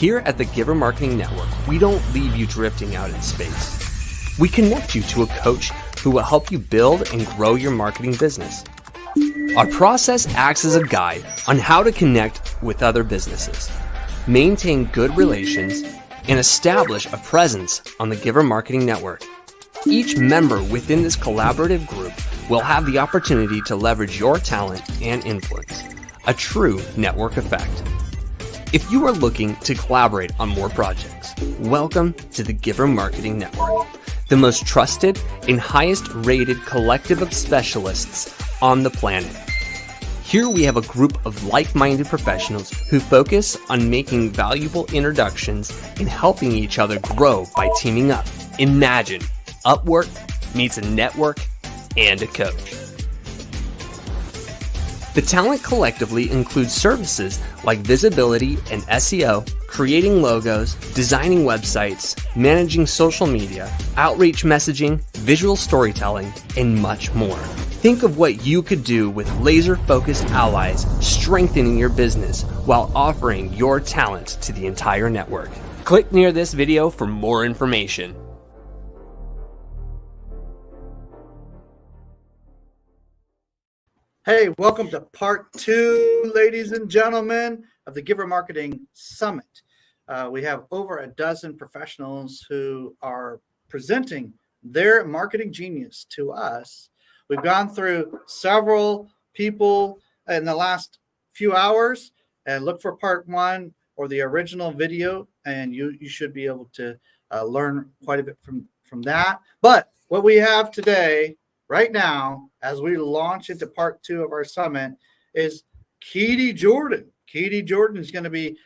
Here at the Giver Marketing Network, we don't leave you drifting out in space. We connect you to a coach who will help you build and grow your marketing business. Our process acts as a guide on how to connect with other businesses, maintain good relations, and establish a presence on the Giver Marketing Network. Each member within this collaborative group will have the opportunity to leverage your talent and influence, a true network effect. If you are looking to collaborate on more projects, welcome to the Giver Marketing Network, the most trusted and highest rated collective of specialists on the planet. Here we have a group of like-minded professionals who focus on making valuable introductions and helping each other grow by teaming up. Imagine Upwork meets a network and a coach. The talent collectively includes services like visibility and SEO, creating logos, designing websites, managing social media, outreach messaging, visual storytelling, and much more. Think of what you could do with laser-focused allies, strengthening your business while offering your talent to the entire network. Click near this video for more information. Hey, welcome to part 2, ladies and gentlemen, of the Giver Marketing Summit. We have over a dozen professionals who are presenting their marketing genius to us. We've gone through several people in the last few hours, and look for part 1 or the original video, and you should be able to learn quite a bit from that. But what we have today, right now, as we launch into part 2 of our summit, is Cadi Jordan. Cadi Jordan is going to be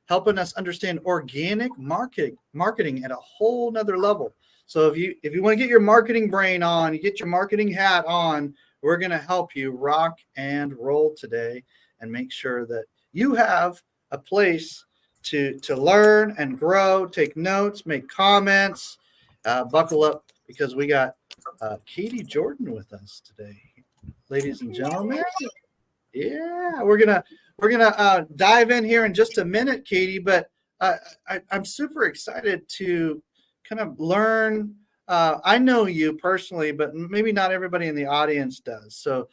helping us understand organic marketing at a whole nother level. So if you want to get your marketing brain on, you get your marketing hat on, we're going to help you rock and roll today and make sure that you have a place to learn and grow, take notes, make comments, buckle up, because we got Cadi Jordan with us today, ladies and gentlemen. Yeah, we're gonna dive in here in just a minute, Cadi. But I'm super excited to kind of learn. I know you personally, but maybe not everybody in the audience does. So,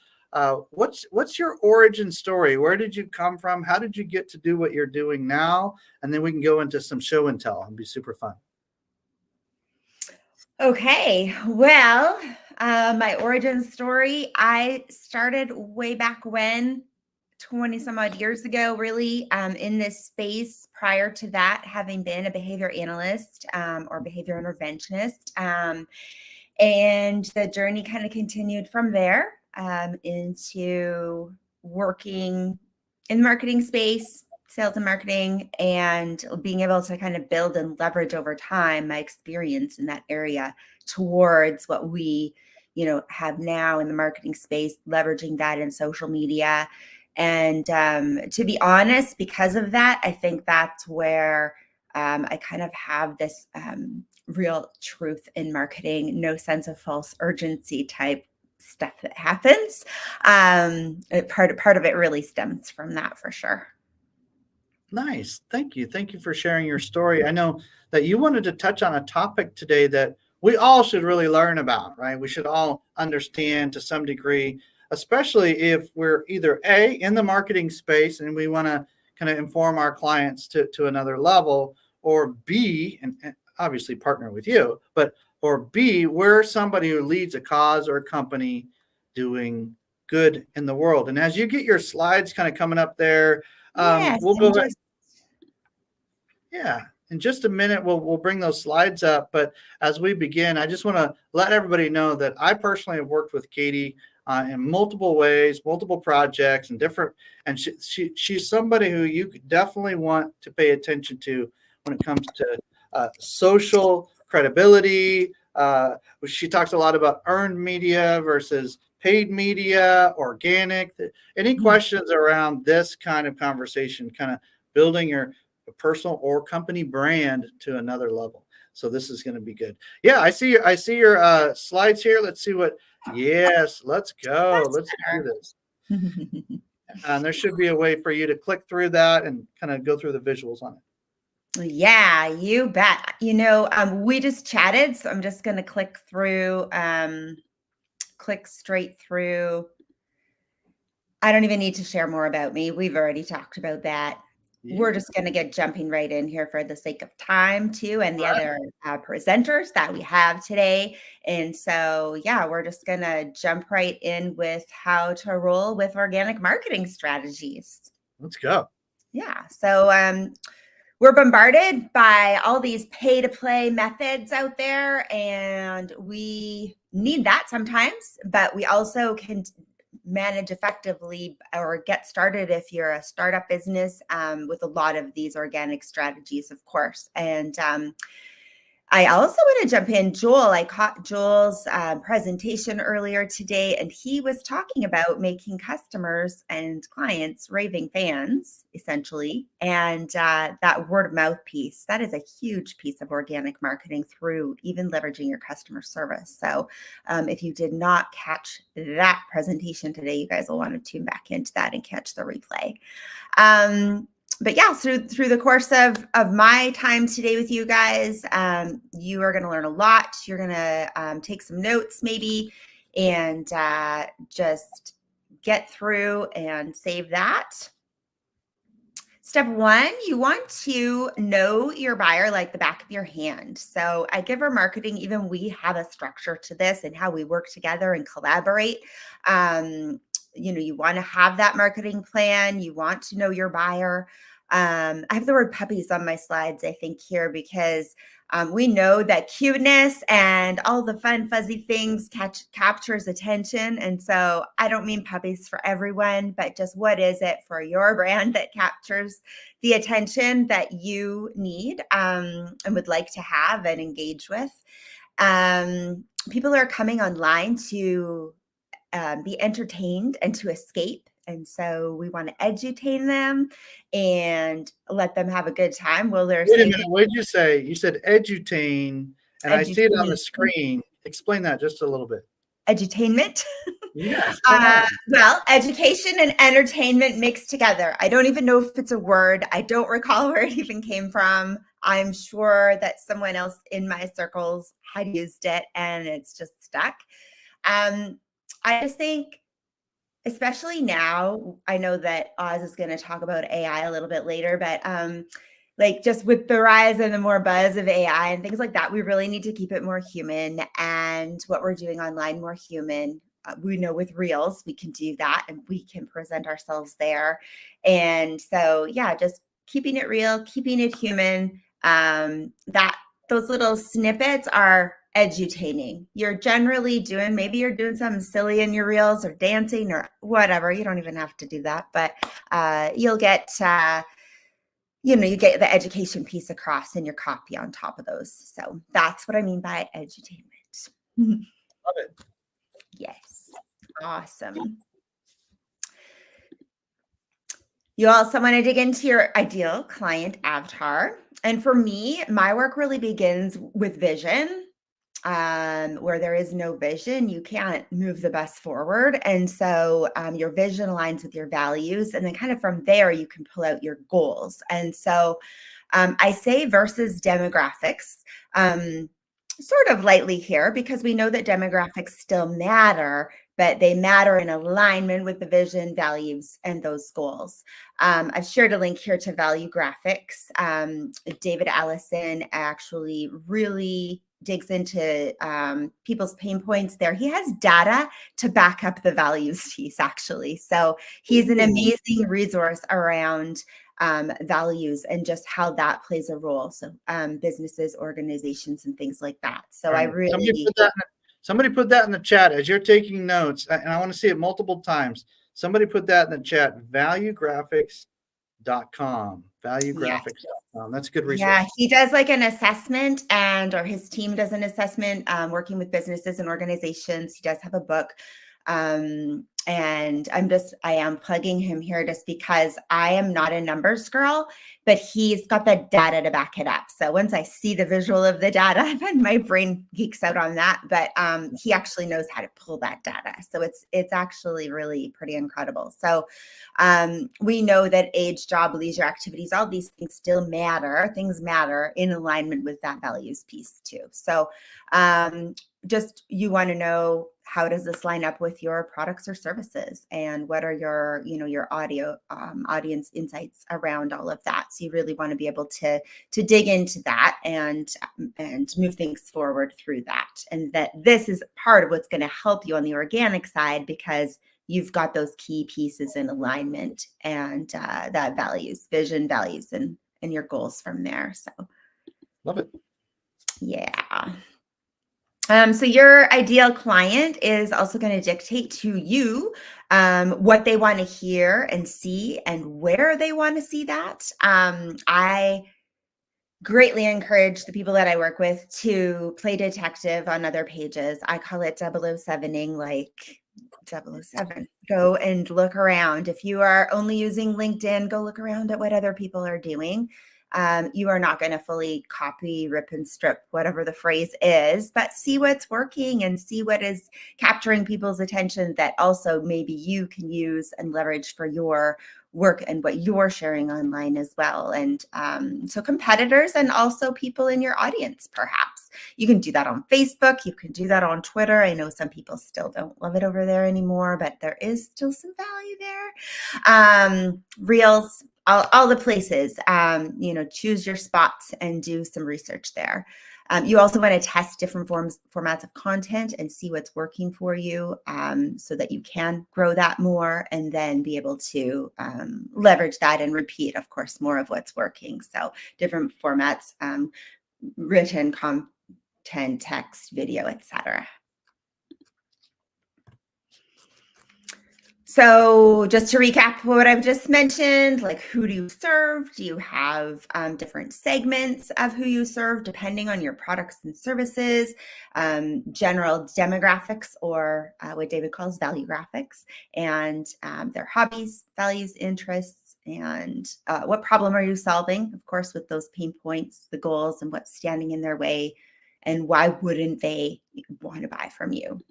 what's your origin story? Where did you come from? How did you get to do what you're doing now? And then we can go into some show and tell. It'll be super fun. Okay, well, my origin story, I started way back when, 20 some odd years ago, really, in this space. Prior to that, having been a behavior analyst or behavior interventionist. And the journey kind of continued from there into working in the marketing space, sales and marketing, and being able to kind of build and leverage over time my experience in that area towards what we, have now in the marketing space, leveraging that in social media. And to be honest, because of that, I think that's where I kind of have this real truth in marketing, no sense of false urgency type stuff that happens. Part of it really stems from that, for sure. Nice. Thank you. Thank you for sharing your story. I know that you wanted to touch on a topic today that we all should really learn about, right? We should all understand to some degree, especially if we're either A, in the marketing space and we want to kind of inform our clients to another level, or B, and obviously partner with you, or B, we're somebody who leads a cause or a company doing good in the world. And as you get your slides kind of coming up there, Yes, we'll go ahead. Yeah, in just a minute, we'll bring those slides up. But as we begin, I just want to let everybody know that I personally have worked with Cadi in multiple ways, multiple projects, and different. And she's somebody who you definitely want to pay attention to when it comes to social credibility. She talks a lot about earned media versus paid media, organic. Any questions around this kind of conversation, kind of building your personal or company brand to another level? So this is going to be good. Yeah, I see your slides here. Let's see what. Yes, let's go. Let's do this. And there should be a way for you to click through that and kind of go through the visuals on it. Yeah, you bet. We just chatted, so I'm just going to click straight through. I don't even need to share more about me. We've already talked about that. Yeah. We're just going to get jumping right in here for the sake of time too, and the All right. other presenters that we have today. And so, yeah, we're just going to jump right in with how to roll with organic marketing strategies. Let's go. Yeah. So, we're bombarded by all these pay to play methods out there, and we need that sometimes, but we also can manage effectively or get started if you're a startup business with a lot of these organic strategies, of course. And I also want to jump in. I caught Joel's presentation earlier today, and he was talking about making customers and clients raving fans, essentially. And that word of mouth piece, that is a huge piece of organic marketing through even leveraging your customer service. So if you did not catch that presentation today, you guys will want to tune back into that and catch the replay. But yeah, so through the course of my time today with you guys, you are going to learn a lot. You're going to take some notes maybe and just get through and save that. Step one, you want to know your buyer like the back of your hand. So at Giver Marketing, even we have a structure to this and how we work together and collaborate. You want to have that marketing plan. You want to know your buyer. I have the word puppies on my slides, I think, here because we know that cuteness and all the fun, fuzzy things captures attention. And so I don't mean puppies for everyone, but just what is it for your brand that captures the attention that you need and would like to have and engage with. People are coming online to be entertained and to escape. And so we want to edutain them and let them have a good time. Wait a minute. What did you say? You said edutain, and I see it on the screen. Explain that just a little bit. Edutainment. Yes. Well, education and entertainment mixed together. I don't even know if it's a word. I don't recall where it even came from. I'm sure that someone else in my circles had used it and it's just stuck. I just think, especially now, I know that Oz is going to talk about AI a little bit later, but just with the rise and the more buzz of AI and things like that, we really need to keep it more human and what we're doing online more human. We know with Reels, we can do that and we can present ourselves there. And so, yeah, just keeping it real, keeping it human. Those little snippets are edutaining. You're generally maybe you're doing something silly in your Reels or dancing or whatever. You don't even have to do that, but you'll get you get the education piece across in your copy on top of those. So that's what I mean by edutainment. Love it. Yes. Awesome. You also want to dig into your ideal client avatar. And for me, my work really begins with vision. Where there is no vision, you can't move the bus forward. And so your vision aligns with your values. And then kind of from there, you can pull out your goals. And so I say versus demographics, sort of lightly here, because we know that demographics still matter, but they matter in alignment with the vision, values, and those goals. I've shared a link here to value graphics. David Allison actually really digs into people's pain points there. He has data to back up the values piece, actually. So he's an amazing resource around values and just how that plays a role. So businesses, organizations, and things like that. So I really... Somebody put that in the chat as you're taking notes, and I want to see it multiple times. Somebody put that in the chat, valuegraphics.com. Valuegraphics.com. That's a good resource. Yeah, he does like an assessment or his team does an assessment working with businesses and organizations. He does have a book. And I am plugging him here just because I am not a numbers girl, but he's got the data to back it up. So once I see the visual of the data, then my brain geeks out on that. But he actually knows how to pull that data. So it's actually really pretty incredible. So we know that age, job, leisure activities, all these things still matter. Things matter in alignment with that values piece too. So just you want to know, how does this line up with your products or services, and what are your, your audience insights around all of that? So you really want to be able to dig into that and move things forward through that. And that this is part of what's going to help you on the organic side, because you've got those key pieces in alignment, and that vision, values, and your goals from there. So Love it. Yeah. So your ideal client is also going to dictate to you what they want to hear and see, and where they want to see that. I greatly encourage the people that I work with to play detective on other pages. I call it 007ing, like 007. Go and look around. If you are only using LinkedIn, go look around at what other people are doing. You are not going to fully copy, rip, and strip whatever the phrase is, but see what's working and see what is capturing people's attention that also maybe you can use and leverage for your work and what you're sharing online as well. And so competitors and also people in your audience, perhaps. You can do that on Facebook. You can do that on Twitter. I know some people still don't love it over there anymore, but there is still some value there. Reels, all the places, choose your spots and do some research there. You also want to test different formats of content and see what's working for you, so that you can grow that more, and then be able to leverage that and repeat, of course, more of what's working. So different formats, written content, text, video, etc. So just to recap what I've just mentioned, like, who do you serve? Do you have different segments of who you serve depending on your products and services, general demographics, or what David calls value graphics, and their hobbies, values, interests, and what problem are you solving, of course, with those pain points, the goals, and what's standing in their way, and why wouldn't they want to buy from you?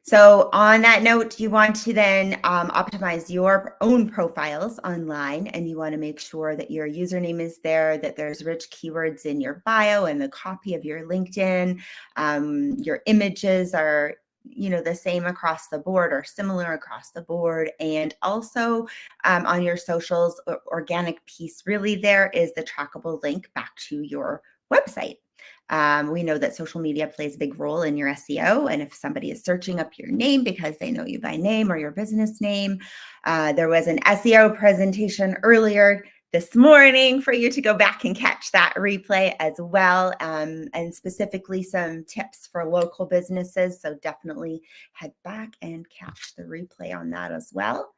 So on that note, you want to then optimize your own profiles online, and you want to make sure that your username is there, that there's rich keywords in your bio and the copy of your LinkedIn. Your images are the same across the board or similar across the board. And also on your socials, organic piece really there is the trackable link back to your website. We know that social media plays a big role in your SEO. And if somebody is searching up your name because they know you by name or your business name, there was an SEO presentation earlier this morning for you to go back and catch that replay as well. And specifically some tips for local businesses. So definitely head back and catch the replay on that as well.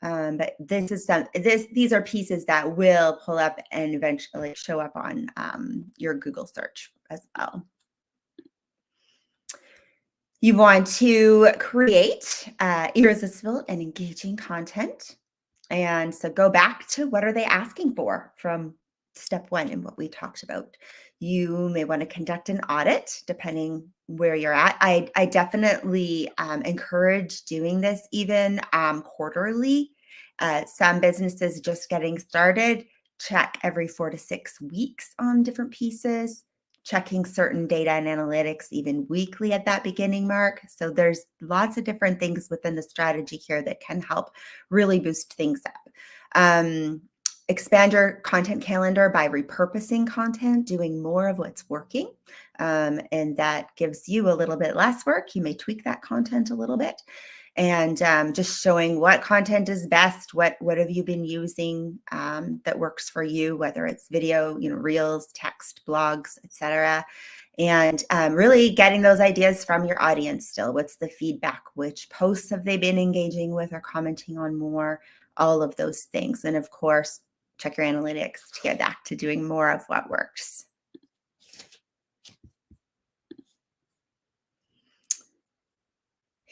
But these are pieces that will pull up and eventually show up on your Google search as well. You want to create irresistible and engaging content. And so go back to what are they asking for from step one and what we talked about. You may want to conduct an audit depending where you're at. I definitely encourage doing this even quarterly. Some businesses just getting started, check every 4 to 6 weeks on different pieces, checking certain data and analytics even weekly at that beginning mark. So there's lots of different things within the strategy here that can help really boost things up. Expand your content calendar by repurposing content, doing more of what's working. And that gives you a little bit less work. You may tweak that content a little bit. And just showing what content is best, what have you been using that works for you, whether it's video, reels, text, blogs, etc. And really getting those ideas from your audience still. What's the feedback? Which posts have they been engaging with or commenting on more? All of those things. And of course, check your analytics to get back to doing more of what works.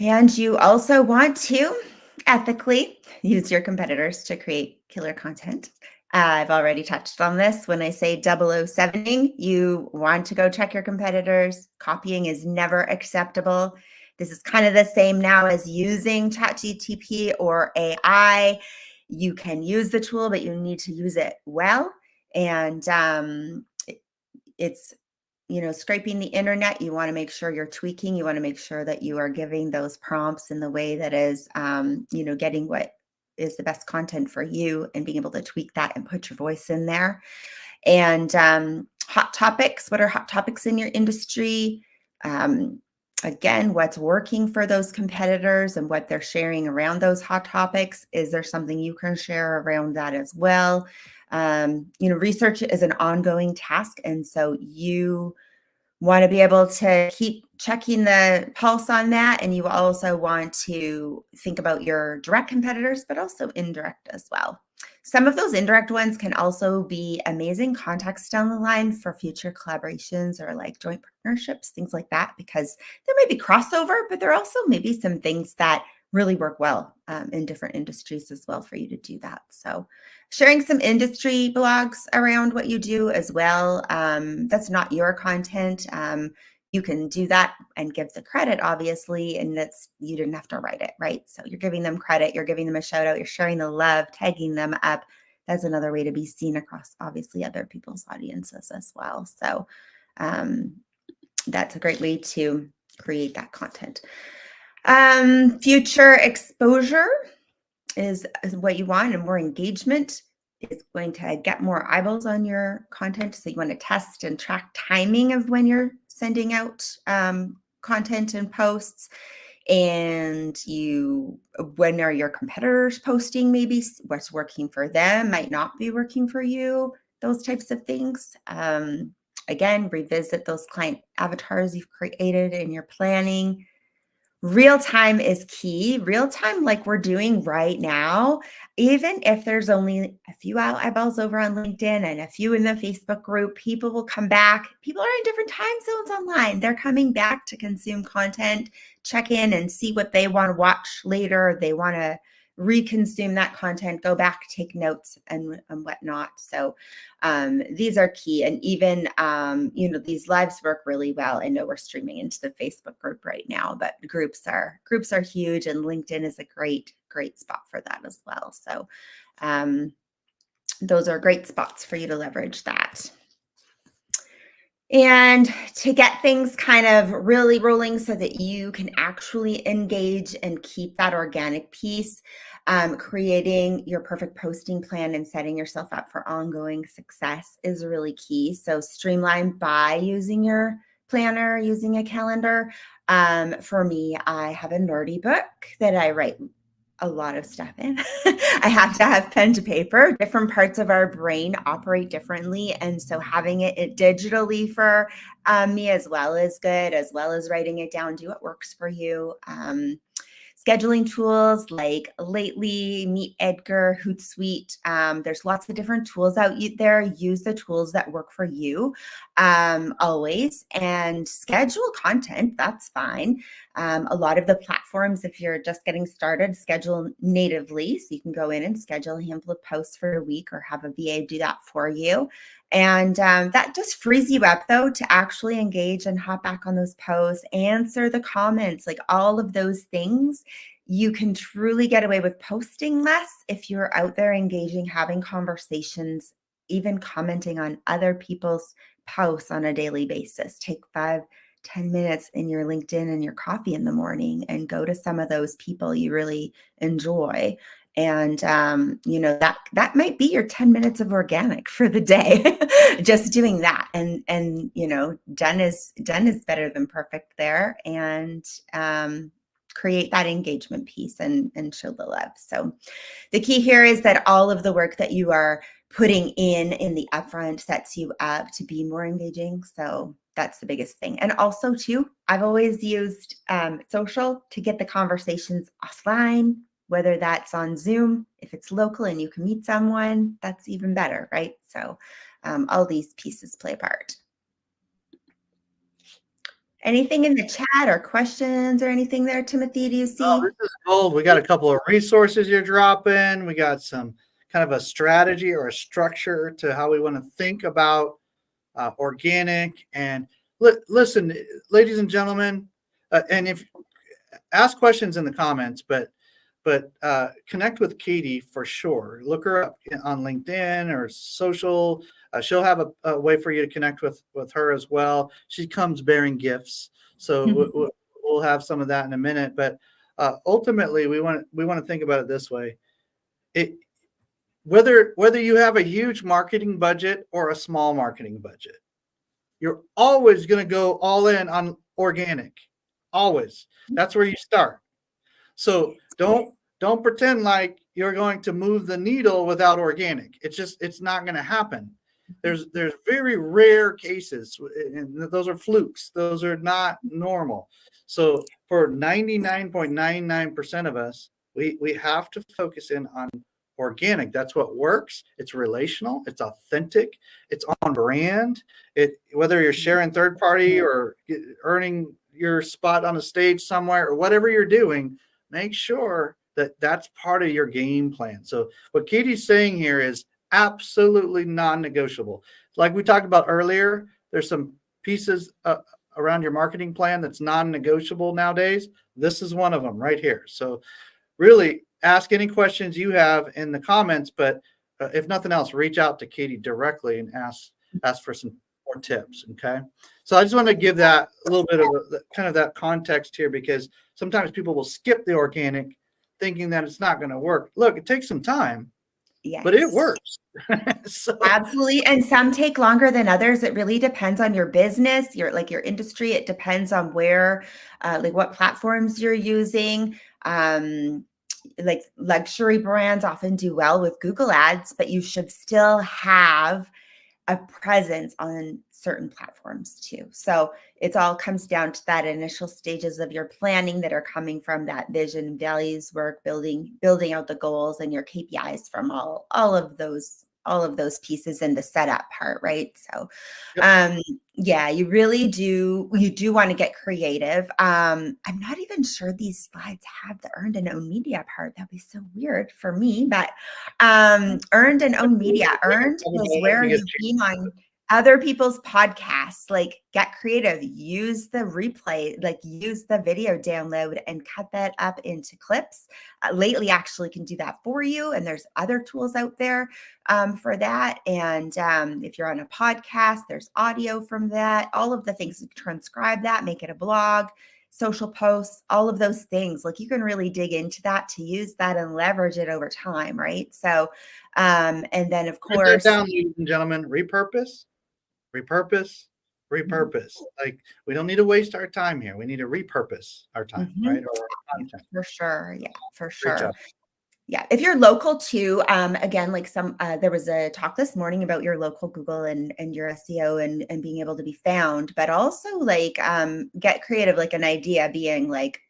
And you also want to ethically use your competitors to create killer content. I've already touched on this. When I say 007ing, you want to go check your competitors. Copying is never acceptable. This is kind of the same now as using ChatGPT or AI. You can use the tool, but you need to use it well. And it's scraping the internet. You want to make sure you're tweaking. You want to make sure that you are giving those prompts in the way that is, getting what is the best content for you and being able to tweak that and put your voice in there. And hot topics. What are hot topics in your industry? Again, what's working for those competitors and what they're sharing around those hot topics. Is there something you can share around that as well? Research is an ongoing task. And so you want to be able to keep checking the pulse on that. And you also want to think about your direct competitors, but also indirect as well. Some of those indirect ones can also be amazing contacts down the line for future collaborations or like joint partnerships, things like that, because there may be crossover, but there are also maybe some things that really work well in different industries as well for you to do that. So sharing some industry blogs around what you do as well. That's not your content. You can do that and give the credit, obviously, and you didn't have to write it, right? So you're giving them credit, you're giving them a shout out, you're sharing the love, tagging them up. That's another way to be seen across, obviously, other people's audiences as well. So that's a great way to create that content. Future exposure is what you want, and more engagement is going to get more eyeballs on your content. So you want to test and track timing of when you're sending out content and posts. And when are your competitors posting? Maybe what's working for them might not be working for you, those types of things. Again, revisit those client avatars you've created in your planning. Real time is key. Real time, like we're doing right now, even if there's only a few eyeballs over on LinkedIn and a few in the Facebook group, people will come back. People are in different time zones online. They're coming back to consume content, check in and see what they want to watch later. They want to reconsume that content, go back, take notes and whatnot. So these are key. And even, these lives work really well. I know we're streaming into the Facebook group right now, but groups are huge, and LinkedIn is a great spot for that as well. So those are great spots for you to leverage that. And to get things kind of really rolling so that you can actually engage and keep that organic piece, creating your perfect posting plan and setting yourself up for ongoing success is really key. So streamline by using your planner, using a calendar. For me, I have a nerdy book that I write a lot of stuff in. I have to have pen to paper. Different parts of our brain operate differently. And so having it digitally for me as well is good, as well as writing it down. Do what works for you. Scheduling tools like Lately, Meet Edgar, Hootsuite. There's lots of different tools out there. Use the tools that work for you always, and schedule content. That's fine. A lot of the platforms, if you're just getting started, schedule natively. So you can go in and schedule a handful of posts for a week or have a VA do that for you. And that just frees you up, though, to actually engage and hop back on those posts, answer the comments, like all of those things. You can truly get away with posting less if you're out there engaging, having conversations, even commenting on other people's posts on a daily basis. Take 5-10 minutes in your LinkedIn and your coffee in the morning and go to some of those people you really enjoy. And, that might be your 10 minutes of organic for the day, just doing that. And, done is better than perfect there. And, create that engagement piece and show the love. So the key here is that all of the work that you are putting in the upfront sets you up to be more engaging. So that's the biggest thing. And also too, I've always used social to get the conversations offline, whether that's on Zoom. If it's local and you can meet someone, that's even better, right? So all these pieces play a part. Anything in the chat or questions or anything there, Timothy? Do you see? Oh, this is gold. We got a couple of resources you're dropping. We got some kind of a strategy or a structure to how we want to think about organic. And listen, ladies and gentlemen, and if ask questions in the comments, but connect with Cadi for sure. Look her up on LinkedIn or social. She'll have a way for you to connect with her as well. She comes bearing gifts, so we'll have some of that in a minute. But ultimately, we want to think about it this way: whether you have a huge marketing budget or a small marketing budget, you're always going to go all in on organic. Always. That's where you start. So don't pretend like you're going to move the needle without organic. It's not going to happen. There's very rare cases, and those are flukes. Those are not normal. So for 99.99% of us, we have to focus in on organic. That's what works. It's relational. It's authentic. It's on brand. Whether you're sharing third party or earning your spot on a stage somewhere or whatever you're doing, make sure that that's part of your game plan. So what Cadi's saying here is absolutely non-negotiable. Like we talked about earlier, there's some pieces around your marketing plan that's non-negotiable nowadays. This is one of them right here. So really ask any questions you have in the comments, but if nothing else, reach out to Cadi directly and ask for some more tips. Okay. So I just want to give that a little bit of kind of that context here, because sometimes people will skip the organic thinking that it's not going to work. Look, it takes some time, Yes. but it works. So, absolutely. And some take longer than others. It really depends on your business, your industry. It depends on where, like what platforms you're using. Like luxury brands often do well with Google Ads, but you should still have a presence on certain platforms too. So it all comes down to that initial stages of your planning that are coming from that vision, values work, building out the goals and your KPIs from all of those pieces in the setup part, right? So yeah, you do want to get creative. I'm not even sure these slides have the earned and owned media part. That'd be so weird for me, but earned and owned media. Earned is where you've been on other people's podcasts. Like, get creative, use the replay, like use the video download and cut that up into clips. Lately actually can do that for you, and there's other tools out there for that. And if you're on a podcast, there's audio from that, all of the things. Transcribe that, make it a blog, social posts, all of those things. Like, you can really dig into that to use that and leverage it over time, right? So and then of course, down, ladies and gentlemen, repurpose. Like, we don't need to waste our time here. We need to repurpose our time, right? Or our content. For sure. Yeah, for sure. Yeah. If you're local too, again, like there was a talk this morning about your local Google and your SEO and being able to be found, but also like get creative, like an idea being like,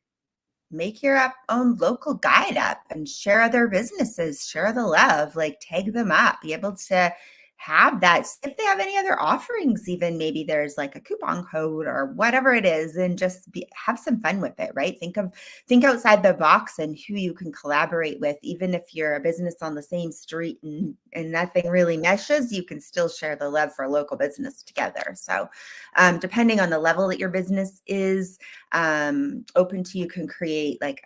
make your own local guide up and share other businesses, share the love, like tag them up, be able to have that. If they have any other offerings, even maybe there's like a coupon code or whatever it is, and just have some fun with it, right? Think outside the box and who you can collaborate with. Even if you're a business on the same street and nothing really meshes, you can still share the love for local business together. So depending on the level that your business is open to, you can create like,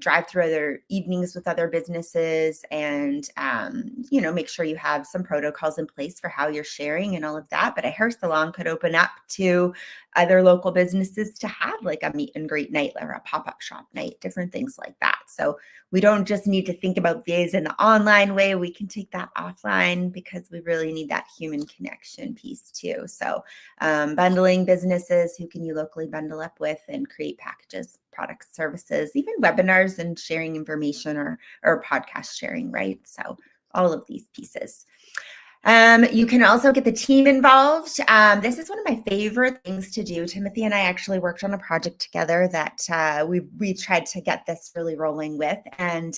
drive through other evenings with other businesses and, make sure you have some protocols in place for how you're sharing and all of that. But a hair salon could open up to other local businesses to have like a meet and greet night or a pop-up shop night, different things like that. So we don't just need to think about these in the online way. We can take that offline because we really need that human connection piece too. So bundling businesses, who can you locally bundle up with and create packages, products, services, even webinars and sharing information or podcast sharing, right? So all of these pieces. You can also get the team involved. This is one of my favorite things to do. Timothy and I actually worked on a project together that we tried to get this really rolling with. And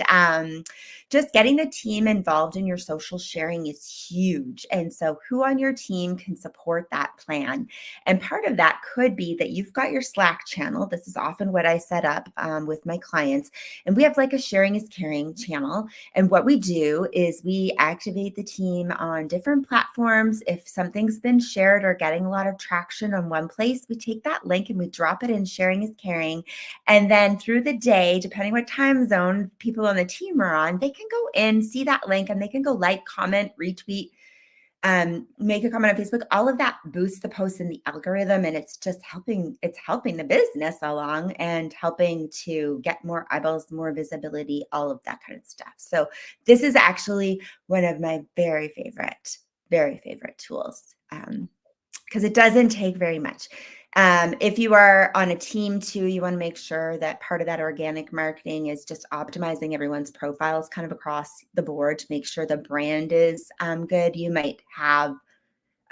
just getting the team involved in your social sharing is huge. And so who on your team can support that plan? And part of that could be that you've got your Slack channel. This is often what I set up with my clients. And we have like a sharing is caring channel. And what we do is we activate the team on different platforms. If something's been shared or getting a lot of traction on one place, we take that link and we drop it in sharing is caring. And then through the day, depending what time zone people on the team are on, they can go in, see that link, and they can go like, comment, retweet, make a comment on Facebook. All of that boosts the post in the algorithm, and it's just helping the business along and helping to get more eyeballs, more visibility, all of that kind of stuff. So this is actually one of my very favorite tools, because it doesn't take very much. If you are on a team too, you want to make sure that part of that organic marketing is just optimizing everyone's profiles kind of across the board to make sure the brand is good. You might have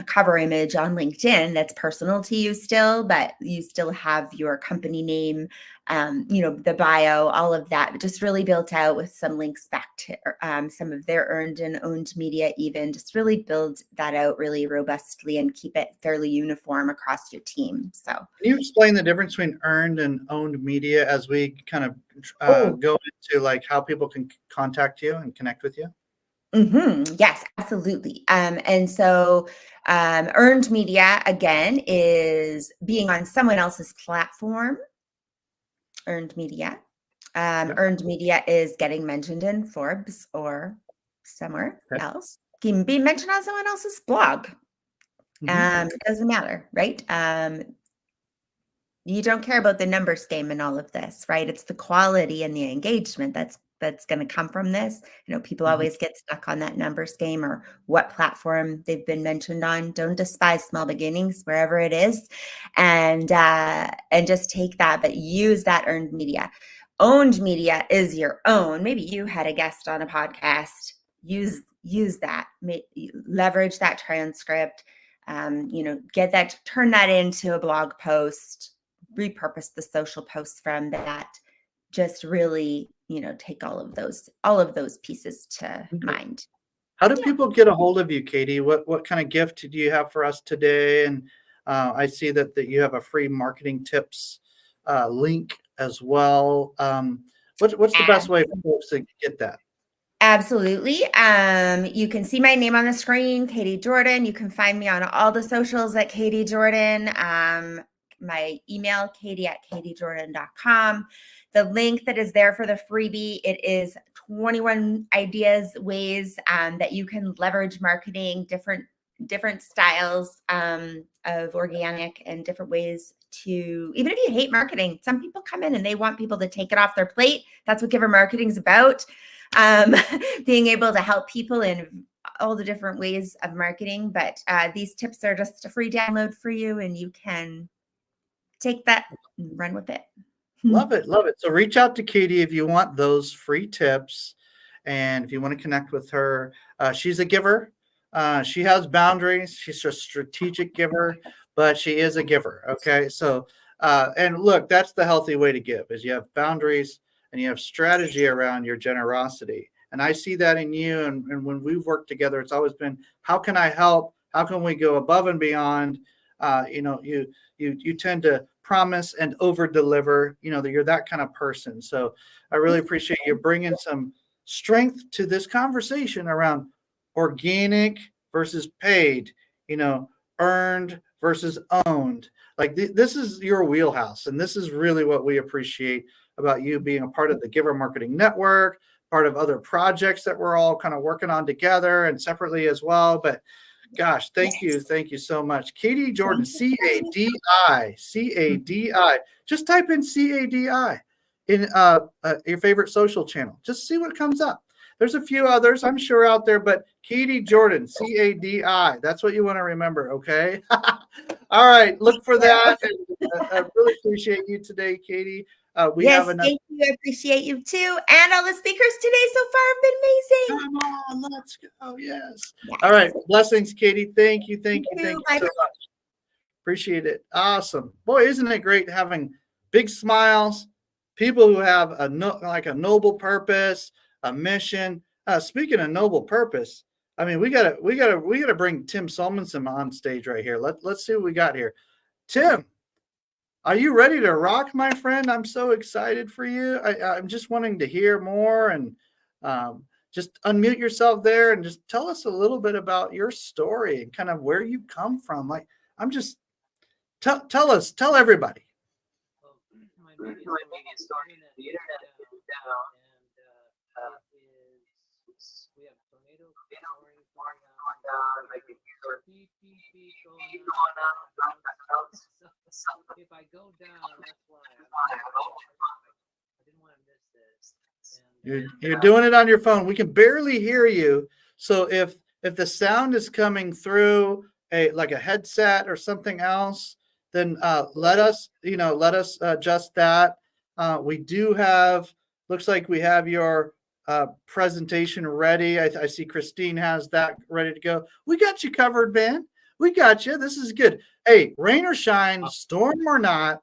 a cover image on LinkedIn that's personal to you still, but you still have your company name, the bio, all of that, just really built out with some links back to some of their earned and owned media, even just really build that out really robustly and keep it fairly uniform across your team. So Can you explain the difference between earned and owned media as we kind of go into like how people can contact you and connect with you? Yes, absolutely. And so earned media, again, is being on someone else's platform. Earned media. Earned media is getting mentioned in Forbes or somewhere else. Can be mentioned on someone else's blog. It doesn't matter, right? You don't care about the numbers game and all of this, right? It's the quality and the engagement that's going to come from this. People always get stuck on that numbers game or what platform they've been mentioned on. Don't despise small beginnings wherever it is, and just take that, but use that earned media. Owned media is your own. Maybe you had a guest on a podcast. Use that. Leverage that transcript. Get that. Turn that into a blog post. Repurpose the social posts from that. Just really, take all of those pieces to mind. How do people get a hold of you, Cadi? What kind of gift do you have for us today? And I see that you have a free marketing tips link as well. What's the best way for folks to get that? Absolutely. You can see my name on the screen, Cadi Jordan. You can find me on all the socials at Cadi Jordan. My email, cadi@cadijordan.com. The link that is there for the freebie, it is 21 ideas, ways that you can leverage marketing, different styles of organic and different ways to, even if you hate marketing, some people come in and they want people to take it off their plate. That's what Giver Marketing is about. Being able to help people in all the different ways of marketing. But these tips are just a free download for you, and you can take that and run with it. Love it. Love it. So reach out to Cadi if you want those free tips. And if you want to connect with her, she's a giver. She has boundaries. She's a strategic giver, but she is a giver. Okay. So, and look, that's the healthy way to give is you have boundaries and you have strategy around your generosity. And I see that in you. And when we've worked together, it's always been, how can I help? How can we go above and beyond? You tend to promise and over deliver, that you're that kind of person. So I really appreciate you bringing some strength to this conversation around organic versus paid, earned versus owned. Like this is your wheelhouse. And this is really what we appreciate about you being a part of the Giver Marketing Network, part of other projects that we're all kind of working on together and separately as well. But gosh, thank you so much. Cadi Jordan, Cadi. Just type in Cadi in your favorite social channel. Just see what comes up. There's a few others, I'm sure, out there, but Cadi Jordan, Cadi. That's what you want to remember, okay? All right, look for that. I really appreciate you today, Cadi. Thank you. I appreciate you too. And all the speakers today so far. have been amazing. Come on, let's go. Yes. Yes. All right. Blessings, Katie. Thank you. Thank you. Thank Thank you. you so much. Appreciate it. Awesome. Boy, isn't it great having big smiles, people who have like a noble purpose, a mission. Speaking of noble purpose, I mean, we gotta bring Tim Salmonson on stage right here. Let's see what we got here. Tim, are you ready to rock, my friend? I'm so excited for you. I'm just wanting to hear more, and just unmute yourself there and just tell us a little bit about your story and kind of where you come from. Like, I'm just tell everybody. My media story on the internet is down, and we have tornadoes going down, like a beep going on. So if I go down, that's why I didn't want to miss this. You're doing it on your phone. We can barely hear you. So if the sound is coming through like a headset or something else, then let us adjust that. We do have, looks like we have your presentation ready. I see Christine has that ready to go. We got you covered, man. We got you. This is good. Hey, rain or shine, storm or not,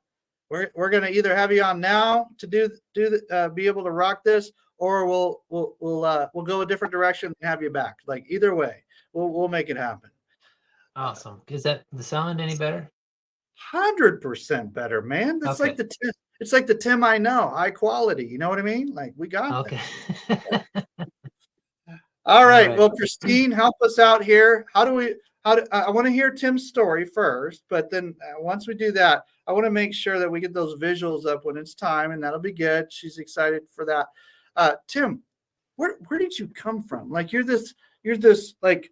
we're gonna either have you on now to be able to rock this, or we'll go a different direction and have you back. Like either way, we'll make it happen. Awesome. Is that the sound any better? 100% better, man. That's Okay. like it's like the Tim I know, high quality. You know what I mean? Like we got Okay. this. All right. right. Well, Christine, help us out here. I want to hear Tim's story first, but then once we do that, I want to make sure that we get those visuals up when it's time, and that'll be good. She's excited for that. Tim, where did you come from? Like you're this like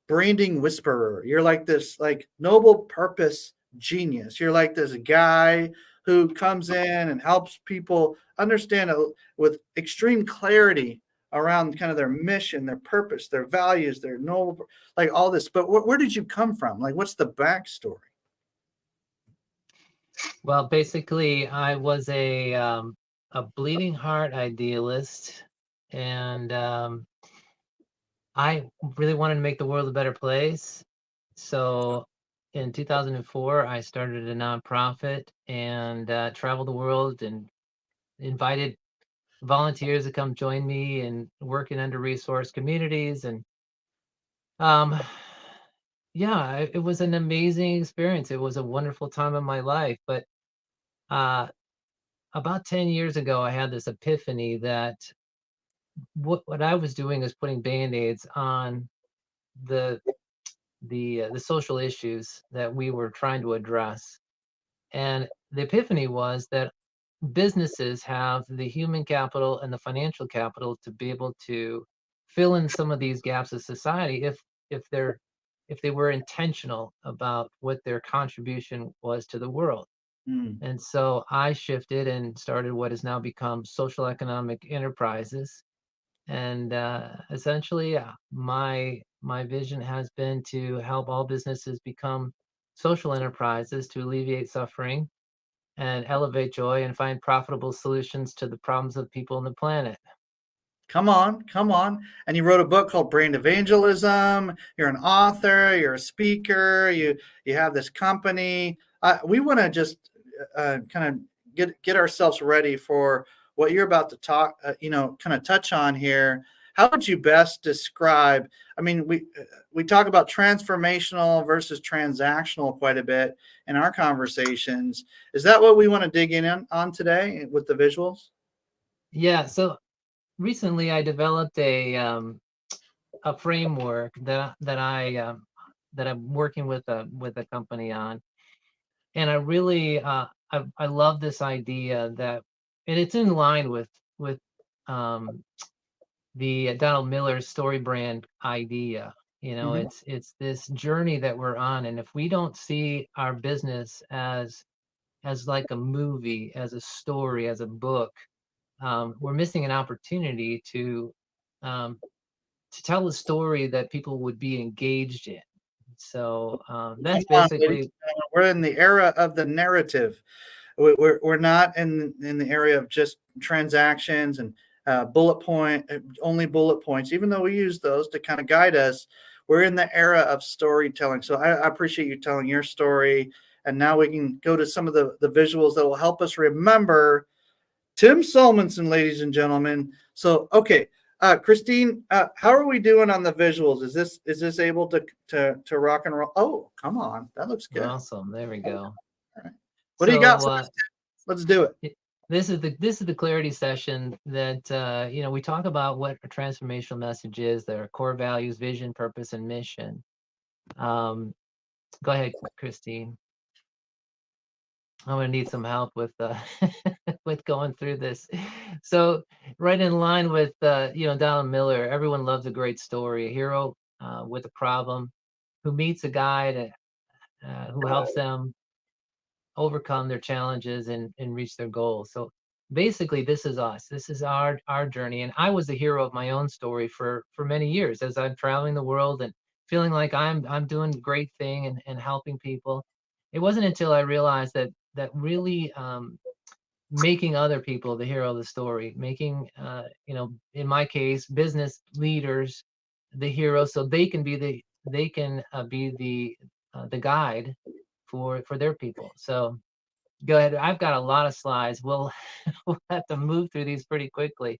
branding whisperer. You're like this like noble purpose genius. You're like this guy who comes in and helps people understand with extreme clarity around kind of their mission, their purpose, their values, their noble, like all this. But where did you come from? Like, what's the backstory? Well, basically, I was a bleeding heart idealist, and I really wanted to make the world a better place. So in 2004, I started a nonprofit and traveled the world and invited volunteers to come join me and work in under-resourced communities. And yeah, it was an amazing experience. It was a wonderful time of my life. But about 10 years ago, I had this epiphany that what I was doing is putting Band-Aids on the social issues that we were trying to address. And the epiphany was that businesses have the human capital and the financial capital to be able to fill in some of these gaps of society if they were intentional about what their contribution was to the world. And so I shifted and started what has now become social economic enterprises. And essentially, my vision has been to help all businesses become social enterprises to alleviate suffering and elevate joy and find profitable solutions to the problems of people on the planet. Come on. And you wrote a book called Brand Evangelism. You're an author, you're a speaker, you have this company. We want to just kind of get ourselves ready for what you're about to talk, kind of touch on here. How would you best describe? I mean, we talk about transformational versus transactional quite a bit in our conversations. Is that what we want to dig in on today with the visuals? Yeah. So recently, I developed a framework that I'm working with a company on, and I really I love this idea that, and it's in line with the Donald Miller's story brand idea. It's this journey that we're on, and if we don't see our business as like a movie, as a story, as a book, we're missing an opportunity to tell a story that people would be engaged in. So that's basically. We're in the era of the narrative. We're not in the area of just transactions and only bullet points, even though we use those to kind of guide us. We're in the era of storytelling. So I appreciate you telling your story. And now we can go to some of the visuals that will help us remember Tim Salmonson, ladies and gentlemen. So, okay. Christine, how are we doing on the visuals? Is this able to rock and roll? Oh, come on. That looks good. Awesome. There we go. All right. What do you got for us? Let's do it. This is the clarity session that we talk about what a transformational message is, their core values, vision, purpose, and mission. Go ahead, Christine. I'm gonna need some help with with going through this. So right in line with Donald Miller, everyone loves a great story, a hero with a problem who meets a guide who helps them overcome their challenges and reach their goals. So basically, this is us. This is our journey. And I was the hero of my own story for many years as I'm traveling the world and feeling like I'm doing a great thing and helping people. It wasn't until I realized that really making other people the hero of the story, making in my case, business leaders the hero, so they can be the guide for their people. So go ahead. I've got a lot of slides. We'll have to move through these pretty quickly.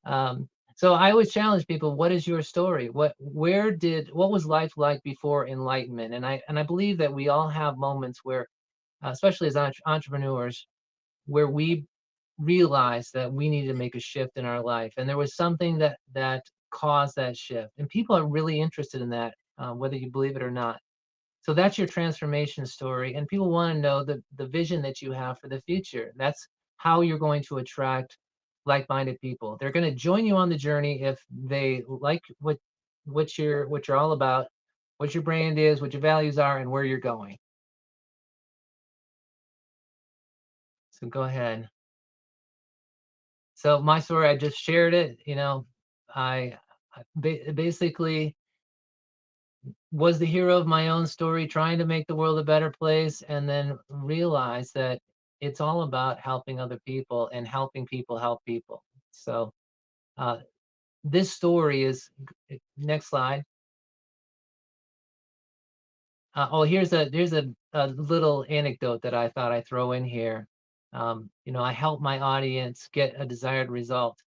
So I always challenge people, what is your story? What was life like before enlightenment? And I believe that we all have moments where, especially as entrepreneurs, where we realize that we need to make a shift in our life. And there was something that caused that shift. And people are really interested in that, whether you believe it or not. So that's your transformation story. And people want to know the vision that you have for the future. That's how you're going to attract like-minded people. They're going to join you on the journey if they like what you're all about, what your brand is, what your values are, and where you're going. So go ahead. So my story, I just shared it. I basically was the hero of my own story, trying to make the world a better place, and then realized that it's all about helping other people and helping people help people. So this story is, next slide. Here's a little anecdote that I thought I'd throw in here. I help my audience get a desired result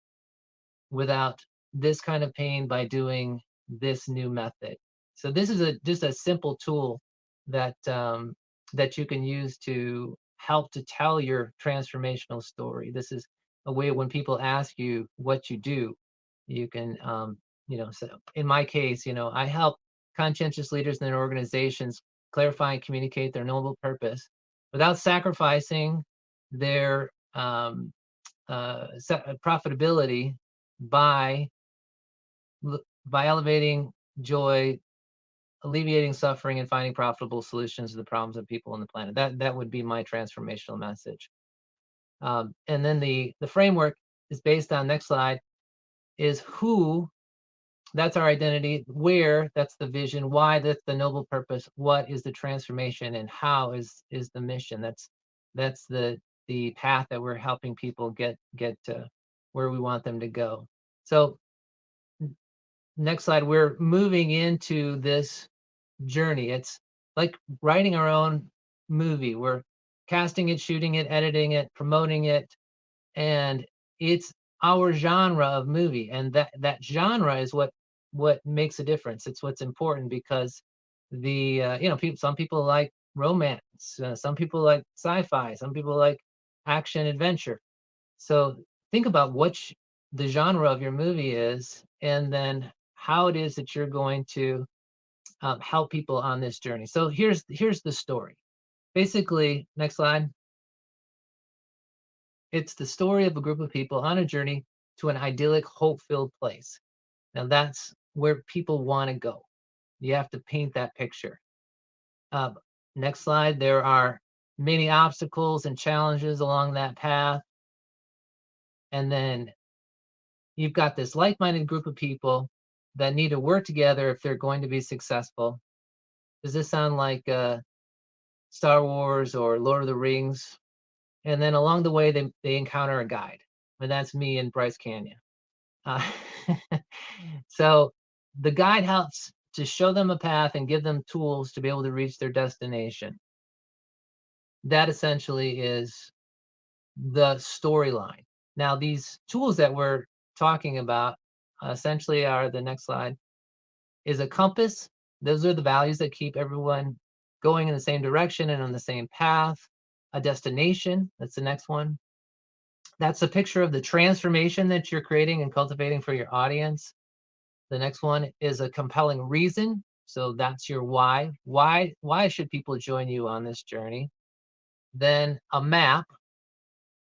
without this kind of pain by doing this new method. So this is just a simple tool that that you can use to help to tell your transformational story. This is a way when people ask you what you do, you can so in my case, I help conscientious leaders in their organizations clarify and communicate their noble purpose without sacrificing their profitability by elevating joy, alleviating suffering, and finding profitable solutions to the problems of people on the planet. That would be my transformational message. And then the framework is based on, next slide, is who, that's our identity, where, that's the vision, why, that's the noble purpose, what is the transformation, and how is the mission. That's the path that we're helping people get to where we want them to go. So next slide, we're moving into this journey. It's like writing our own movie. We're casting it, shooting it, editing it, promoting it, and it's our genre of movie. And that genre is what makes a difference. It's what's important, because some people like romance, some people like sci-fi, some people like action adventure. So think about what the genre of your movie is, and then how it is that you're going to help people on this journey. So here's the story. Basically, next slide. It's the story of a group of people on a journey to an idyllic, hope-filled place. Now that's where people want to go. You have to paint that picture. Next slide. There are many obstacles and challenges along that path. And then you've got this like-minded group of people that need to work together if they're going to be successful. Does this sound like Star Wars or Lord of the Rings? And then along the way, they encounter a guide. and that's me in Bryce Canyon. So the guide helps to show them a path and give them tools to be able to reach their destination. That essentially is the storyline. Now, these tools that we're talking about essentially are, the next slide, is a compass. Those are the values that keep everyone going in the same direction and on the same path. A destination, that's the next one. That's a picture of the transformation that you're creating and cultivating for your audience. The next one is a compelling reason. So that's your why. Why should people join you on this journey? Then a map.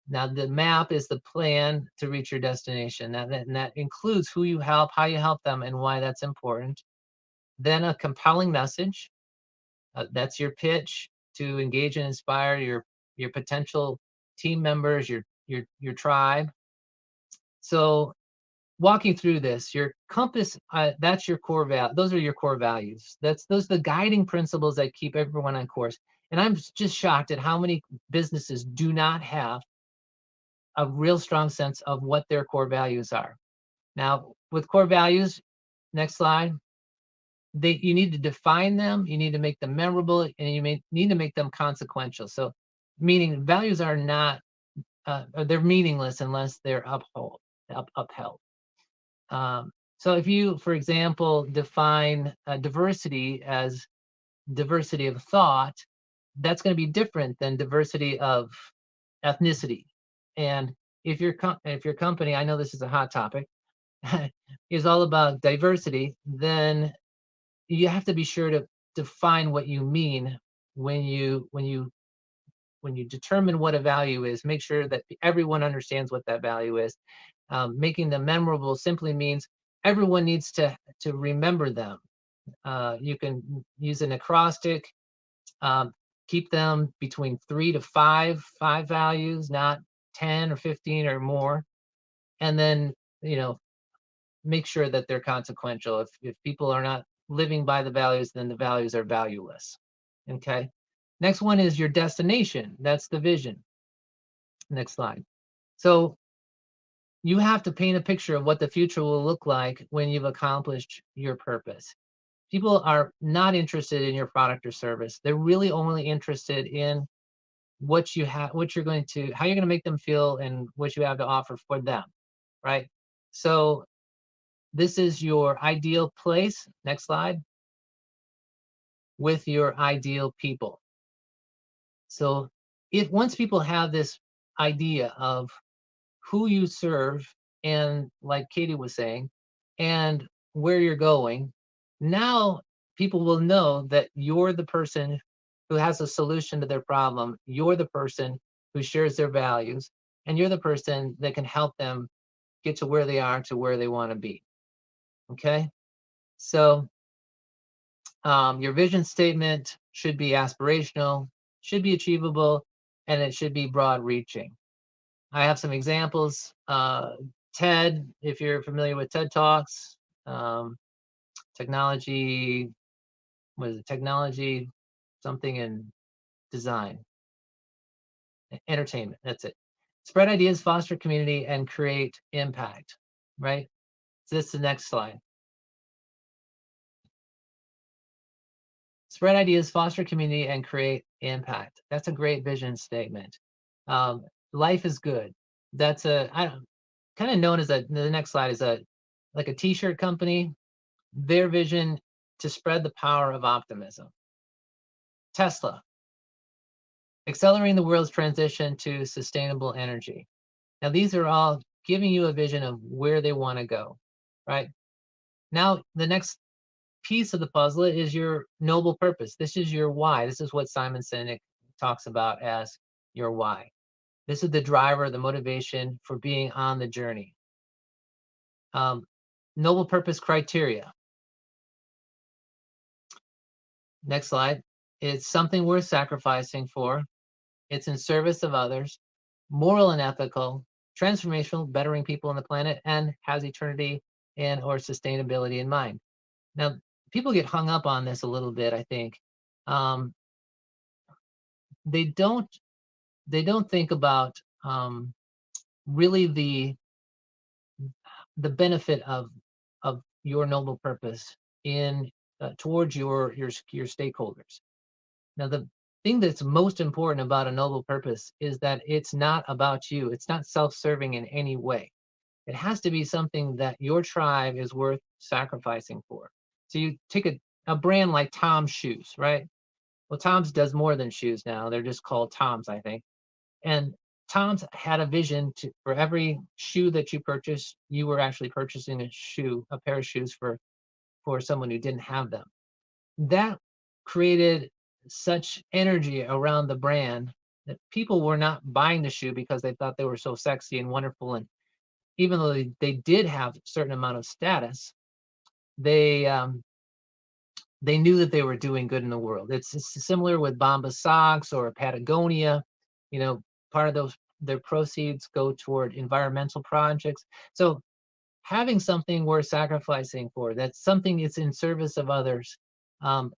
Now the map is the plan to reach your destination. And that includes who you help, how you help them, and why that's important. Then a compelling message. That's your pitch to engage and inspire your potential team members, your tribe. So walking through this, your compass, that's your core value. Those are your core values. Those are the guiding principles that keep everyone on course. And I'm just shocked at how many businesses do not have a real strong sense of what their core values are. Now, with core values, next slide, you need to define them, you need to make them memorable, and you need to make them consequential. So, meaning values are not, they're meaningless unless they're upheld. So if you, for example, define diversity as diversity of thought, that's going to be different than diversity of ethnicity. And if your company, I know this is a hot topic, is all about diversity, then you have to be sure to define what you mean when you determine what a value is. Make sure that everyone understands what that value is. Making them memorable simply means everyone needs to remember them. You can use an acrostic. Keep them between 3 to 5 values, not 10 or 15 or more. And then, make sure that they're consequential. If people are not living by the values, then the values are valueless. Okay. Next one is your destination. That's the vision. Next slide. So you have to paint a picture of what the future will look like when you've accomplished your purpose. People are not interested in your product or service. They're really only interested in what you have, how you're going to make them feel, and what you have to offer for them, right? So this is your ideal place. Next slide. With your ideal people. So once people have this idea of who you serve, and like Cadi was saying, and where you're going, now people will know that you're the person who has a solution to their problem. You're the person who shares their values, and you're the person that can help them get to where they are, to where they want to be. Okay. So your vision statement should be aspirational, should be achievable, and it should be broad reaching. I have some examples. TED, if you're familiar with TED Talks, technology, technology, something in design, entertainment, that's it. Spread ideas, foster community, and create impact, right? So this is the next slide. Spread ideas, foster community, and create impact. That's a great vision statement. Life is good. That's kind of known as the next slide is like a t-shirt company. Their vision to spread the power of optimism. Tesla, accelerating the world's transition to sustainable energy. Now these are all giving you a vision of where they want to go, right? Now the next piece of the puzzle is your noble purpose. This is your why. This is what Simon Sinek talks about as your why. This is the driver, the motivation for being on the journey. Noble purpose criteria. Next slide. It's something worth sacrificing for. It's in service of others, moral and ethical, transformational, bettering people on the planet, and has eternity and or sustainability in mind. Now, people get hung up on this a little bit, I think. They don't think about really the benefit of your noble purpose in towards your stakeholders. Now, the thing that's most important about a noble purpose is that it's not about you. It's not self-serving in any way. It has to be something that your tribe is worth sacrificing for. So you take a brand like Tom's Shoes, right? Well, Tom's does more than shoes now. They're just called Tom's, I think. And Tom's had a vision to for every shoe that you purchase, you were actually purchasing a pair of shoes for someone who didn't have them. That created such energy around the brand that people were not buying the shoe because they thought they were so sexy and wonderful. And even though they did have a certain amount of status, they they knew that they were doing good in the world. It's similar with Bombas socks or Patagonia. You know, part of those their proceeds go toward environmental projects. So having something worth sacrificing for, that's something that's in service of others,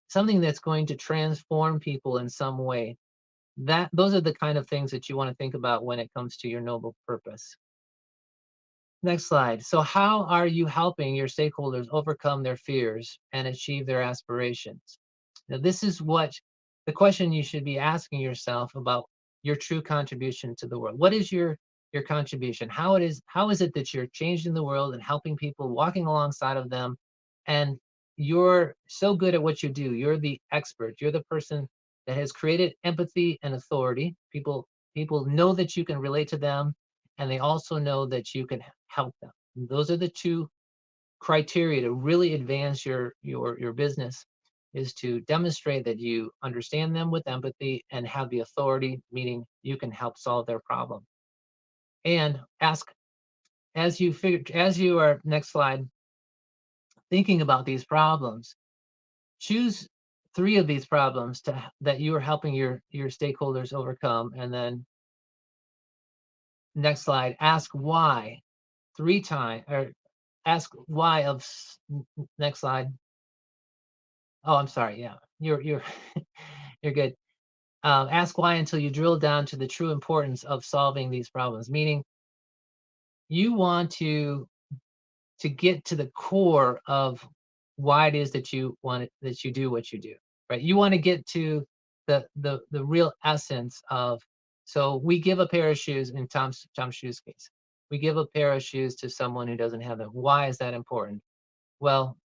something that's going to transform people in some way. Those are the kind of things that you want to think about when it comes to your noble purpose. Next slide. So how are you helping your stakeholders overcome their fears and achieve their aspirations? Now, this is what the question you should be asking yourself about your true contribution to the world. What is your contribution? How is it that you're changing the world and helping people, walking alongside of them? And you're so good at what you do. You're the expert. You're the person that has created empathy and authority. People know that you can relate to them, and they also know that you can help them. Those are the two criteria to really advance your business, is to demonstrate that you understand them with empathy and have the authority, meaning you can help solve their problem. And ask, as you are, next slide, thinking about these problems, choose 3 of these problems that you are helping your stakeholders overcome. And then next slide, ask why 3 times, or ask why of next slide. Oh, I'm sorry. Yeah, you're you're good. Ask why until you drill down to the true importance of solving these problems. Meaning, you want to get to the core of why it is that you do what you do. Right? You want to get to the real essence of. So we give a pair of shoes in Tom's Shoes case. We give a pair of shoes to someone who doesn't have them. Why is that important? Well,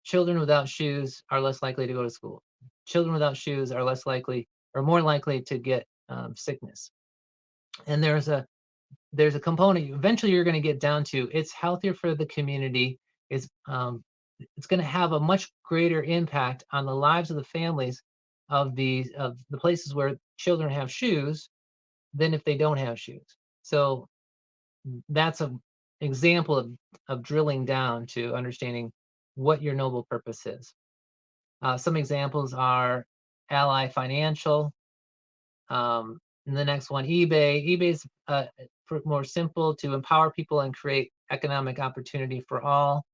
children without shoes are less likely to go to school. Children without shoes are less likely or more likely to get sickness. And there's a component eventually you're going to get down to. It's healthier for the community. It's going to have a much greater impact on the lives of the families of the places where children have shoes than if they don't have shoes. So that's an example of drilling down to understanding what your noble purpose is. Some examples are Ally Financial. And the next one, eBay. eBay's more simple, to empower people and create economic opportunity for all.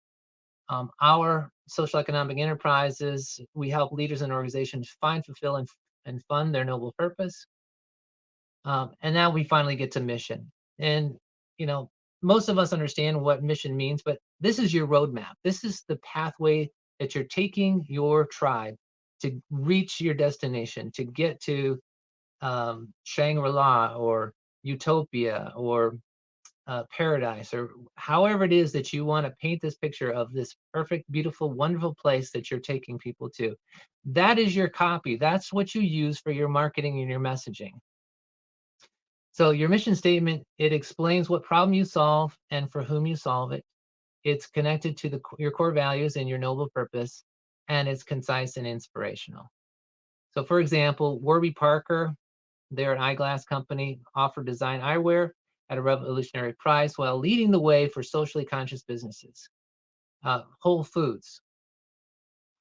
Our social economic enterprises, we help leaders and organizations find, fulfill, and fund their noble purpose. And now we finally get to mission. And, most of us understand what mission means, but this is your roadmap. This is the pathway that you're taking your tribe to reach your destination, to get to Shangri-La or Utopia or paradise, or however it is that you want to paint this picture of this perfect, beautiful, wonderful place that you're taking people to. That is your copy. That's what you use for your marketing and your messaging. So your mission statement, it explains what problem you solve and for whom you solve it. It's connected to your core values and your noble purpose, and it's concise and inspirational. So for example, Warby Parker, they're an eyeglass company, offer design eyewear at a revolutionary price while leading the way for socially conscious businesses. Whole Foods,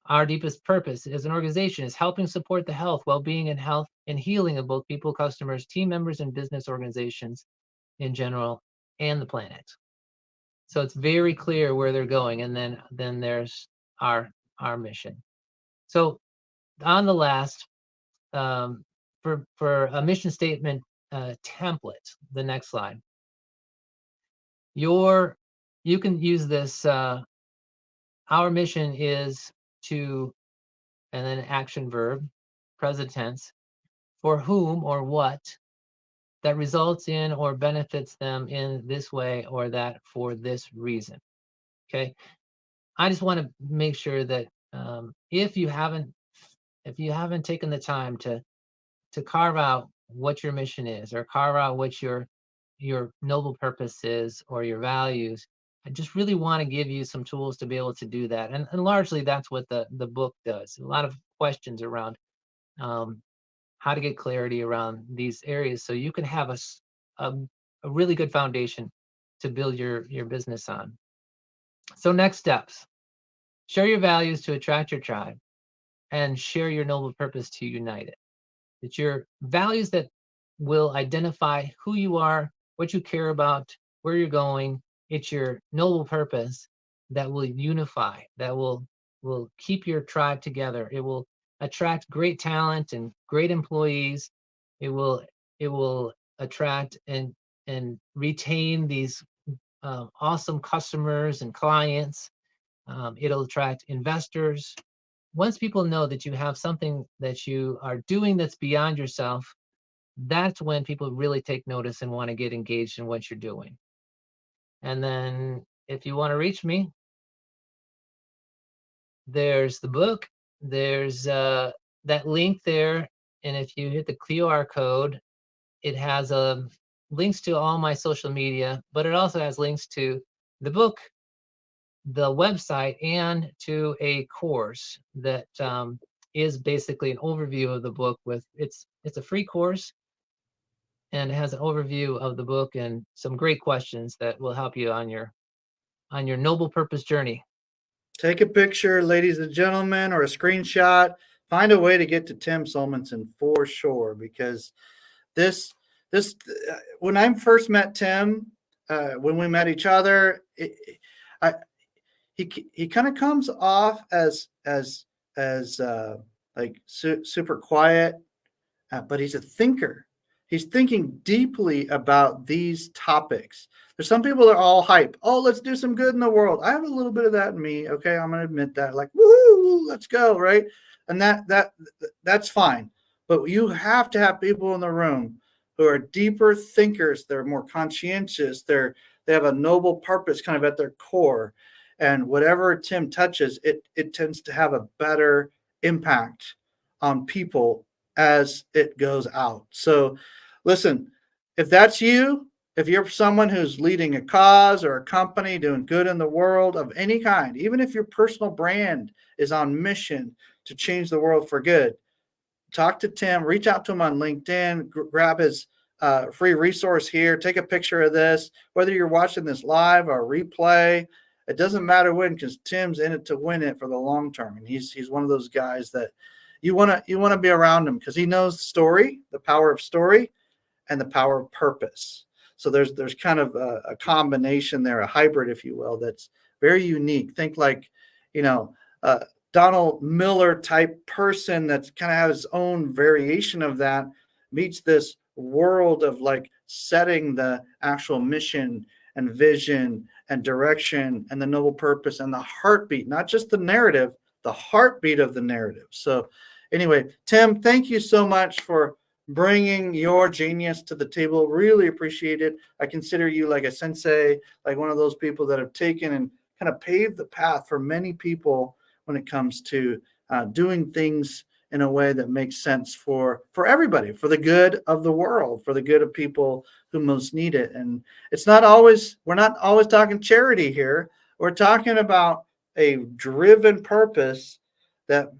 our deepest purpose as an organization is helping support the health, well-being, and health and healing of both people, customers, team members, and business organizations in general, and the planet. So it's very clear where they're going, and then there's our mission. So on the last, for a mission statement template, the next slide. You can use this. Our mission is to, and then action verb, present tense, for whom or what that results in or benefits them in this way or that for this reason. Okay. I just want to make sure that if you haven't taken the time to carve out what your mission is, or carve out what your noble purpose is, or your values, I just really want to give you some tools to be able to do that. And largely that's what the book does. A lot of questions around how to get clarity around these areas so you can have a really good foundation to build your business on. So next steps: share your values to attract your tribe, and share your noble purpose to unite it. It's your values that will identify who you are, what you care about, where you're going. It's your noble purpose that will unify, that will keep your tribe together. It will attract great talent and great employees. It will attract and retain these awesome customers and clients. It'll attract investors. Once people know that you have something that you are doing that's beyond yourself, that's when people really take notice and want to get engaged in what you're doing. And then if you want to reach me, there's the book, there's that link there. And if you hit the QR code, it has links to all my social media, but it also has links to the book, the website, and to a course that is basically an overview of the book. It's a free course, and it has an overview of the book and some great questions that will help you on your noble purpose journey. Take a picture, ladies and gentlemen, or a screenshot. Find a way to get to Tim Salmonson for sure, because this when I first met Tim, when we met each other, he kind of comes off as like super quiet, but he's a thinker. He's thinking deeply about these topics. There's some people that are all hype. Oh, let's do some good in the world. I have a little bit of that in me. Okay, I'm gonna admit that. Like, woo, let's go, right? And that's fine. But you have to have people in the room who are deeper thinkers. They're more conscientious. They have a noble purpose kind of at their core. And whatever Tim touches, it tends to have a better impact on people as it goes out. So listen, if that's you, if you're someone who's leading a cause or a company doing good in the world of any kind, even if your personal brand is on mission to change the world for good, talk to Tim, reach out to him on LinkedIn, grab his free resource here, take a picture of this, whether you're watching this live or replay. It doesn't matter when, because Tim's in it to win it for the long term. And he's one of those guys that you want to be around him, because he knows story, the power of story, and the power of purpose. So there's kind of a combination there, a hybrid, if you will, that's very unique. Think like, Donald Miller type person that's kind of has his own variation of that, meets this world of like setting the actual mission and vision and direction and the noble purpose and the heartbeat, not just the narrative, the heartbeat of the narrative. So anyway, Tim, thank you so much for bringing your genius to the table. Really appreciate it. I consider you like a sensei, like one of those people that have taken and kind of paved the path for many people when it comes to doing things in a way that makes sense for everybody, for the good of the world, for the good of people who most need it. And we're not always talking charity here. We're talking about a driven purpose that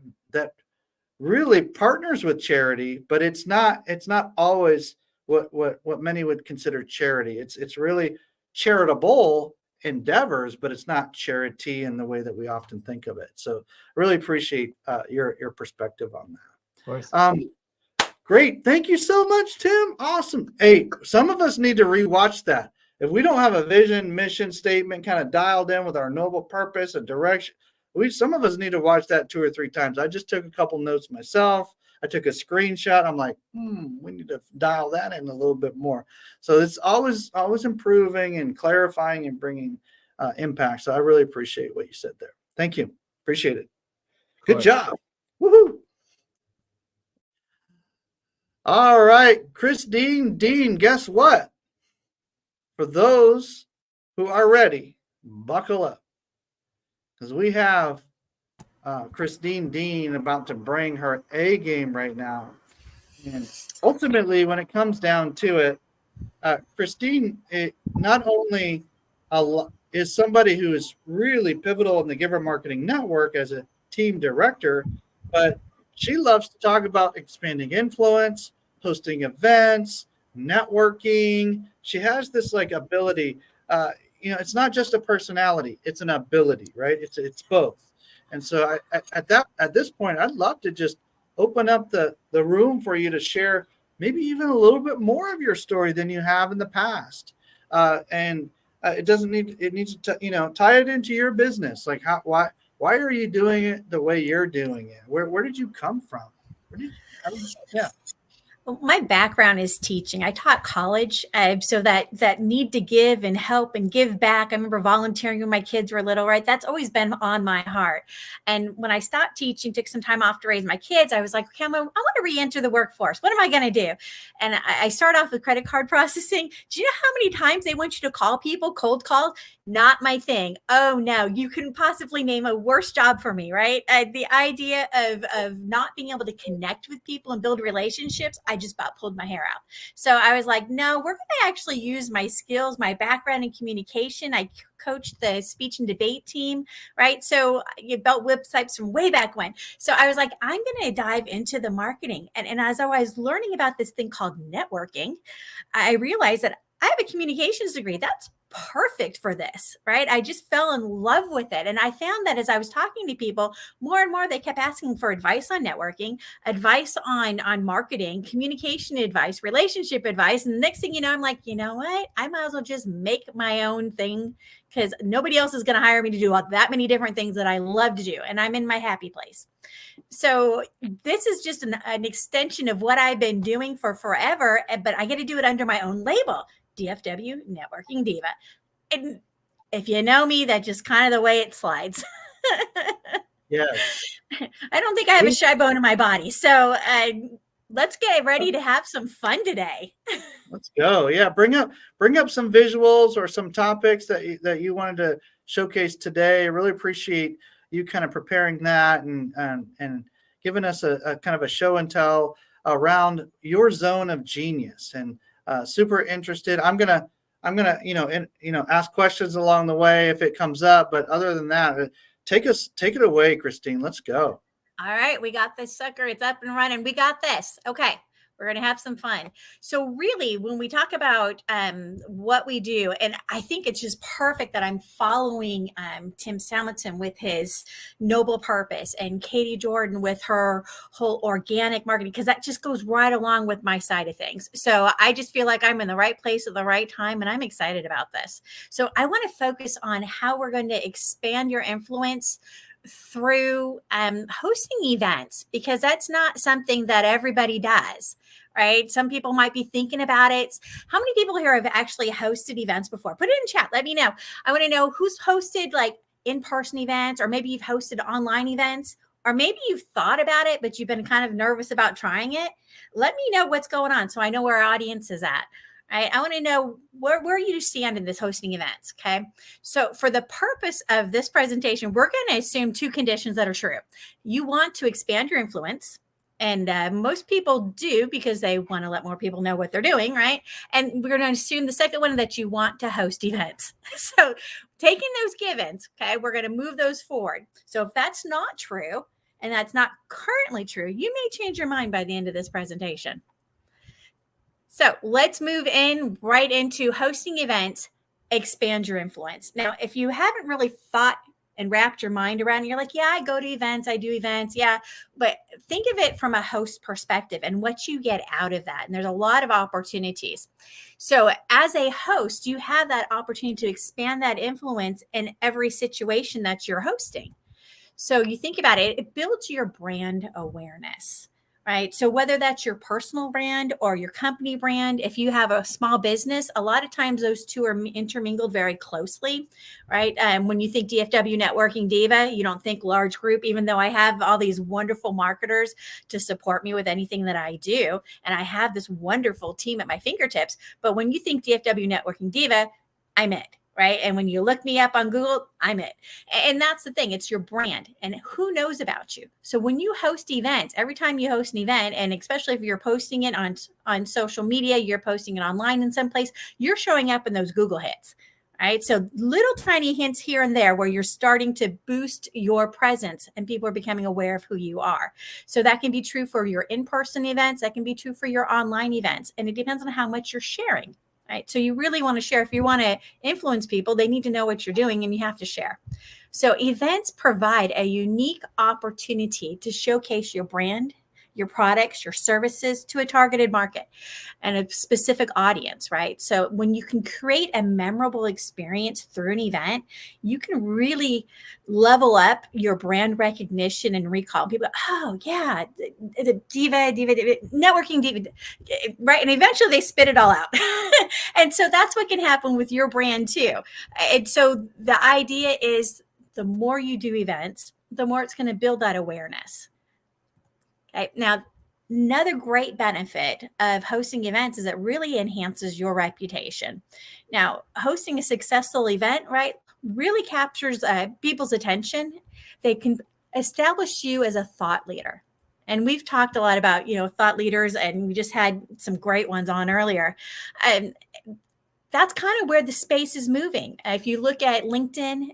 really partners with charity, but it's not always what many would consider charity. It's really charitable endeavors, but it's not charity in the way that we often think of it. So really appreciate your perspective on that. Of course. Great. Thank you so much, Tim. Awesome. Hey, some of us need to rewatch that. If we don't have a vision, mission statement kind of dialed in with our noble purpose and direction, some of us need to watch that 2 or 3 times. I just took a couple notes myself. I took a screenshot. I'm like, we need to dial that in a little bit more. So it's always improving and clarifying and bringing impact. So I really appreciate what you said there. Thank you. Appreciate it. Good job. Woohoo. All right, Christine Dean, guess what? For those who are ready, buckle up, because we have Christine Dean about to bring her A game right now. And ultimately, when it comes down to it, Christine not only is somebody who is really pivotal in the Giver Marketing Network as a team director, but she loves to talk about expanding influence, hosting events, networking. She has this like ability. It's not just a personality; it's an ability, right? It's both. And so at this point, I'd love to just open up the room for you to share maybe even a little bit more of your story than you have in the past. It doesn't need, it needs to, tie it into your business. Like why are you doing it the way you're doing it? Where did you come from? Yeah. Well, my background is teaching. I taught college, so that need to give and help and give back. I remember volunteering when my kids were little, right? That's always been on my heart. And when I stopped teaching, took some time off to raise my kids, I was like, okay, I want to re-enter the workforce. What am I going to do? And I started off with credit card processing. Do you know how many times they want you to call people, cold calls? Not my thing. Oh no, you couldn't possibly name a worse job for me, right? The idea of not being able to connect with people and build relationships, I just about pulled my hair out. So I was like, no, we're going to actually use my skills, my background in communication. I coached the speech and debate team, right? So you built websites from way back when. So I was like, I'm going to dive into the marketing. And as I was learning about this thing called networking, I realized that I have a communications degree. That's perfect for this, right? I just fell in love with it. And I found that as I was talking to people, more and more, they kept asking for advice on networking, advice on marketing, communication advice, relationship advice. And the next thing you know, I'm like, you know what? I might as well just make my own thing, because nobody else is going to hire me to do that many different things that I love to do. And I'm in my happy place. So this is just an extension of what I've been doing for forever, but I get to do it under my own label. DFW Networking Diva. And if you know me, that's just kind of the way it slides. Yes. I don't think I have a shy bone in my body. So let's get ready to have some fun today. Let's go. Yeah. Bring up some visuals or some topics that you wanted to showcase today. I really appreciate you kind of preparing that and giving us a kind of a show and tell around your zone of genius. And super interested. I'm gonna ask questions along the way if it comes up. But other than that, take it away, Christine. Let's go. All right, we got this sucker. It's up and running. We got this. Okay. We're going to have some fun. So really, when we talk about what we do, and I think it's just perfect that I'm following Tim Salmonson with his noble purpose and Katie Jordan with her whole organic marketing, because that just goes right along with my side of things. So I just feel like I'm in the right place at the right time, and I'm excited about this. So I want to focus on how we're going to expand your influence through hosting events, because that's not something that everybody does, right? Some people might be thinking about it. How many people here have actually hosted events before? Put it in chat. Let me know. I want to know who's hosted like in-person events, or maybe you've hosted online events, or maybe you've thought about it, but you've been kind of nervous about trying it. Let me know what's going on so I know where our audience is at. Right? I want to know where you stand in this hosting events. Okay. So for the purpose of this presentation, we're going to assume two conditions that are true. You want to expand your influence. And most people do, because they want to let more people know what they're doing. Right. And we're going to assume the second one, that you want to host events. So taking those givens, okay, we're going to move those forward. So if that's not true, and that's not currently true, you may change your mind by the end of this presentation. So let's move right into hosting events, expand your influence. Now, if you haven't really thought and wrapped your mind around it, you're like, yeah, I go to events, I do events. Yeah. But think of it from a host perspective and what you get out of that. And there's a lot of opportunities. So as a host, you have that opportunity to expand that influence in every situation that you're hosting. So you think about it, it builds your brand awareness. right? So whether that's your personal brand or your company brand, if you have a small business, a lot of times those two are intermingled very closely, right? When you think DFW Networking Diva, you don't think large group, even though I have all these wonderful marketers to support me with anything that I do. And I have this wonderful team at my fingertips. But when you think DFW Networking Diva, I'm it. Right. And when you look me up on Google, I'm it. And that's the thing. It's your brand and who knows about you. So when you host events, every time you host an event, and especially if you're posting it on social media, you're posting it online in some place, you're showing up in those Google hits. Right. So little tiny hints here and there where you're starting to boost your presence and people are becoming aware of who you are. So that can be true for your in-person events. That can be true for your online events. And it depends on how much you're sharing. Right. So you really want to share. If you want to influence people, they need to know what you're doing and you have to share. So events provide a unique opportunity to showcase your brand, your products, your services to a targeted market and a specific audience, right? So when you can create a memorable experience through an event, you can really level up your brand recognition and recall. People go, oh yeah, the diva, networking diva, right? And eventually they spit it all out. And so that's what can happen with your brand too. And so the idea is the more you do events, the more it's going to build that awareness. Okay. Now, another great benefit of hosting events is it really enhances your reputation. Now, hosting a successful event, right, really captures people's attention. They can establish you as a thought leader. And we've talked a lot about, thought leaders, and we just had some great ones on earlier. That's kind of where the space is moving. If you look at LinkedIn,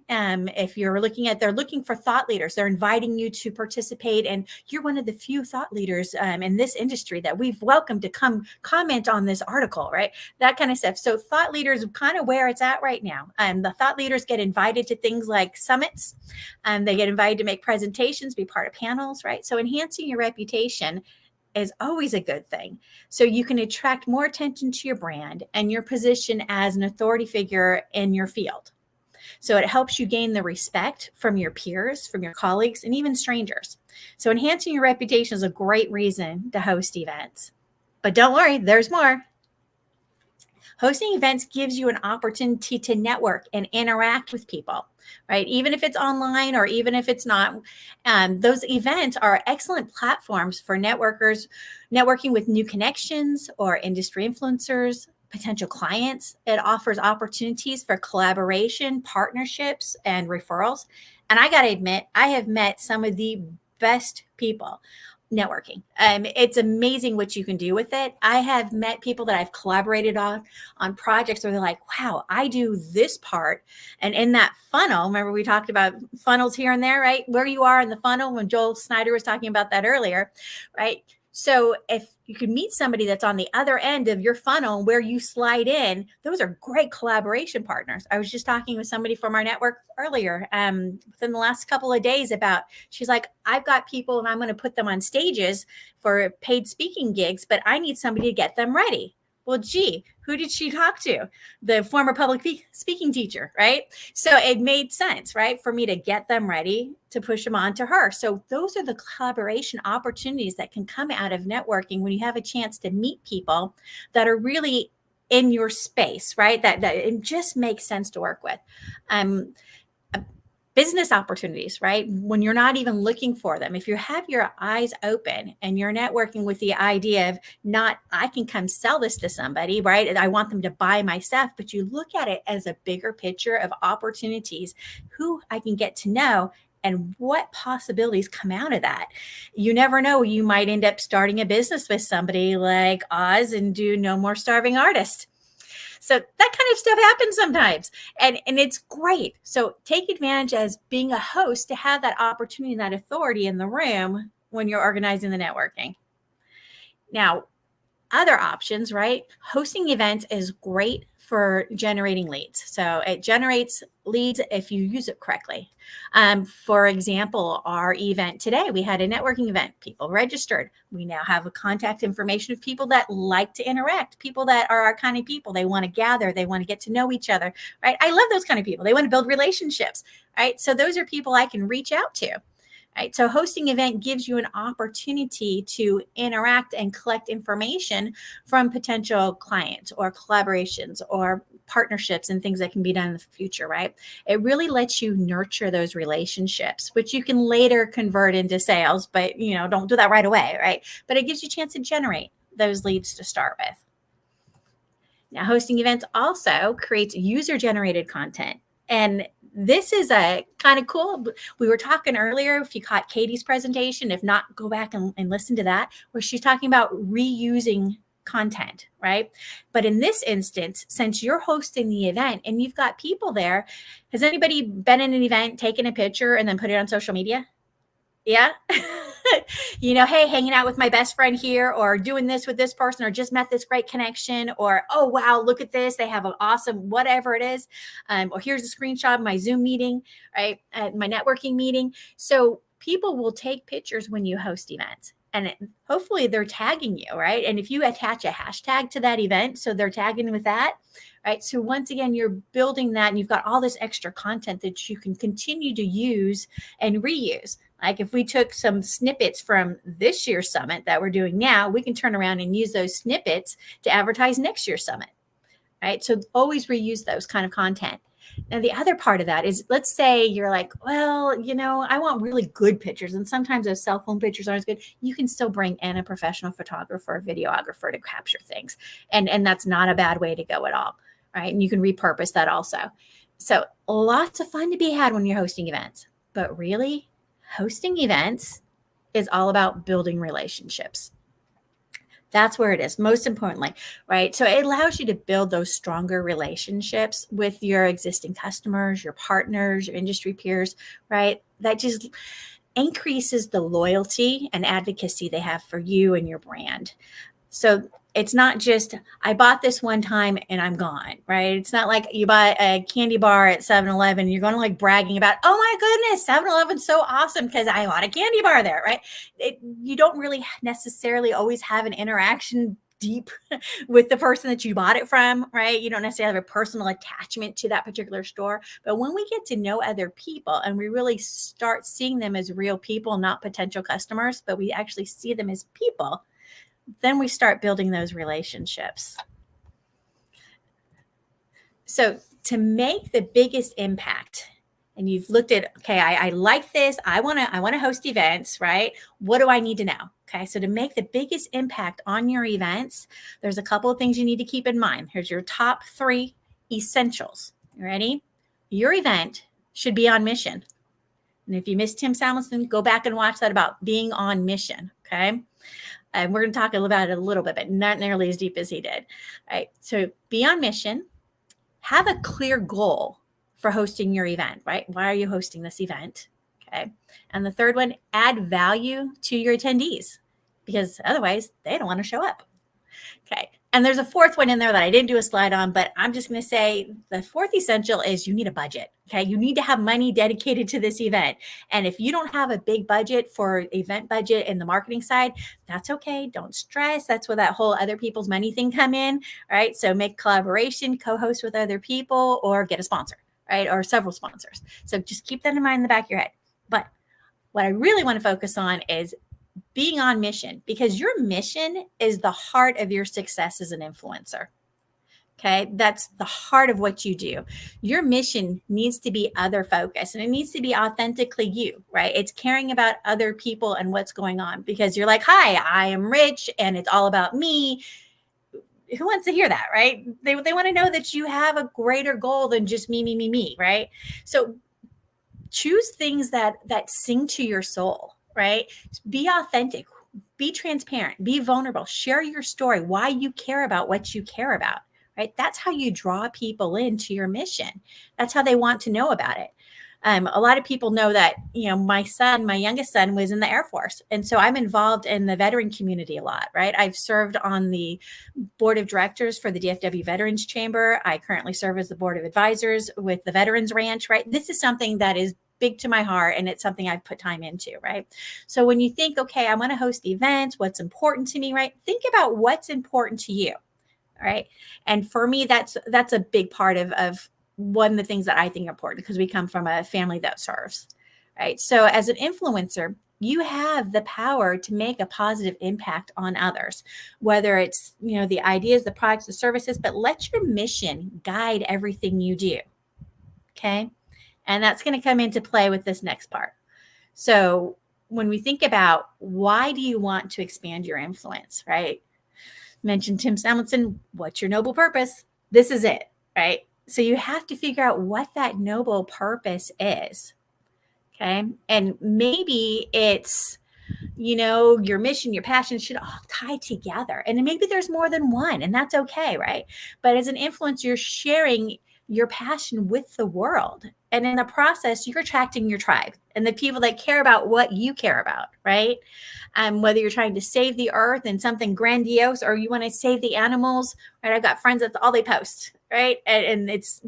if you're looking at, they're looking for thought leaders. They're inviting you to participate. And you're one of the few thought leaders in this industry that we've welcomed to come comment on this article, right? That kind of stuff. So thought leaders kind of where it's at right now. The thought leaders get invited to things like summits. They get invited to make presentations, be part of panels, right? So enhancing your reputation is always a good thing. So you can attract more attention to your brand and your position as an authority figure in your field. So it helps you gain the respect from your peers, from your colleagues, and even strangers. So enhancing your reputation is a great reason to host events. But don't worry, there's more. Hosting events gives you an opportunity to network and interact with people, right? Even if it's online or even if it's not, those events are excellent platforms for networkers, networking with new connections or industry influencers, potential clients. It offers opportunities for collaboration, partnerships, and referrals. And I got to admit, I have met some of the best people networking. It's amazing what you can do with it. I have met people that I've collaborated on projects where they're like, wow, I do this part. And in that funnel, remember we talked about funnels here and there, right? Where you are in the funnel when Joel Snyder was talking about that earlier, right? So if you can meet somebody that's on the other end of your funnel where you slide in, those are great collaboration partners. I was just talking with somebody from our network earlier within the last couple of days about, she's like, I've got people and I'm going to put them on stages for paid speaking gigs, but I need somebody to get them ready. Well, gee, who did she talk to? The former public speaking teacher, right? So it made sense, right, for me to get them ready to push them on to her. So those are the collaboration opportunities that can come out of networking when you have a chance to meet people that are really in your space, right? That it just makes sense to work with. Business opportunities, right? When you're not even looking for them, if you have your eyes open and you're networking with the idea of not, I can come sell this to somebody, right? And I want them to buy my stuff, but you look at it as a bigger picture of opportunities, who I can get to know and what possibilities come out of that. You never know. You might end up starting a business with somebody like Oz and do No More Starving Artists. So that kind of stuff happens sometimes, and it's great. So take advantage as being a host to have that opportunity and that authority in the room when you're organizing the networking. Now, other options, right? Hosting events is great for generating leads. So it generates leads if you use it correctly. For example, our event today, we had a networking event. People registered. We now have a contact information of people that like to interact, people that are our kind of people. They want to gather. They want to get to know each other, right? I love those kind of people. They want to build relationships, right? So those are people I can reach out to. Right. So hosting event gives you an opportunity to interact and collect information from potential clients or collaborations or partnerships and things that can be done in the future, right? It really lets you nurture those relationships, which you can later convert into sales, but don't do that right away, right? But it gives you a chance to generate those leads to start with. Now, hosting events also creates user-generated content. And this is a kind of cool. We were talking earlier, if you caught Cadi's presentation, if not, go back and listen to that, where she's talking about reusing content, right? But in this instance, since you're hosting the event and you've got people there, has anybody been in an event, taken a picture, and then put it on social media? Yeah. Hey, hanging out with my best friend here, or doing this with this person, or just met this great connection, or, oh, wow, look at this. They have an awesome, whatever it is. Or here's a screenshot of my Zoom meeting, right? My networking meeting. So people will take pictures when you host events, and hopefully they're tagging you, right? And if you attach a hashtag to that event, so they're tagging with that, right? So once again, you're building that, and you've got all this extra content that you can continue to use and reuse. Like if we took some snippets from this year's summit that we're doing now, we can turn around and use those snippets to advertise next year's summit, right? So always reuse those kind of content. Now, the other part of that is, let's say you're like, well, I want really good pictures. And sometimes those cell phone pictures aren't as good. You can still bring in a professional photographer or videographer to capture things. And that's not a bad way to go at all, right? And you can repurpose that also. So lots of fun to be had when you're hosting events. But really, hosting events is all about building relationships. That's where it is, most importantly, right? So it allows you to build those stronger relationships with your existing customers, your partners, your industry peers, right? That just increases the loyalty and advocacy they have for you and your brand. So it's not just, I bought this one time and I'm gone, right? It's not like you buy a candy bar at 7-Eleven and you're going to like bragging about, oh my goodness, 7-Eleven's so awesome because I bought a candy bar there, right? You don't really necessarily always have an interaction deep with the person that you bought it from, right? You don't necessarily have a personal attachment to that particular store. But when we get to know other people and we really start seeing them as real people, not potential customers, but we actually see them as people, then we start building those relationships. So to make the biggest impact, and you've looked at, okay, I like this. I want to host events, right? What do I need to know? Okay, so to make the biggest impact on your events, there's a couple of things you need to keep in mind. Here's your top 3 essentials. You ready? Your event should be on mission. And if you missed Tim Salmonson, go back and watch that about being on mission, okay? And we're going to talk about it a little bit, but not nearly as deep as he did. All right. So be on mission. Have a clear goal for hosting your event, right? Why are you hosting this event? Okay. And the third one, add value to your attendees, because otherwise they don't want to show up. Okay. And there's a fourth one in there that I didn't do a slide on, but I'm just going to say the fourth essential is you need a budget. Okay. You need to have money dedicated to this event. And if you don't have a big budget for event budget in the marketing side, that's okay. Don't stress. That's where that whole other people's money thing come in. Right. So make collaboration, co-host with other people, or get a sponsor, right? Or several sponsors. So just keep that in mind in the back of your head. But what I really want to focus on is being on mission, because your mission is the heart of your success as an influencer. Okay. That's the heart of what you do. Your mission needs to be other focused, and it needs to be authentically you, right? It's caring about other people and what's going on, because you're like, hi, I am rich and it's all about me. Who wants to hear that, right? They want to know that you have a greater goal than just me, right? So choose things that sing to your soul, right? Be authentic, be transparent, be vulnerable, share your story, why you care about what you care about, right? That's how you draw people into your mission. That's how they want to know about it. A lot of people know that, my youngest son was in the Air Force. And so I'm involved in the veteran community a lot, right? I've served on the board of directors for the DFW Veterans Chamber. I currently serve as the board of advisors with the Veterans Ranch, right? This is something that is big to my heart, and it's something I've put time into, right? So when you think, okay, I want to host events, what's important to me, right? Think about what's important to you, all right? And for me, that's a big part of one of the things that I think are important, because we come from a family that serves, right? So as an influencer, you have the power to make a positive impact on others, whether it's, the ideas, the products, the services, but let your mission guide everything you do. Okay. And that's going to come into play with this next part. So when we think about why do you want to expand your influence, right? Mentioned Tim Salmonson, what's your noble purpose? This is it, right? So you have to figure out what that noble purpose is. Okay. And maybe it's, your mission, your passion should all tie together. And maybe there's more than one, and that's okay, right? But as an influencer, you're sharing your passion with the world. And in the process, you're attracting your tribe and the people that care about what you care about, right? Whether you're trying to save the earth and something grandiose, or you want to save the animals, right? I've got friends, that's all they post, right? And it's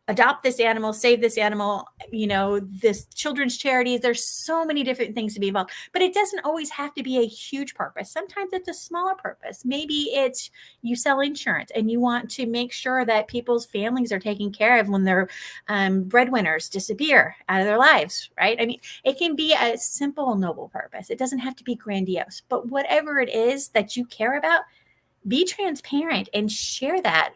adopt this animal, save this animal, this children's charities. There's so many different things to be involved, but it doesn't always have to be a huge purpose. Sometimes it's a smaller purpose. Maybe it's you sell insurance and you want to make sure that people's families are taken care of when their breadwinners disappear out of their lives, right? I mean, it can be a simple, noble purpose. It doesn't have to be grandiose, but whatever it is that you care about, be transparent and share that,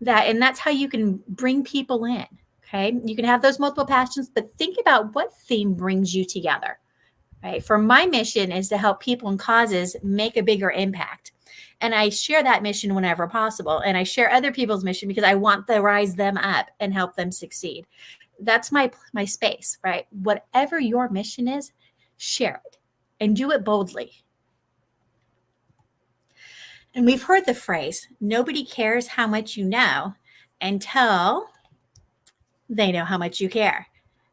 and that's how you can bring people in. Okay. You can have those multiple passions, but think about what theme brings you together, right? For my mission is to help people and causes make a bigger impact. And I share that mission whenever possible. And I share other people's mission because I want to rise them up and help them succeed. That's my space, right? Whatever your mission is, share it and do it boldly. And we've heard the phrase, nobody cares how much you know until they know how much you care.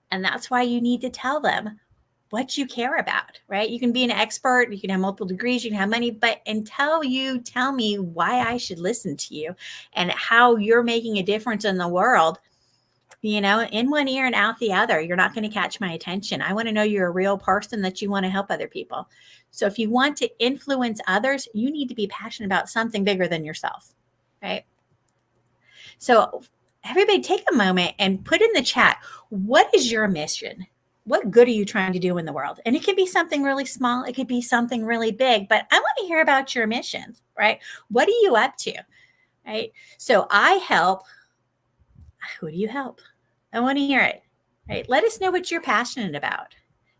And that's why you need to tell them what you care about, right? You can be an expert, you can have multiple degrees, you can have money, but until you tell me why I should listen to you and how you're making a difference in the world, in one ear and out the other, you're not going to catch my attention. I want to know you're a real person, that you want to help other people. So if you want to influence others, you need to be passionate about something bigger than yourself, right? So everybody take a moment and put in the chat, what is your mission? What good are you trying to do in the world? And it could be something really small. It could be something really big, but I want to hear about your missions, right? What are you up to, right? So I help. Who do you help? I want to hear it, right? Let us know what you're passionate about,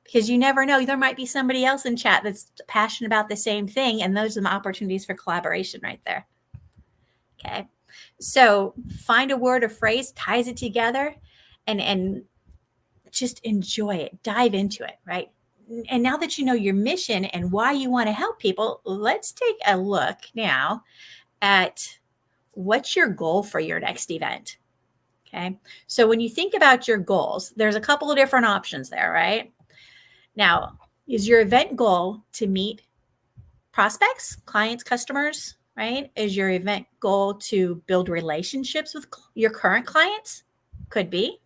because you never know. There might be somebody else in chat that's passionate about the same thing. And those are the opportunities for collaboration right there. Okay. So find a word or phrase, ties it together, and just enjoy it. Dive into it, right? And now that you know your mission and why you want to help people, let's take a look now at what's your goal for your next event. Okay. So when you think about your goals, there's a couple of different options there, right? Now, is your event goal to meet prospects, clients, customers, right? Is your event goal to build relationships with your current clients? Could be,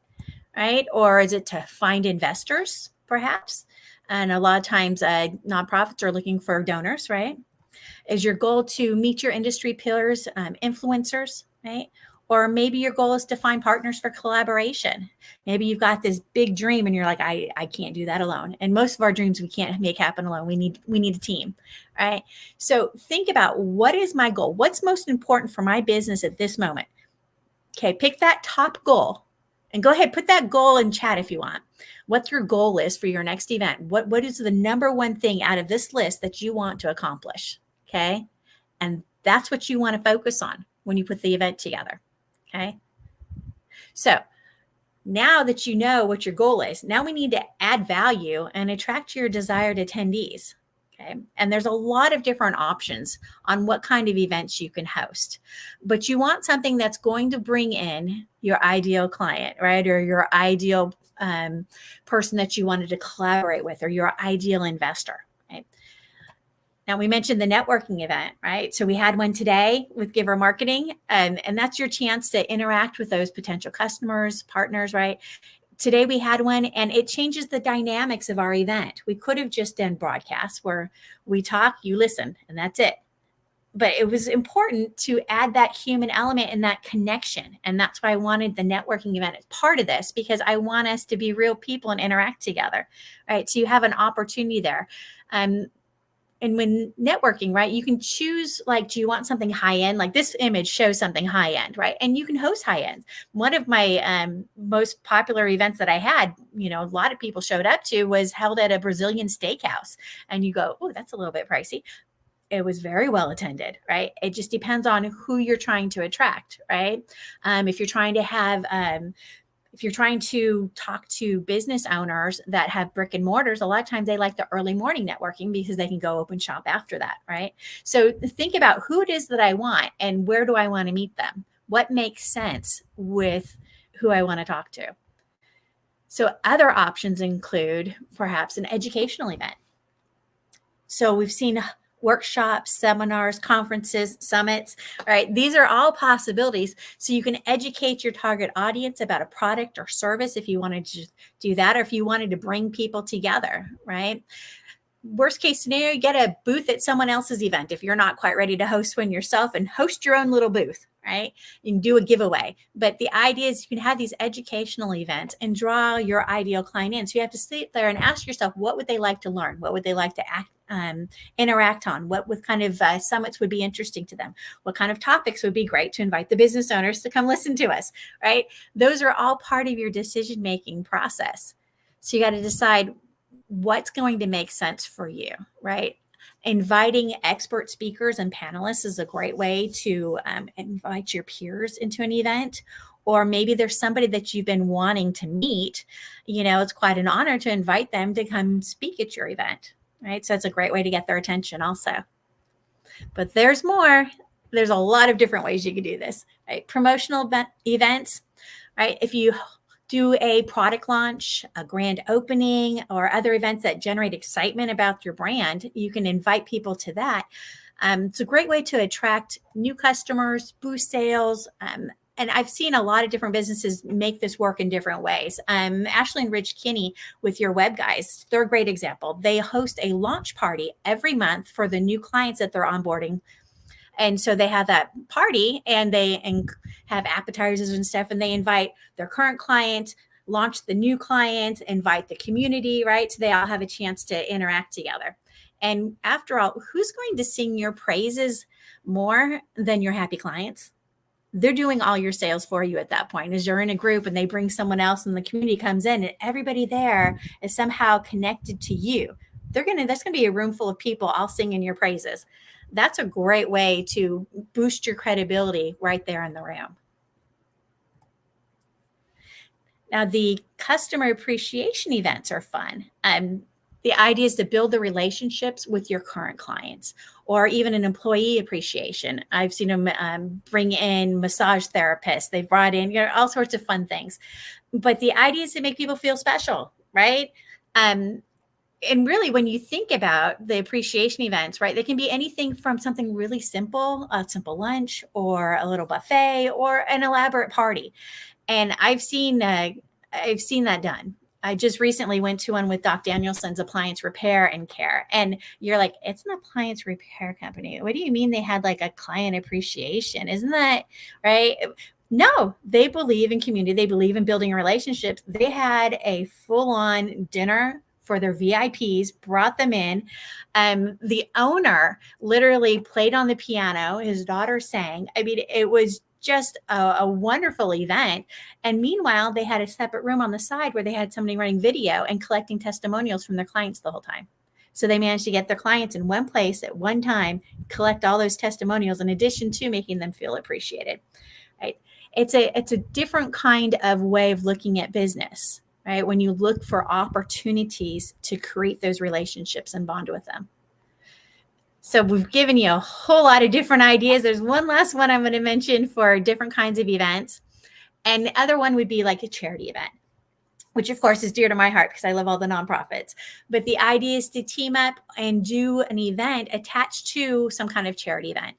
right? Or is it to find investors, perhaps? And a lot of times nonprofits are looking for donors, right? Is your goal to meet your industry peers, influencers, right? Or maybe your goal is to find partners for collaboration. Maybe you've got this big dream and you're like, I can't do that alone. And most of our dreams we can't make happen alone. We need a team, right? So think about, what is my goal? What's most important for my business at this moment? Okay, pick that top goal and go ahead, put that goal in chat if you want. What your goal is for your next event. What is the number one thing out of this list that you want to accomplish? Okay, and that's what you want to focus on when you put the event together. Okay. So now that you know what your goal is, now we need to add value and attract your desired attendees. Okay. And there's a lot of different options on what kind of events you can host, but you want something that's going to bring in your ideal client, right? Or your ideal person that you wanted to collaborate with, or your ideal investor. Right? Now, we mentioned the networking event, right? So we had one today with Giver Marketing, and that's your chance to interact with those potential customers, partners, right? Today we had one, and it changes the dynamics of our event. We could have just done broadcasts where we talk, you listen, and that's it. but it was important to add that human element and that connection. And that's why I wanted the networking event as part of this, because I want us to be real people and interact together, right? So you have an opportunity there. And when networking, right, you can choose, like, do you want something high end? Like this image shows something high end, right? And you can host high end. One of my most popular events that I had, you know, a lot of people showed up to, was held at a Brazilian steakhouse. And you go, oh, that's a little bit pricey. It was very well attended, right? It just depends on who you're trying to attract, right? If you're trying to have, if you're trying to talk to business owners that have brick and mortars, a lot of times they like the early morning networking because they can go open shop after that, right? So think about who it is that I want and where do I want to meet them? What makes sense with who I want to talk to? So other options include perhaps an educational event. So we've seen workshops, seminars, conferences, summits, right? These are all possibilities. So you can educate your target audience about a product or service if you wanted to do that, or if you wanted to bring people together, right? Worst case scenario, get a booth at someone else's event if you're not quite ready to host one yourself, and host your own little booth, right? You can do a giveaway. But the idea is you can have these educational events and draw your ideal client in. So you have to sit there and ask yourself, what would they like to learn? What would they like to interact on? What kind of summits would be interesting to them? What kind of topics would be great to invite the business owners to come listen to us, right? Those are all part of your decision-making process. So you got to decide what's going to make sense for you, right? Inviting expert speakers and panelists is a great way to invite your peers into an event. Or maybe there's somebody that you've been wanting to meet. You know, it's quite an honor to invite them to come speak at your event, right? So it's a great way to get their attention also. But there's more. There's a lot of different ways you can do this, right? Promotional events, right? If you do a product launch, a grand opening, or other events that generate excitement about your brand, you can invite people to that. It's a great way to attract new customers, boost sales. And I've seen a lot of different businesses make this work in different ways. Ashley and Rich Kinney with Your Web Guys, they're a great example. They host a launch party every month for the new clients that they're onboarding. And so they have that party and they have appetizers and stuff, and they invite their current client, launch the new client, invite the community, right? So they all have a chance to interact together. And after all, who's going to sing your praises more than your happy clients? They're doing all your sales for you at that point. As you're in a group and they bring someone else and the community comes in and everybody there is somehow connected to you. There's going to be a room full of people all singing your praises. That's a great way to boost your credibility right there in the room. Now, the customer appreciation events are fun. The idea is to build the relationships with your current clients, or even an employee appreciation. I've seen them bring in massage therapists. They've brought in, you know, all sorts of fun things. But the idea is to make people feel special, right? And really, when you think about the appreciation events, right, they can be anything from something really simple, a simple lunch, or a little buffet, or an elaborate party. And I've seen that done. I just recently went to one with Doc Danielson's Appliance Repair and Care. And you're like, it's an appliance repair company. What do you mean they had like a client appreciation? Isn't that right? No, they believe in community. They believe in building relationships. They had a full-on dinner for their VIPs, brought them in. The owner literally played on the piano. His daughter sang. I mean, it was just a wonderful event. And meanwhile, they had a separate room on the side where they had somebody running video and collecting testimonials from their clients the whole time. So they managed to get their clients in one place at one time, collect all those testimonials in addition to making them feel appreciated, right? It's a different kind of way of looking at business, right? When you look for opportunities to create those relationships and bond with them. So we've given you a whole lot of different ideas. There's one last one I'm going to mention for different kinds of events. And the other one would be like a charity event, which of course is dear to my heart because I love all the nonprofits. But the idea is to team up and do an event attached to some kind of charity event.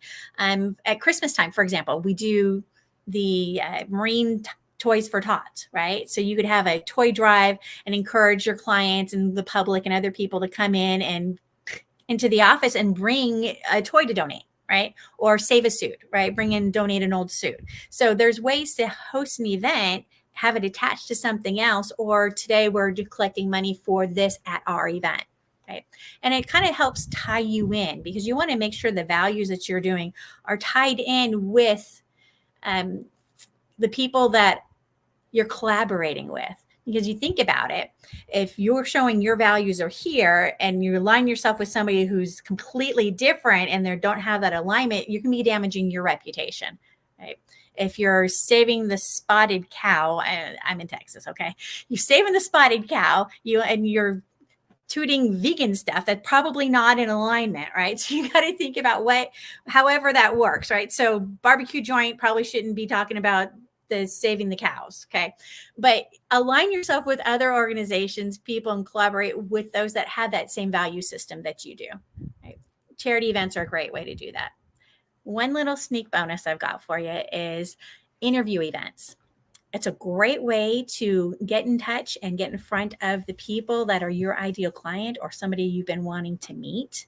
At Christmas time, for example, we do the Marine Toys for Tots, right? So you could have a toy drive and encourage your clients and the public and other people to come in and into the office and bring a toy to donate, right? Or save a suit, right? Bring in, donate an old suit. So there's ways to host an event, have it attached to something else, or today we're collecting money for this at our event, right? And it kind of helps tie you in, because you want to make sure the values that you're doing are tied in with the people that you're collaborating with. Because you think about it, if you're showing your values are here and you align yourself with somebody who's completely different and they don't have that alignment, you can be damaging your reputation, right? If you're saving the spotted cow, I'm in Texas, okay? You're saving the spotted cow, you're tooting vegan stuff, that's probably not in alignment, right? So you got to think about however that works, right? So barbecue joint probably shouldn't be talking about the saving the cows, okay? But align yourself with other organizations, people, and collaborate with those that have that same value system that you do, right? Charity events are a great way to do that. One little sneak bonus I've got for you is interview events. It's a great way to get in touch and get in front of the people that are your ideal client or somebody you've been wanting to meet.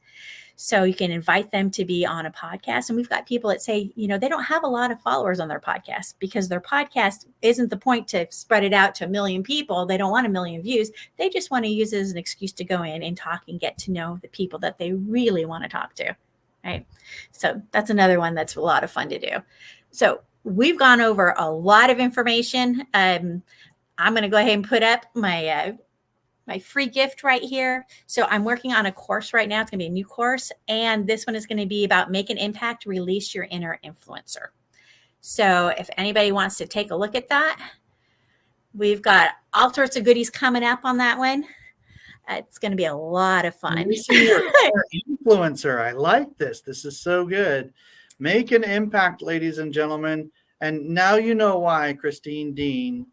So you can invite them to be on a podcast. And we've got people that say, they don't have a lot of followers on their podcast because their podcast isn't the point to spread it out to 1 million people. They don't want 1 million views. They just want to use it as an excuse to go in and talk and get to know the people that they really want to talk to, right? So that's another one that's a lot of fun to do. So we've gone over a lot of information. I'm going to go ahead and put up my free gift right here. So I'm working on a course right now. It's going to be a new course. And this one is going to be about make an impact, release your inner influencer. So if anybody wants to take a look at that, we've got all sorts of goodies coming up on that one. It's going to be a lot of fun. Influencer. I like this. This is so good. Make an impact, ladies and gentlemen. And now you know why Christine Dean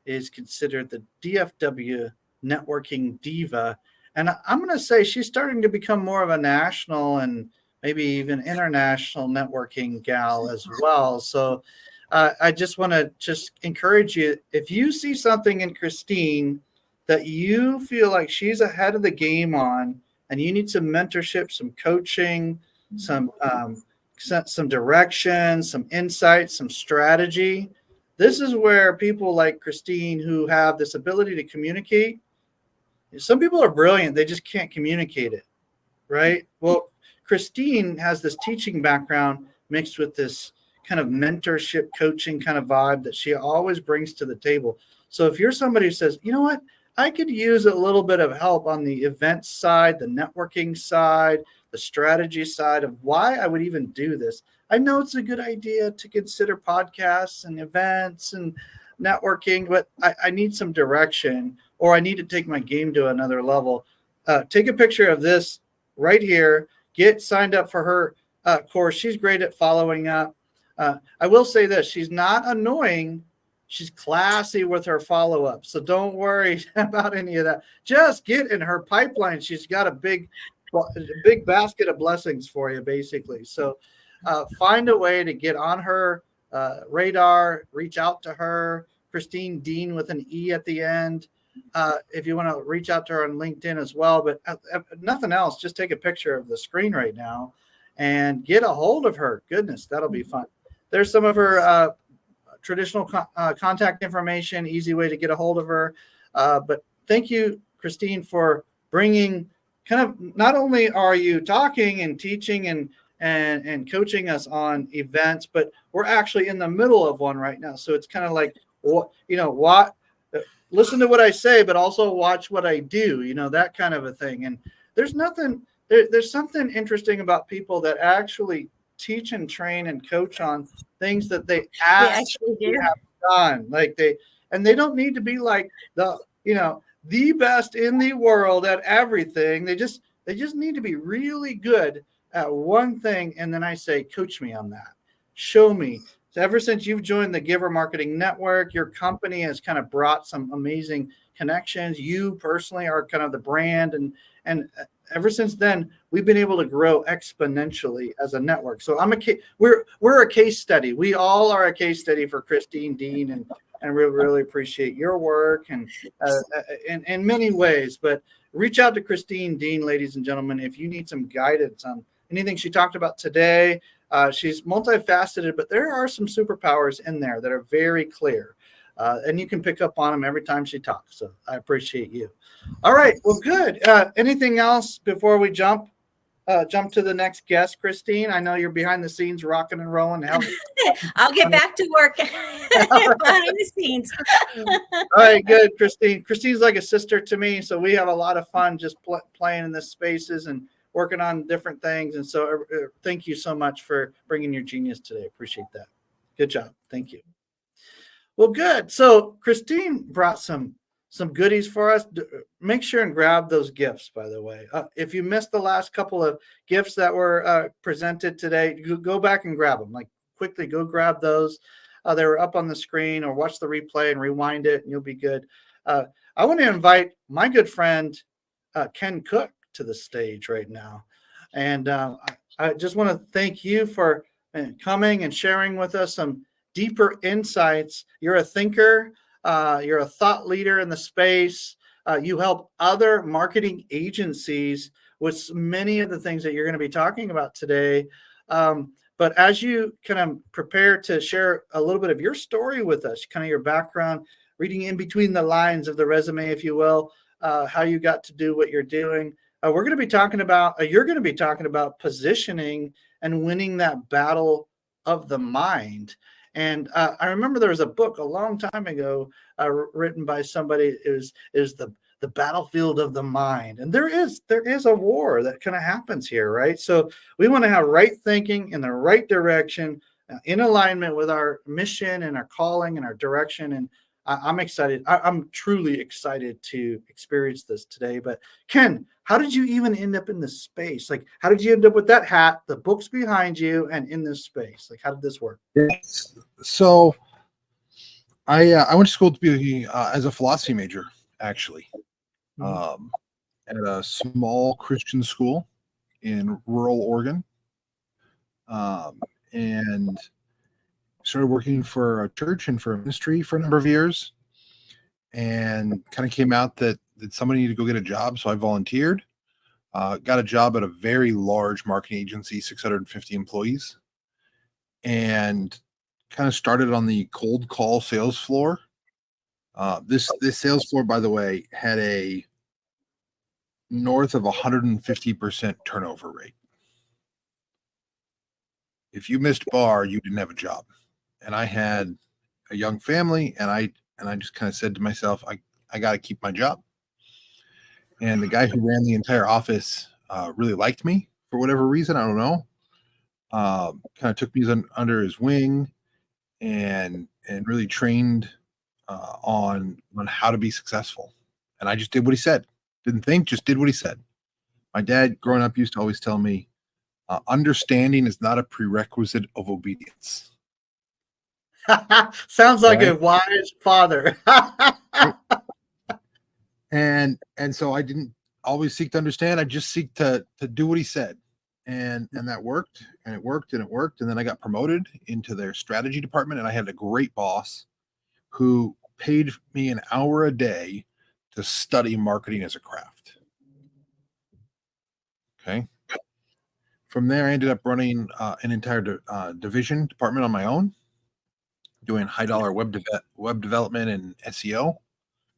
is considered the DFW networking diva. And I'm going to say she's starting to become more of a national and maybe even international networking gal as well. So I just want to encourage you, if you see something in Christine that you feel like she's ahead of the game on, and you need some mentorship, some coaching, some direction, some insight, some strategy, this is where people like Christine, who have this ability to communicate, some people are brilliant, they just can't communicate it, right? Well, Christine has this teaching background mixed with this kind of mentorship, coaching kind of vibe that she always brings to the table. So if you're somebody who says, you know what, I could use a little bit of help on the event side, the networking side, the strategy side of why I would even do this. I know it's a good idea to consider podcasts and events and networking, but I need some direction, or I need to take my game to another level. Take a picture of this right here. Get signed up for her course. She's great at following up. I will say this, she's not annoying. She's classy with her follow-up. So don't worry about any of that. Just get in her pipeline. She's got a big basket of blessings for you, basically. So find a way to get on her radar, reach out to her, Christine Dean with an E at the end. If you want to reach out to her on LinkedIn as well, but nothing else, just take a picture of the screen right now and get a hold of her. Goodness, that'll be fun. There's some of her traditional contact information, easy way to get a hold of her. But thank you, Christine, for bringing kind of, not only are you talking and teaching and coaching us on events, but we're actually in the middle of one right now. So it's kind of like, listen to what I say, but also watch what I do, that kind of a thing. And there's something interesting about people that actually teach and train and coach on things that they actually have done. They don't need to be like the best in the world at everything. They just need to be really good at one thing. And then I say, coach me on that. Show me. So ever since you've joined the Giver Marketing Network, your company has kind of brought some amazing connections. You personally are kind of the brand. And ever since then, we've been able to grow exponentially as a network. So we're a case study. We all are a case study for Christine Dean, and we really appreciate your work and in many ways. But reach out to Christine Dean, ladies and gentlemen, if you need some guidance on anything she talked about today. She's multifaceted, but there are some superpowers in there that are very clear. And you can pick up on them every time she talks. So I appreciate you. All right. Well, good. Anything else before we jump to the next guest, Christine? I know you're behind the scenes rocking and rolling. I'll get back to work behind the scenes. All right, good, Christine. Christine's like a sister to me, so we have a lot of fun just playing in the spaces and working on different things. And so thank you so much for bringing your genius today. Appreciate that. Good job. Thank you. Well, good. So Christine brought some goodies for us. Make sure and grab those gifts, by the way. If you missed the last couple of gifts that were presented today, go back and grab them. Like, quickly go grab those. They were up on the screen, or watch the replay and rewind it, and you'll be good. I want to invite my good friend, Ken Cook, to the stage right now. And I just want to thank you for coming and sharing with us some deeper insights. You're a thinker. You're a thought leader in the space. You help other marketing agencies with many of the things that you're going to be talking about today. But as you kind of prepare to share a little bit of your story with us, kind of your background, reading in between the lines of the resume, if you will, how you got to do what you're doing. We're going to be talking about, you're going to be talking about positioning and winning that battle of the mind. And I remember there was a book a long time ago written by somebody. It was the battlefield of the mind. And there is a war that kind of happens here, right? So we want to have right thinking in the right direction, in alignment with our mission and our calling and our direction. And I'm excited. I'm truly excited to experience this today. But Ken, how did you even end up in this space? Like, how did you end up with that hat, the books behind you, and in this space? Like, how did this work? So I went to school to be as a philosophy major, actually, at a small Christian school in rural Oregon, and started working for a church and for a ministry for a number of years, and kind of came out that somebody needed to go get a job. So I volunteered, got a job at a very large marketing agency, 650 employees, and kind of started on the cold call sales floor. This sales floor, by the way, had a north of 150% turnover rate. If you missed bar, you didn't have a job. And I had a young family, and I just kind of said to myself, I got to keep my job. And the guy who ran the entire office really liked me for whatever reason. I don't know. Kind of took me under his wing and really trained on how to be successful. And I just did what he said. Didn't think, just did what he said. My dad growing up used to always tell me, understanding is not a prerequisite of obedience. Sounds like a wise father. And so I didn't always seek to understand. I just seek to do what he said. And that worked, and it worked, and it worked. And then I got promoted into their strategy department, and I had a great boss who paid me an hour a day to study marketing as a craft. Okay. From there, I ended up running an entire department on my own, doing high-dollar web development and SEO.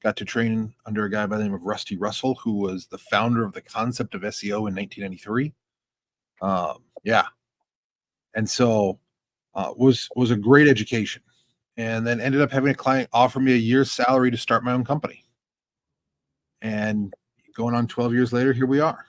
Got to train under a guy by the name of Rusty Russell, who was the founder of the concept of SEO in 1993. And so was a great education, and then ended up having a client offer me a year's salary to start my own company. And going on 12 years later, here we are.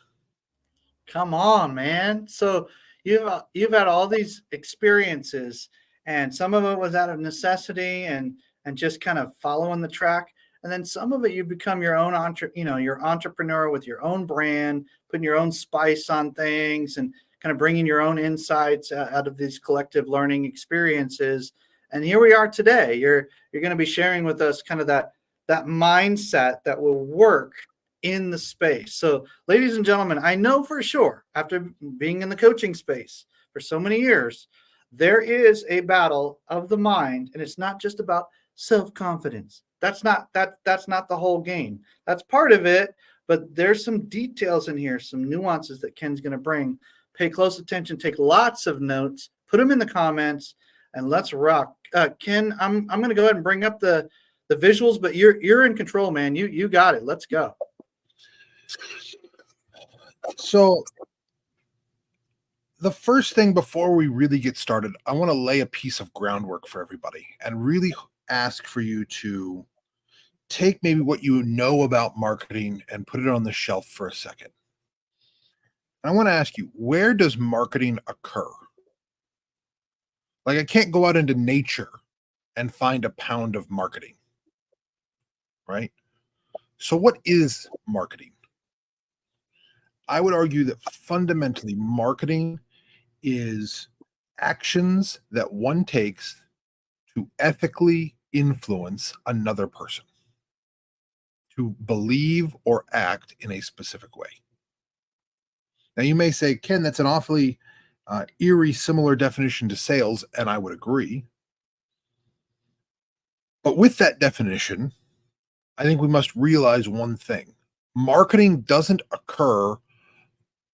Come on, man. So you've had all these experiences, and some of it was out of necessity and just kind of following the track. And then some of it, you become your own your entrepreneur with your own brand, putting your own spice on things, and kind of bringing your own insights out of these collective learning experiences. And here we are today. You're going to be sharing with us kind of that mindset that will work in the space. So, ladies and gentlemen, I know for sure, after being in the coaching space for so many years, there is a battle of the mind, and it's not just about self-confidence. That's not the whole game. That's part of it, but there's some details in here, some nuances that Ken's going to bring. Pay close attention, take lots of notes, Put them in the comments and let's rock. Ken, I'm going to go ahead and bring up the visuals, but you're in control, man. You got it. Let's go. So the first thing before we really get started, I want to lay a piece of groundwork for everybody and really ask for you to take maybe what you know about marketing and put it on the shelf for a second. I want to ask you, where does marketing occur? Like, I can't go out into nature and find a pound of marketing, right? So what is marketing? I would argue that fundamentally marketing is actions that one takes to ethically influence another person to believe or act in a specific way. Now, you may say, Ken, that's an awfully eerie, similar definition to sales, and I would agree. But with that definition, I think we must realize one thing. Marketing doesn't occur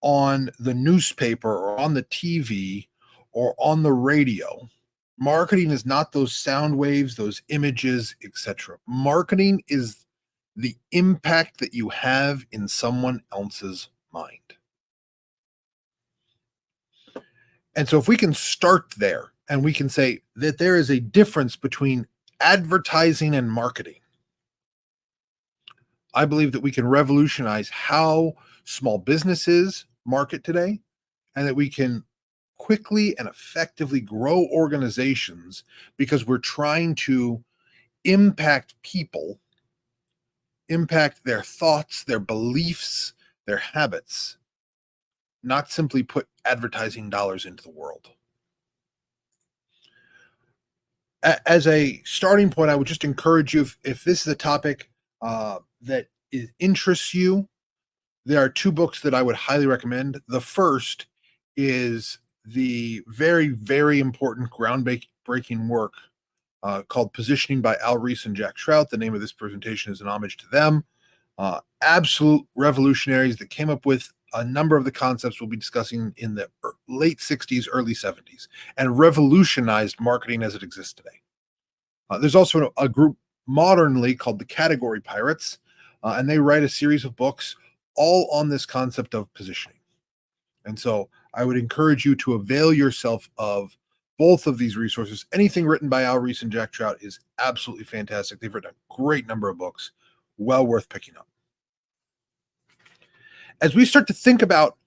on the newspaper or on the TV or on the radio. Marketing is not those sound waves, those images, etc. Marketing is the impact that you have in someone else's mind. And so if we can start there and we can say that there is a difference between advertising and marketing, I believe that we can revolutionize how small businesses market today, and that we can quickly and effectively grow organizations because we're trying to impact people, impact their thoughts, their beliefs, their habits, not simply put advertising dollars into the world. As a starting point, I would just encourage you, if this is a topic that interests you, there are two books that I would highly recommend. The first is the very, very important groundbreaking work called Positioning by Al Ries and Jack Trout. The name of this presentation is an homage to them. Absolute revolutionaries that came up with a number of the concepts we'll be discussing in the late 60s, early 70s, and revolutionized marketing as it exists today. There's also a group modernly called the Category Pirates, and they write a series of books all on this concept of positioning. And so I would encourage you to avail yourself of both of these resources. Anything written by Al Ries and Jack Trout is absolutely fantastic. They've written a great number of books, well worth picking up. As we start to think about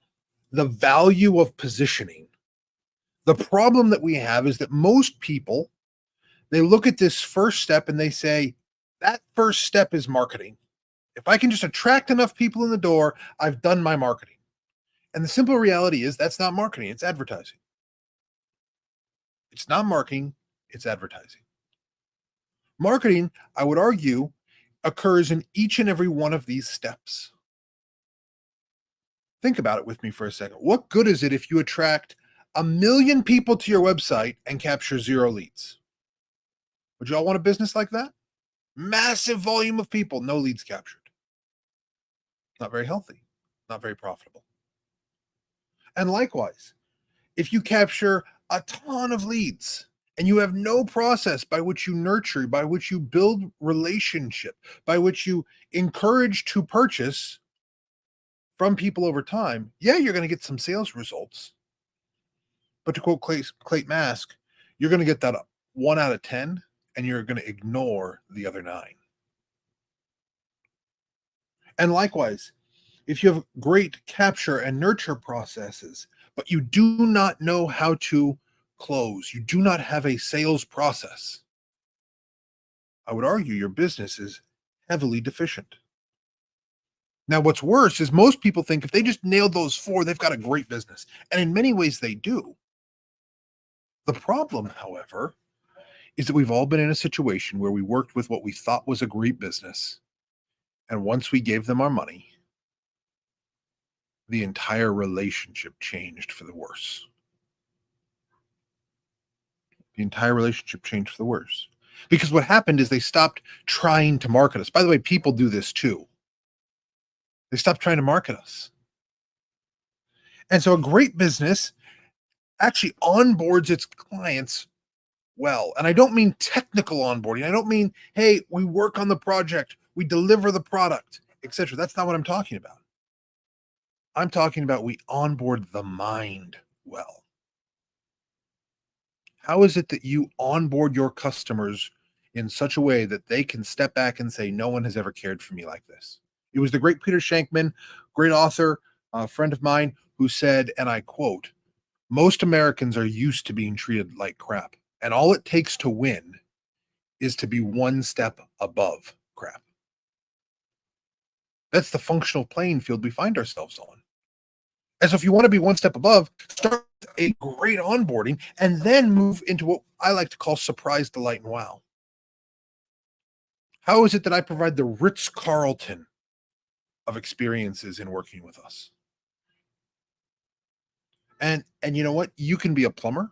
the value of positioning, the problem that we have is that most people, they look at this first step and they say, that first step is marketing. If I can just attract enough people in the door, I've done my marketing. And the simple reality is that's not marketing, it's advertising. It's not marketing, it's advertising. Marketing, I would argue, occurs in each and every one of these steps. Think about it with me for a second. What good is it if you attract 1 million people to your website and capture 0 leads? Would you all want a business like that? Massive volume of people, no leads captured. Not very healthy, not very profitable. And likewise, if you capture a ton of leads and you have no process by which you nurture, by which you build relationship, by which you encourage to purchase from people over time, yeah, you're going to get some sales results. But to quote Clayton Mask, you're going to get that 1 out of 10 and you're going to ignore the other 9. And likewise, if you have great capture and nurture processes, but you do not know how to close, you do not have a sales process, I would argue your business is heavily deficient. Now, what's worse is most people think if they just nailed those 4, they've got a great business. And in many ways they do. The problem, however, is that we've all been in a situation where we worked with what we thought was a great business. And once we gave them our money, the entire relationship changed for the worse. The entire relationship changed for the worse. Because what happened is they stopped trying to market us. By the way, people do this too. They stopped trying to market us. And so a great business actually onboards its clients well. And I don't mean technical onboarding. I don't mean, hey, we work on the project, we deliver the product, etc. That's not what I'm talking about. I'm talking about we onboard the mind well. How is it that you onboard your customers in such a way that they can step back and say, no one has ever cared for me like this? It was the great Peter Shankman, great author, a friend of mine, who said, and I quote, most Americans are used to being treated like crap, and all it takes to win is to be one step above crap. That's the functional playing field we find ourselves on. And so if you want to be one step above, start with a great onboarding and then move into what I like to call surprise, delight, and wow. How is it that I provide the Ritz-Carlton of experiences in working with us? And you know what? You can be a plumber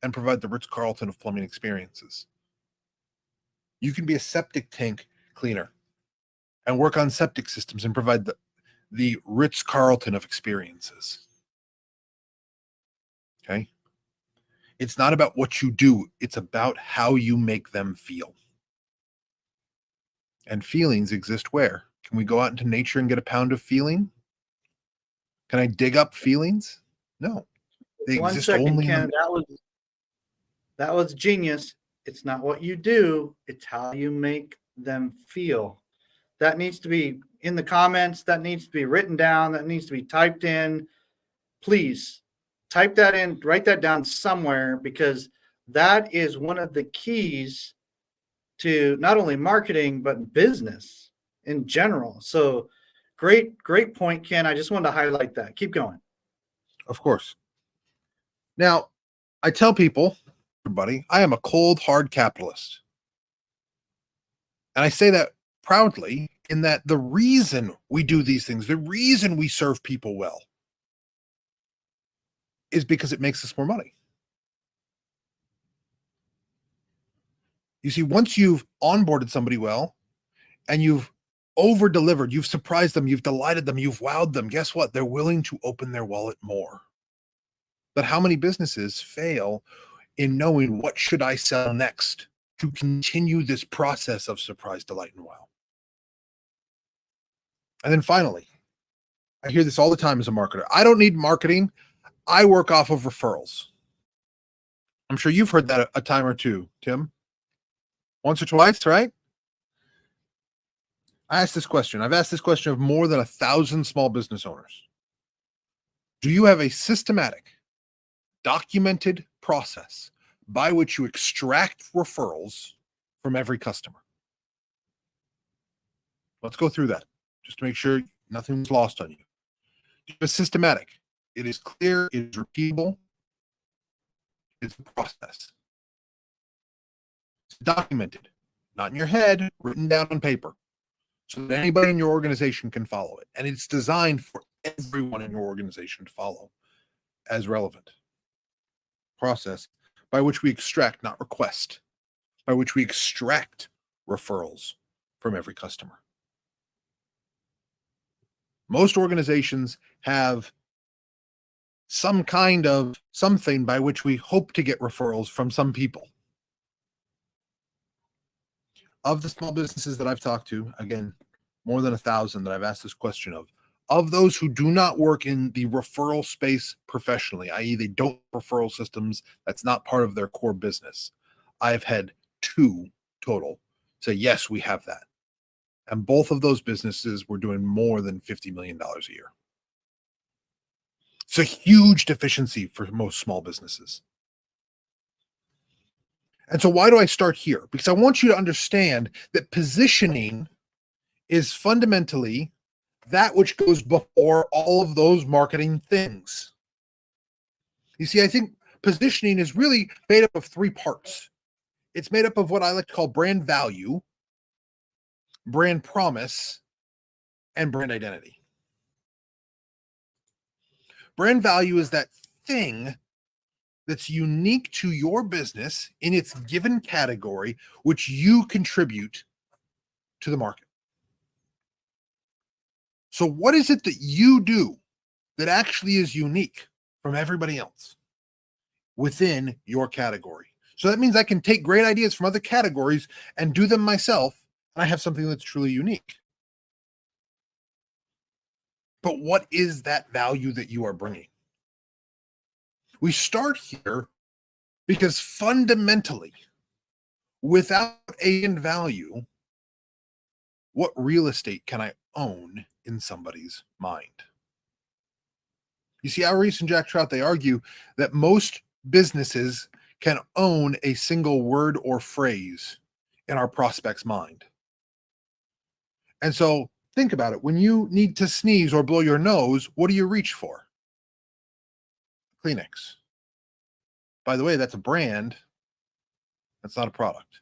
and provide the Ritz-Carlton of plumbing experiences. You can be a septic tank cleaner and work on septic systems and provide the Ritz-Carlton of experiences. Okay? It's not about what you do. It's about how you make them feel. And feelings exist where? Can we go out into nature and get a pound of feeling? Can I dig up feelings? No. They One exist second, only Ken. in That was genius. It's not what you do, it's how you make them feel. That needs to be in the comments, that needs to be written down, that needs to be typed in. Please type that in, write that down somewhere, because that is one of the keys to not only marketing but business in general. So great point, Ken. I just wanted to highlight that. Keep going. Of course. Now, I tell people, everybody, I am a cold, hard capitalist. And I say that proudly, in that the reason we do these things, the reason we serve people well, is because it makes us more money. You see, once you've onboarded somebody well and you've over delivered, you've surprised them, you've delighted them, you've wowed them, guess what? They're willing to open their wallet more. But how many businesses fail in knowing what should I sell next to continue this process of surprise, delight, and wow? And then finally, I hear this all the time as a marketer. I don't need marketing. I work off of referrals. I'm sure you've heard that a time or two, Tim. Once or twice, right? I asked this question. I've asked this question of more than 1,000 small business owners. Do you have a systematic, documented process by which you extract referrals from every customer? Let's go through that just to make sure nothing's lost on you. It's systematic. It is clear. It is repeatable. It's a process. It's documented, not in your head, written down on paper, so that anybody in your organization can follow it. And it's designed for everyone in your organization to follow as relevant. Process by which we extract, not request, by which we extract referrals from every customer. Most organizations have some kind of something by which we hope to get referrals from some people. Of the small businesses that I've talked to, again, more than 1,000 that I've asked this question of those who do not work in the referral space professionally, i.e. they don't referral systems, that's not part of their core business, I've had 2 total say, yes, we have that. And both of those businesses were doing more than $50 million a year. It's a huge deficiency for most small businesses. And so why do I start here? Because I want you to understand that positioning is fundamentally that which goes before all of those marketing things. You see, I think positioning is really made up of 3 parts. It's made up of what I like to call brand value, brand promise, and brand identity. Brand value is that thing that's unique to your business in its given category, which you contribute to the market. So what is it that you do that actually is unique from everybody else? within your category. So that means I can take great ideas from other categories and do them myself, and I have something that's truly unique. But what is that value that you are bringing? We start here because fundamentally, without a value, what real estate can I own in somebody's mind? You see, Reese and Jack Trout, they argue that most businesses can own a single word or phrase in our prospect's mind. And so think about it. When you need to sneeze or blow your nose, what do you reach for? Kleenex. By the way, that's a brand. That's not a product.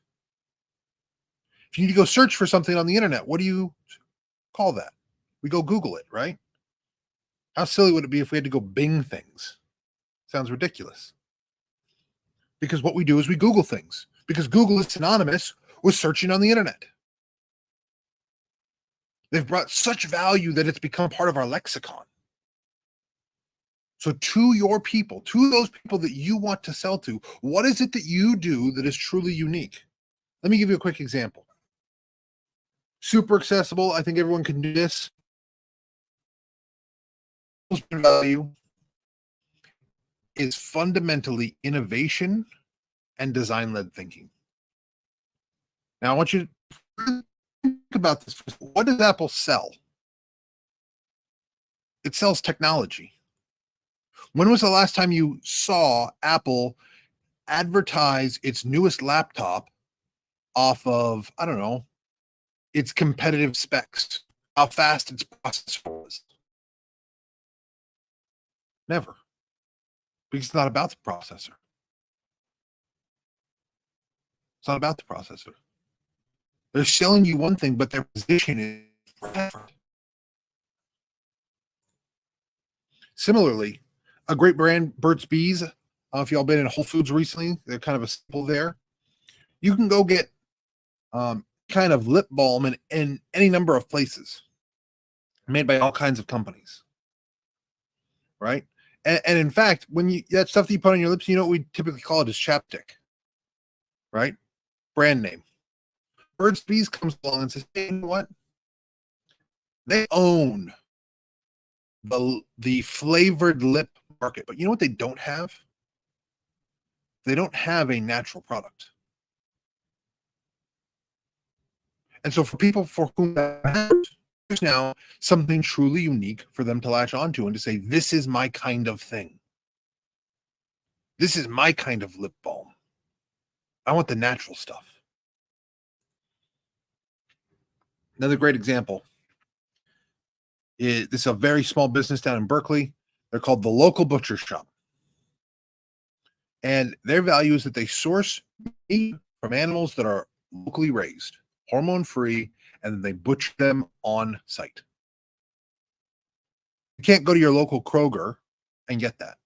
If you need to go search for something on the internet, what do you call that? We go Google it, right? How silly would it be if we had to go Bing things? Sounds ridiculous. Because what we do is we Google things. Because Google is synonymous with searching on the internet. They've brought such value that it's become part of our lexicon. So to your people, to those people that you want to sell to, what is it that you do that is truly unique? Let me give you a quick example. Super accessible. I think everyone can do this. Value is fundamentally innovation and design-led thinking. Now, I want you to think about this. What does Apple sell? It sells technology. When was the last time you saw Apple advertise its newest laptop off of, I don't know, its competitive specs, how fast its processor was? Never. Because it's not about the processor. It's not about the processor. They're selling you one thing, but their position is different. Similarly, a great brand, Burt's Bees. If y'all been in Whole Foods recently, they're kind of a staple there. You can go get kind of lip balm in any number of places, made by all kinds of companies, right? And in fact, when that stuff that you put on your lips, you know what we typically call it is chapstick, right? Brand name. Burt's Bees comes along and says, hey, you know what? They own the flavored lip market, but you know what they don't have? They don't have a natural product. And so for people for whom that matters, there's now something truly unique for them to latch onto and to say, this is my kind of thing. This is my kind of lip balm. I want the natural stuff. Another great example is this is a very small business down in Berkeley. They're called the Local Butcher Shop. And their value is that they source meat from animals that are locally raised, hormone-free, and then they butcher them on site. You can't go to your local Kroger and get that.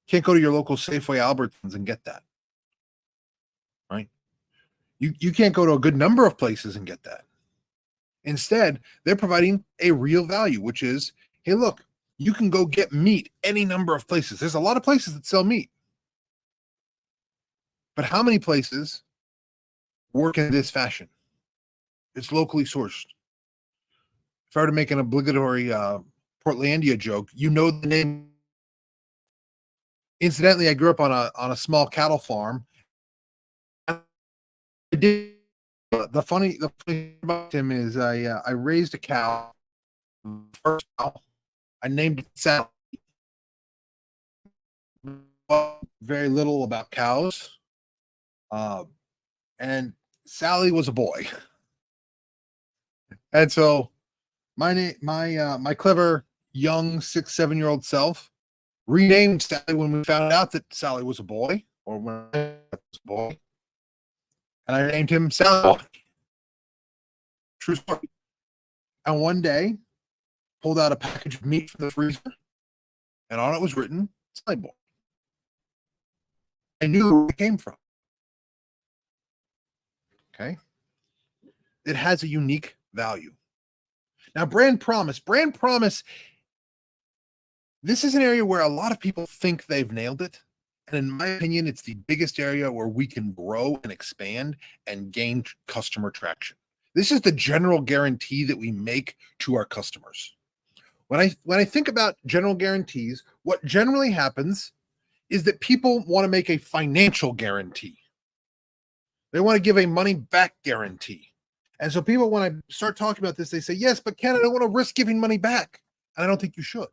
You can't go to your local Safeway Albertsons and get that. Right? You can't go to a good number of places and get that. Instead, they're providing a real value, which is, hey, look, you can go get meat any number of places. There's a lot of places that sell meat. But how many places work in this fashion? It's locally sourced. If I were to make an obligatory Portlandia joke, you know the name. Incidentally, I grew up on a small cattle farm. The funny thing about him is I raised a cow. First cow, I named it Sally. Very little about cows, and Sally was a boy. And so my clever young 6-7-year-old self renamed Sally when we found out that Sally was a boy, or when I was a boy, and I named him Sally. True story. And one day, pulled out a package of meat from the freezer, and on it was written Sally Boy. I knew where it came from. Okay. It has a unique value. Now, brand promise. Brand promise, this is an area where a lot of people think they've nailed it, And in my opinion, it's the biggest area where we can grow and expand and gain customer traction. This is the general guarantee that we make to our customers. When I think about general guarantees, what generally happens is that people want to make a financial guarantee. They want to give a money back guarantee. And so people, when I start talking about this, they say, yes, but Ken, I don't want to risk giving money back. And I don't think you should.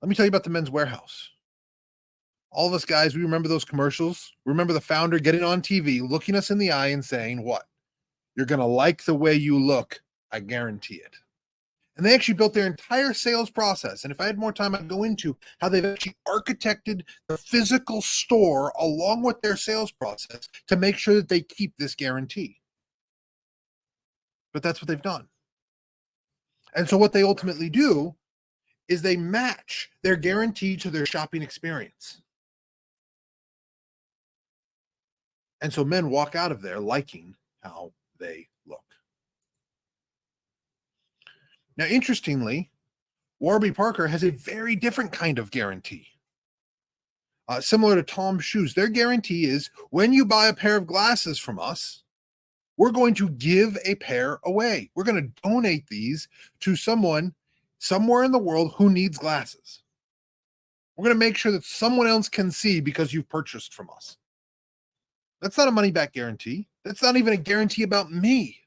Let me tell you about the Men's Warehouse. All of us guys, we remember those commercials. Remember the founder getting on TV, looking us in the eye and saying, what? You're going to like the way you look. I guarantee it. And they actually built their entire sales process. And if I had more time, I'd go into how they've actually architected the physical store along with their sales process to make sure that they keep this guarantee. But that's what they've done. And so what they ultimately do is they match their guarantee to their shopping experience. And so men walk out of there liking how they look. Now, interestingly, Warby Parker has a very different kind of guarantee. Similar to Tom's shoes, their guarantee is when you buy a pair of glasses from us, we're going to give a pair away. We're going to donate these to someone somewhere in the world who needs glasses. We're going to make sure that someone else can see because you've purchased from us. That's not a money back guarantee. That's not even a guarantee about me.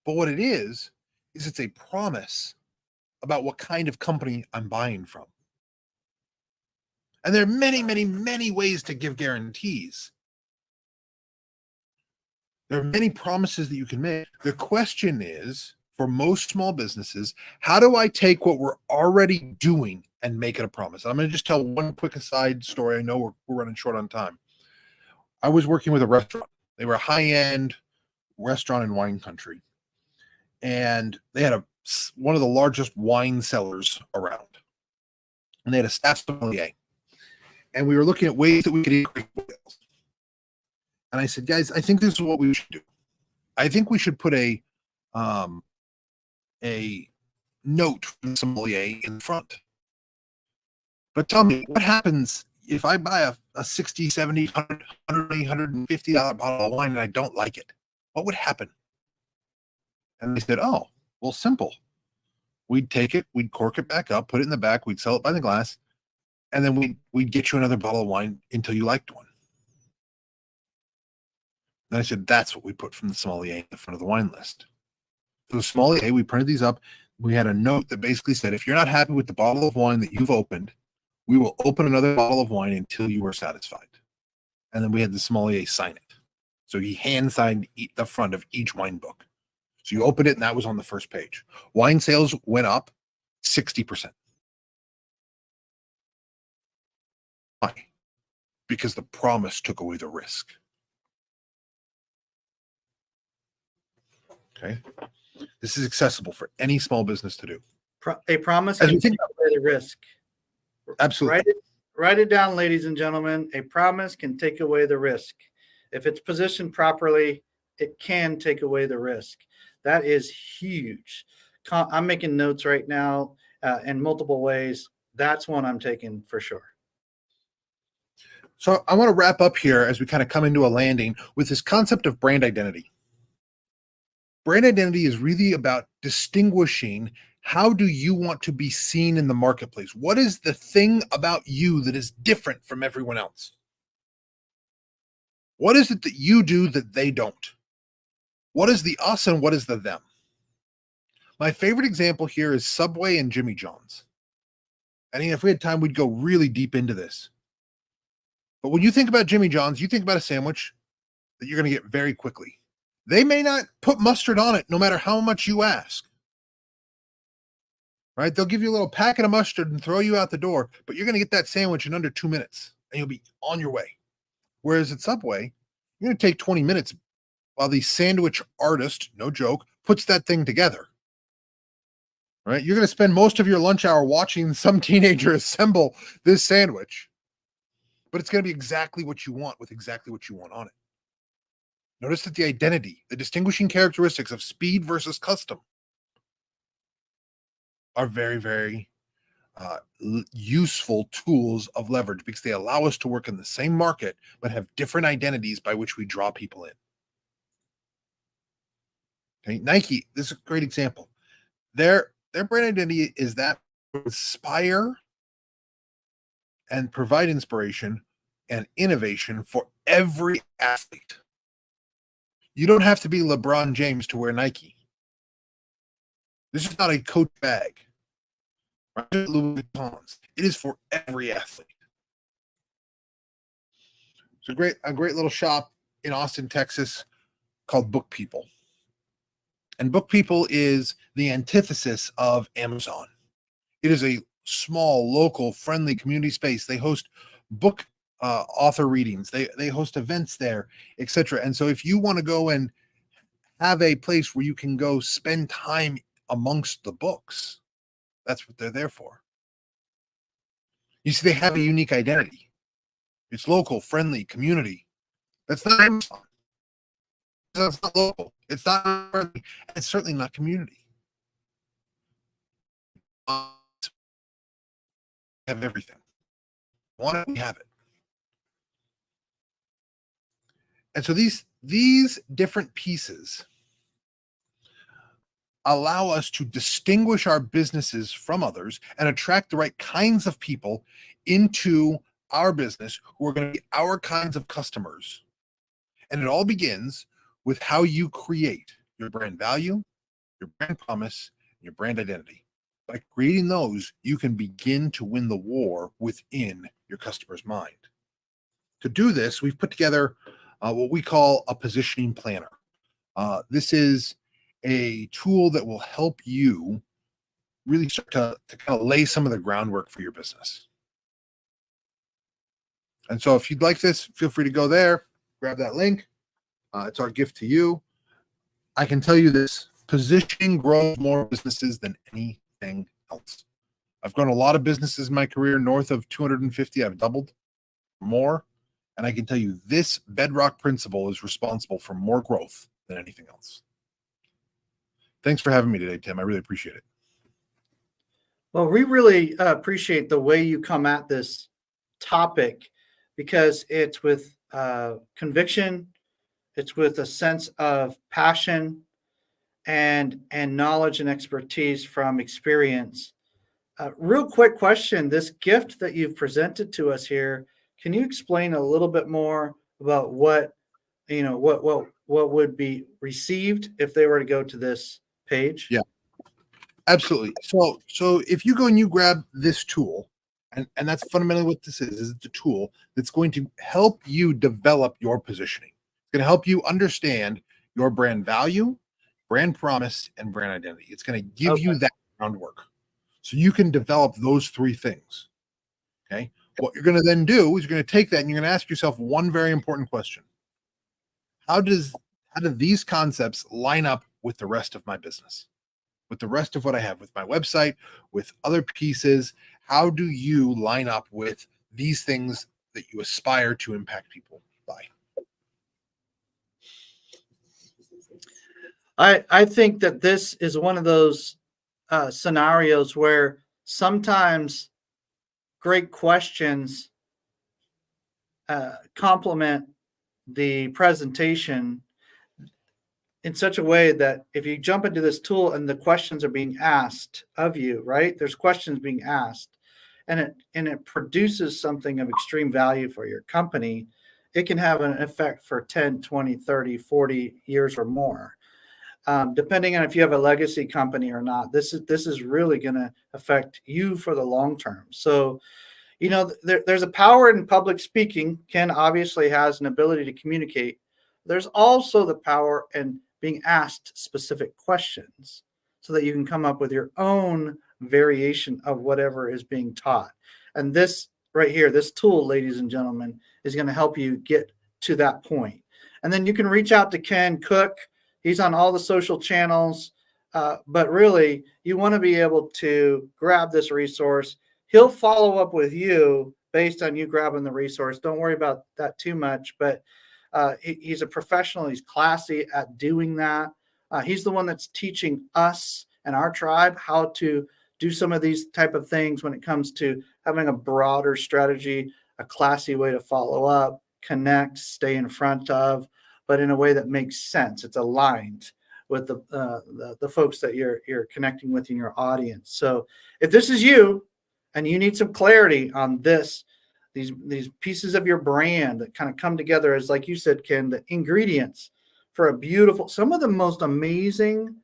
But what it is it's a promise about what kind of company I'm buying from. And there are many, many, many ways to give guarantees. There are many promises that you can make. The question is, for most small businesses, how do I take what we're already doing and make it a promise? I'm going to just tell one quick aside story. I know we're running short on time. I was working with a restaurant. They were a high-end restaurant in wine country. And they had one of the largest wine cellars around. And they had a staff sommelier. And we were looking at ways that we could increase sales. And I said, guys, I think this is what we should do. I think we should put a note from the sommelier in the front. But tell me, what happens if I buy a $60, $70, $100, $150 bottle of wine and I don't like it? What would happen? And they said, oh, well, simple. We'd take it, we'd cork it back up, put it in the back, we'd sell it by the glass, and then we'd get you another bottle of wine until you liked one. And I said, that's what we put from the sommelier in the front of the wine list. So the sommelier, we printed these up. We had a note that basically said, if you're not happy with the bottle of wine that you've opened, we will open another bottle of wine until you are satisfied. And then we had the sommelier sign it. So he hand signed the front of each wine book. So you opened it and that was on the first page. Wine sales went up 60%. Why? Because the promise took away the risk. Okay. This is accessible for any small business to do. A promise As can we think take away the risk. Absolutely. Write it down, ladies and gentlemen. A promise can take away the risk. If it's positioned properly, it can take away the risk. That is huge. I'm making notes right now in multiple ways. That's one I'm taking for sure. So I want to wrap up here as we kind of come into a landing with this concept of brand identity. Brand identity is really about distinguishing how do you want to be seen in the marketplace? What is the thing about you that is different from everyone else? What is it that you do that they don't? What is the us and what is the them? My favorite example here is Subway and Jimmy John's. And if we had time, we'd go really deep into this. But when you think about Jimmy John's, you think about a sandwich that you're going to get very quickly. They may not put mustard on it no matter how much you ask. Right? They'll give you a little packet of mustard and throw you out the door, but you're going to get that sandwich in under 2 minutes and you'll be on your way. Whereas at Subway, you're going to take 20 minutes while the sandwich artist, no joke, puts that thing together. Right? You're going to spend most of your lunch hour watching some teenager assemble this sandwich, but it's going to be exactly what you want with exactly what you want on it. Notice that the identity, the distinguishing characteristics of speed versus custom are very, very useful tools of leverage because they allow us to work in the same market but have different identities by which we draw people in. Okay, Nike, this is a great example. Their brand identity is that inspire and provide inspiration and innovation for every athlete. You don't have to be LeBron James to wear Nike. This is not a Coach bag. Louis Vuitton's. It is for every athlete. It's a great little shop in Austin, Texas, called Book People. And Book People is the antithesis of Amazon. It is a small, local, friendly community space. They host book author readings. They host events there, etc. And so if you want to go and have a place where you can go spend time amongst the books, that's what they're there for. You see, they have a unique identity. It's local, friendly, community. That's not Amazon. That's not local. It's not friendly. It's certainly not community. Have everything. Want it, we have it. And so these different pieces allow us to distinguish our businesses from others and attract the right kinds of people into our business who are going to be our kinds of customers. And it all begins with how you create your brand value, your brand promise, and your brand identity. By creating those, you can begin to win the war within your customer's mind. To do this, we've put together what we call a positioning planner. This is a tool that will help you really start to kind of lay some of the groundwork for your business. And so if you'd like this, feel free to go there, grab that link. It's our gift to you. I can tell you this, positioning grows more businesses than anything else. I've grown a lot of businesses in my career, north of 250. I've doubled more. And I can tell you this bedrock principle is responsible for more growth than anything else. Thanks for having me today, Tim. I really appreciate it. Well, we really appreciate the way you come at this topic because it's with conviction, it's with a sense of passion and knowledge and expertise from experience. Real quick question, this gift that you've presented to us here, can you explain a little bit more about what would be received if they were to go to this page? Yeah, absolutely. So if you go and you grab this tool, and that's fundamentally what this is it's a tool that's going to help you develop your positioning. It's going to help you understand your brand value, brand promise, and brand identity. It's going to give you that groundwork so you can develop those three things. Okay. What you're going to then do is you're going to take that and you're going to ask yourself one very important question. How do these concepts line up with the rest of my business, with the rest of what I have, with my website, with other pieces? How do you line up with these things that you aspire to impact people by? I think that this is one of those scenarios where sometimes great questions complement the presentation in such a way that if you jump into this tool and the questions are being asked of you, right? There's questions being asked and it produces something of extreme value for your company. It can have an effect for 10, 20, 30, 40 years or more. Depending on if you have a legacy company or not, this is really going to affect you for the long term. So, there's a power in public speaking. Ken obviously has an ability to communicate. There's also the power in being asked specific questions so that you can come up with your own variation of whatever is being taught. And this right here, this tool, ladies and gentlemen, is going to help you get to that point. And then you can reach out to Ken Cook. He's on all the social channels, but really you want to be able to grab this resource. He'll follow up with you based on you grabbing the resource. Don't worry about that too much, but he's a professional. He's classy at doing that. He's the one that's teaching us and our tribe how to do some of these type of things when it comes to having a broader strategy, a classy way to follow up, connect, stay in front of, but in a way that makes sense. It's aligned with the folks that you're connecting with in your audience. So if this is you and you need some clarity on these pieces of your brand that kind of come together as, like you said, Ken, the ingredients for a beautiful, some of the most amazing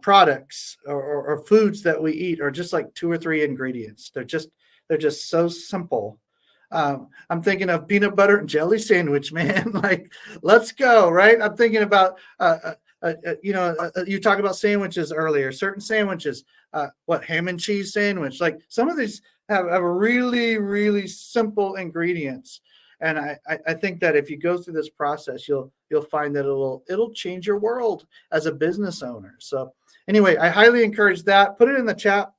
products or foods that we eat are just like 2 or 3 ingredients. They're just so simple. I'm thinking of peanut butter and jelly sandwich, man. Like, let's go, right? I'm thinking about, you talked about sandwiches earlier, certain sandwiches, ham and cheese sandwich. Like, some of these have really, really simple ingredients. And I think that if you go through this process, you'll find that it'll change your world as a business owner. So anyway, I highly encourage that. Put it in the chat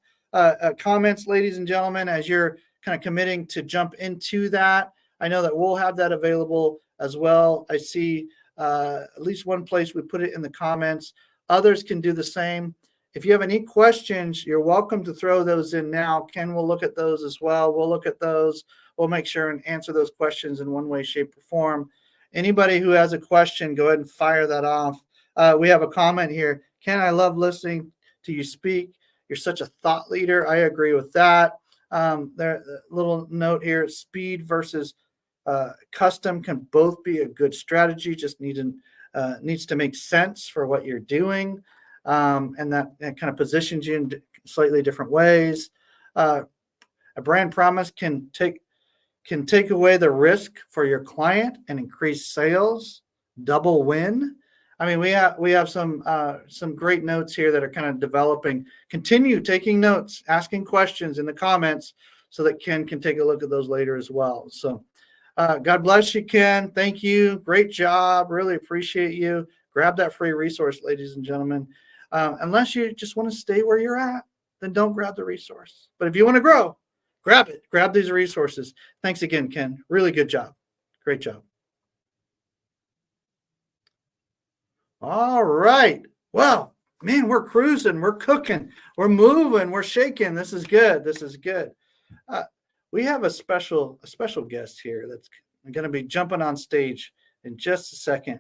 comments, ladies and gentlemen, as you're kind of committing to jump into that. I know that we'll have that available as well. I see at least one place we put it in the comments. Others can do the same. If you have any questions, you're welcome to throw those in now. Ken will look at those as well. We'll look at those. We'll make sure and answer those questions in one way, shape, or form. Anybody who has a question, go ahead and fire that off. We have a comment here. Ken, I love listening to you speak. You're such a thought leader. I agree with that. There, a little note here: speed versus custom can both be a good strategy. Just needs to make sense for what you're doing, and that kind of positions you in slightly different ways. A brand promise can take away the risk for your client and increase sales. Double win. I mean, we have some great notes here that are kind of developing. Continue taking notes, asking questions in the comments so that Ken can take a look at those later as well. So God bless you, Ken. Thank you. Great job. Really appreciate you. Grab that free resource, ladies and gentlemen. Unless you just want to stay where you're at, then don't grab the resource. But if you want to grow, grab it. Grab these resources. Thanks again, Ken. Really good job. Great job. All right. Well, man, we're cruising. We're cooking. We're moving. We're shaking. This is good. This is good. We have a special guest here that's going to be jumping on stage in just a second.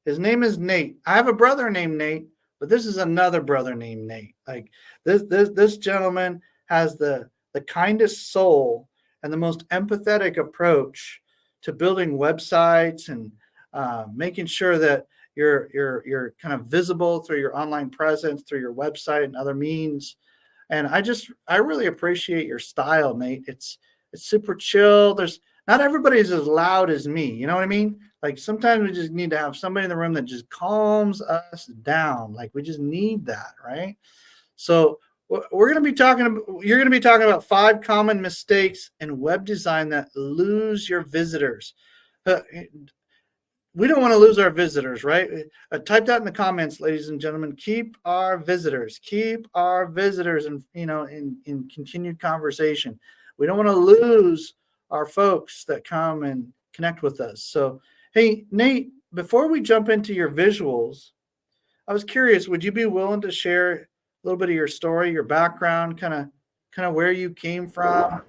His name is Nate. I have a brother named Nate, but this is another brother named Nate. Like this gentleman has the kindest soul and the most empathetic approach to building websites and making sure that you're kind of visible through your online presence, through your website and other means. And I really appreciate your style, Nate. It's super chill. Not everybody's as loud as me. You know what I mean? Like, sometimes we just need to have somebody in the room that just calms us down. Like, we just need that, right? So you're going to be talking about 5 common mistakes in web design that lose your visitors. We don't want to lose our visitors, right? Type that in the comments, ladies and gentlemen. Keep our visitors in continued conversation. We don't want to lose our folks that come and connect with us. So, hey, Nate, before we jump into your visuals, I was curious, would you be willing to share a little bit of your story, your background, kind of where you came from?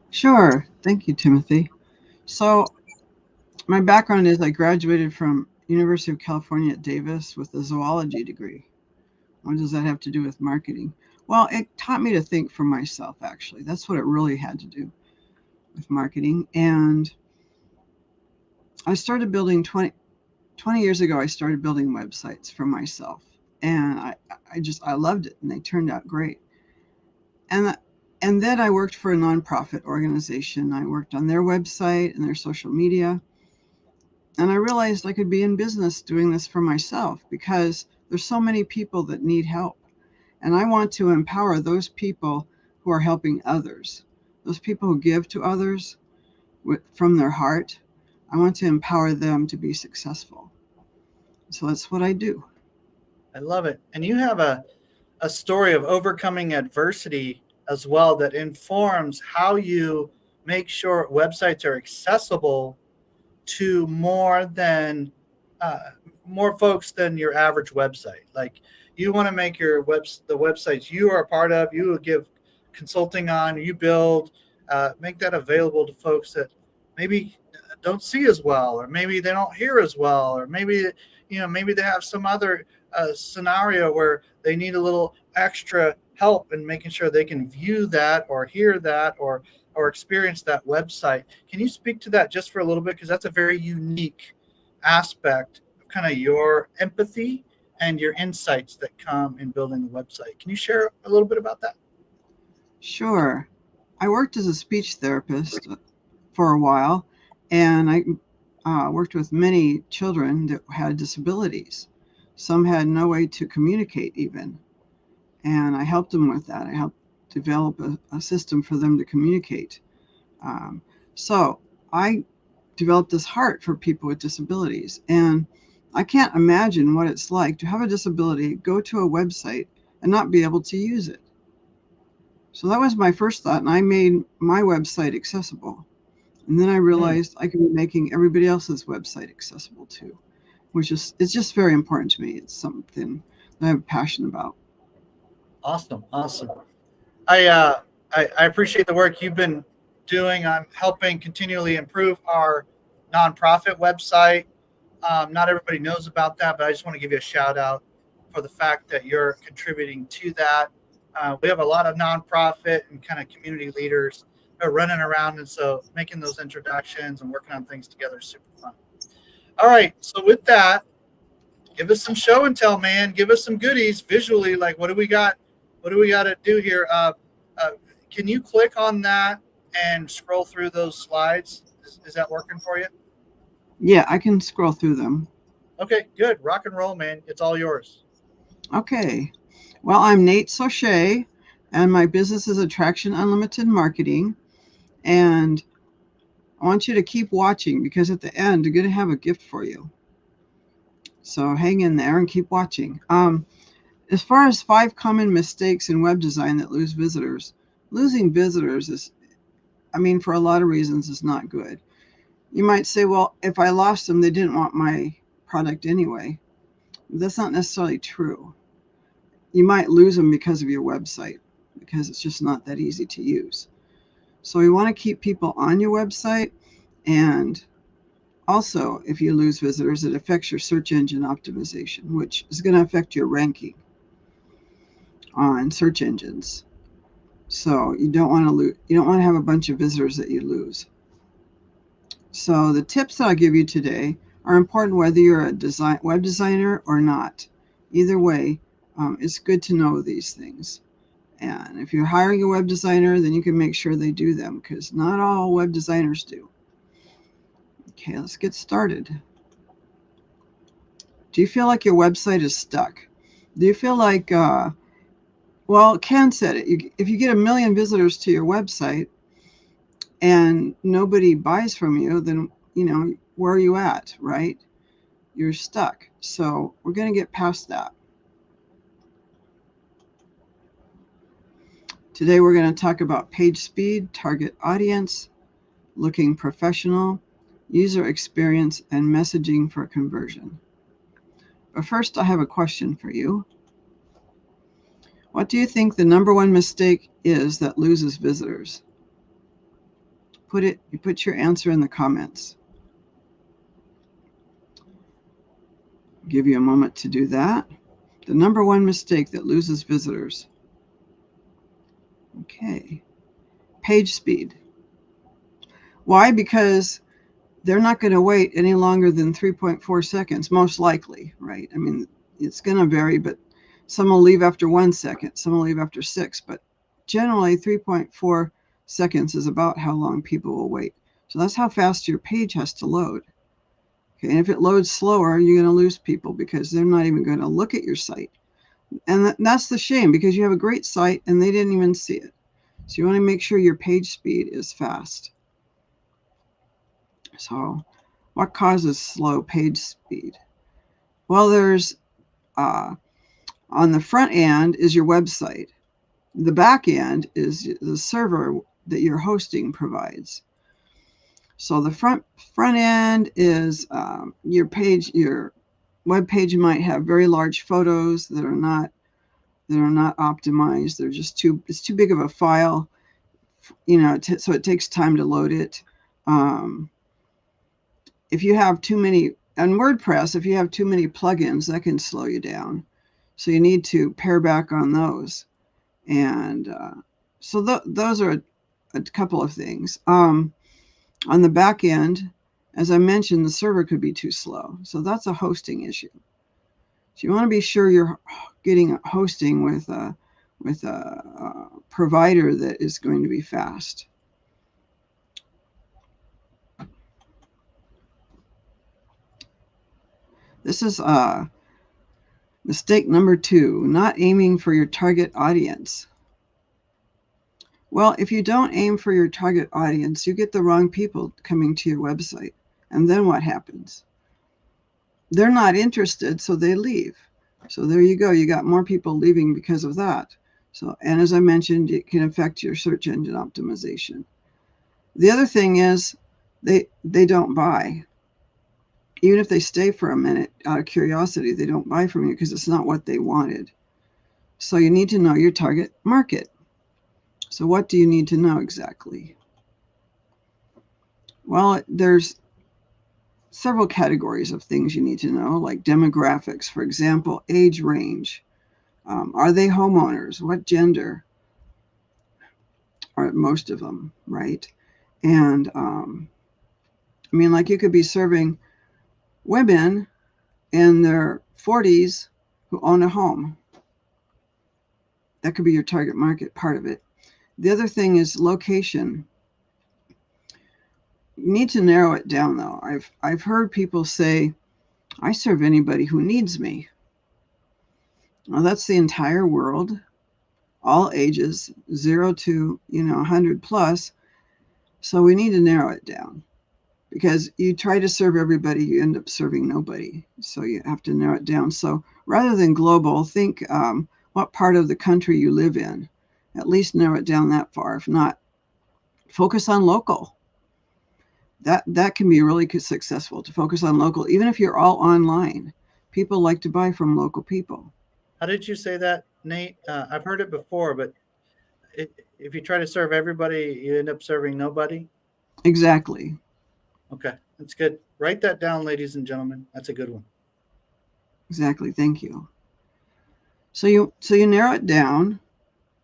Sure. Thank you, Timothy. So my background is I graduated from University of California at Davis with a zoology degree. What does that have to do with marketing? Well, it taught me to think for myself, actually. That's what it really had to do with marketing. And I started building 20 years ago, I started building websites for myself. And I loved it, and they turned out great. And then I worked for a nonprofit organization. I worked on their website and their social media. And I realized I could be in business doing this for myself because there's so many people that need help. And I want to empower those people who are helping others, those people who give to others from their heart. I want to empower them to be successful. So that's what I do. I love it. And you have a story of overcoming adversity as well that informs how you make sure websites are accessible to more than more folks than your average website. Like you want to make the websites you are a part of, you give consulting on, you build, make that available to folks that maybe don't see as well, or maybe they don't hear as well, or maybe maybe they have some other scenario where they need a little extra help in making sure they can view that or hear that or experience that website. Can you speak to that just for a little bit, because that's a very unique aspect of kind of your empathy and your insights that come in building the website. Can you share a little bit about that? Sure. I worked as a speech therapist for a while, and I worked with many children that had disabilities. Some had no way to communicate even, and I helped them with that. I helped develop a system for them to communicate. So I developed this heart for people with disabilities, and I can't imagine what it's like to have a disability, go to a website, and not be able to use it. So that was my first thought, and I made my website accessible. And then I realized I could be making everybody else's website accessible too, it's just very important to me. It's something that I have a passion about. Awesome. I appreciate the work you've been doing on helping continually improve our nonprofit website. Not everybody knows about that, but I just want to give you a shout out for the fact that you're contributing to that. We have a lot of nonprofit and kind of community leaders that are running around, and so making those introductions and working on things together is super fun. All right, so with that, give us some show and tell, man. Give us some goodies visually. Like, what do we got? What do we got to do here? Can you click on that and scroll through those slides? Is that working for you? Yeah, I can scroll through them. Okay, good. Rock and roll, man. It's all yours. Okay. Well, I'm Nate Soche, and my business is Attraction Unlimited Marketing. And I want you to keep watching, because at the end, I'm going to have a gift for you. So hang in there and keep watching. As far as 5 common mistakes in web design that lose visitors, losing visitors is, for a lot of reasons, is not good. You might say, well, if I lost them, they didn't want my product anyway. That's not necessarily true. You might lose them because of your website, because it's just not that easy to use. So you want to keep people on your website. And also, if you lose visitors, it affects your search engine optimization, which is going to affect your ranking on search engines. So you don't want to have a bunch of visitors that you lose. So the tips that I'll give you today are important whether you're a web designer or not. Either way, it's good to know these things. And if you're hiring a web designer, then you can make sure they do them, because not all web designers do. Okay, let's get started. Do you feel like your website is stuck? Do you feel like, Ken said it, if you get 1 million visitors to your website and nobody buys from you, then, where are you at, right? You're stuck. So we're going to get past that. Today we're going to talk about page speed, target audience, looking professional, user experience, and messaging for conversion. But first, I have a question for you. What do you think the number one mistake is that loses visitors? You put your answer in the comments. I'll give you a moment to do that. The number one mistake that loses visitors. Okay. Page speed. Why? Because they're not going to wait any longer than 3.4 seconds, most likely, right? It's going to vary, but some will leave after 1 second, some will leave after 6, but generally 3.4 seconds is about how long people will wait. So that's how fast your page has to load. Okay, and if it loads slower, you're going to lose people because they're not even going to look at your site. And that's the shame, because you have a great site and they didn't even see it. So you want to make sure your page speed is fast. So what causes slow page speed? Well, there's on the front end is your website. The back end is the server that your hosting provides. So the front end is your page, your web page might have very large photos that are not optimized. They're just it's too big of a file, so it takes time to load it. If you have too many, on WordPress, if you have too many plugins, that can slow you down. So you need to pare back on those. And so those are a couple of things. On the back end, as I mentioned, the server could be too slow. So that's a hosting issue. So you want to be sure you're getting hosting with a provider that is going to be fast. This is mistake number 2, not aiming for your target audience. Well, if you don't aim for your target audience, you get the wrong people coming to your website. And then what happens? They're not interested, so they leave. So there you go. You got more people leaving because of that. So, and as I mentioned, it can affect your search engine optimization. The other thing is they don't buy. Even if they stay for a minute out of curiosity, they don't buy from you because it's not what they wanted. So you need to know your target market. So what do you need to know exactly? Well, there's several categories of things you need to know, like demographics, for example, age range. Are they homeowners? What gender? Are most of them, right? And I mean, like you could be serving women in their 40s who own a home. That could be your target market, part of it. The other thing is location. You need to narrow it down, though. I've heard people say, I serve anybody who needs me. Well, that's the entire world, all ages, 0 to 100 plus. So we need to narrow it down, because you try to serve everybody, you end up serving nobody. So you have to narrow it down. So rather than global, think what part of the country you live in. At least narrow it down that far. If not, focus on local. That can be really successful, to focus on local, even if you're all online. People like to buy from local people. How did you say that, Nate? I've heard it before, but if you try to serve everybody, you end up serving nobody. Exactly. Okay, that's good. Write that down, ladies and gentlemen. That's a good one. Exactly. Thank you. So you narrow it down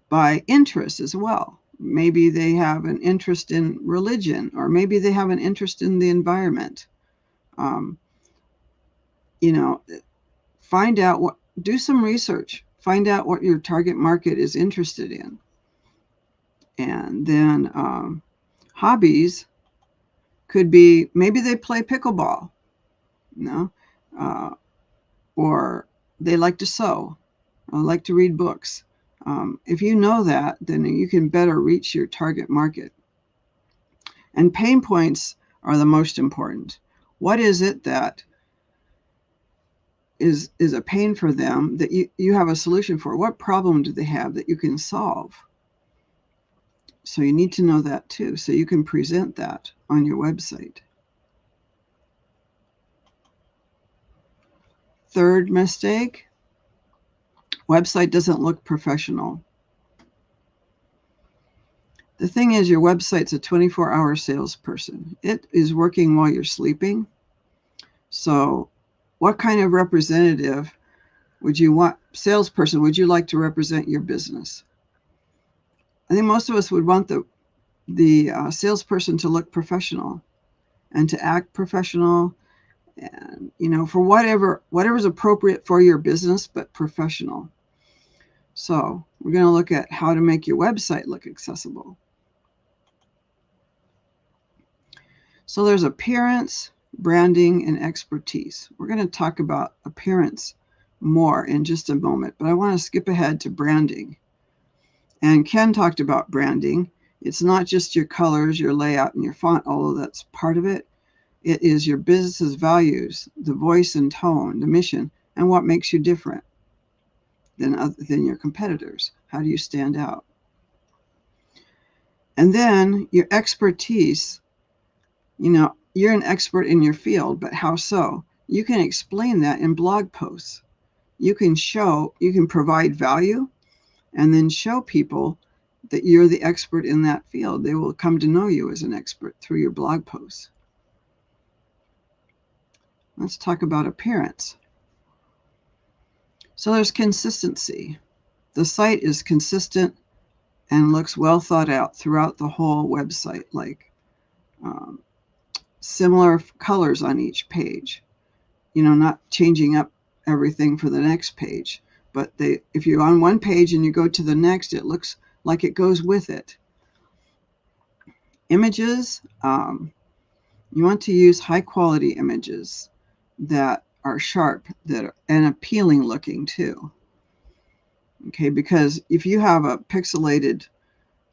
by interest as well. Maybe they have an interest in religion, or maybe they have an interest in the environment. Find out do some research, find out what your target market is interested in. And then hobbies could be, maybe they play pickleball, or they like to sew, or like to read books. If you know that, then you can better reach your target market. And pain points are the most important. What is it that is a pain for them that you have a solution for? What problem do they have that you can solve? So you need to know that too, so you can present that on your website. Third mistake, website doesn't look professional. The thing is, your website's a 24-hour salesperson. It is working while you're sleeping. So what kind of representative salesperson would you like to represent your business? I think most of us would want the salesperson to look professional and to act professional, and for whatever's appropriate for your business, but professional. So we're going to look at how to make your website look accessible. So there's appearance, branding, and expertise. We're going to talk about appearance more in just a moment, but I want to skip ahead to branding. And Ken talked about branding. It's not just your colors, your layout, and your font, although that's part of it. It is your business's values, the voice and tone, the mission, and what makes you different than your competitors. How do you stand out? And then your expertise. You're an expert in your field, but how so? you can explain that in blog posts. You can provide value and then show people that you're the expert in that field. They will come to know you as an expert through your blog posts. Let's talk about appearance. So there's consistency. The site is consistent and looks well thought out throughout the whole website, like similar colors on each page. Not changing up everything for the next page. But if you're on one page and you go to the next, it looks like it goes with it. Images, you want to use high quality images that are sharp and appealing looking too. Okay, because if you have a pixelated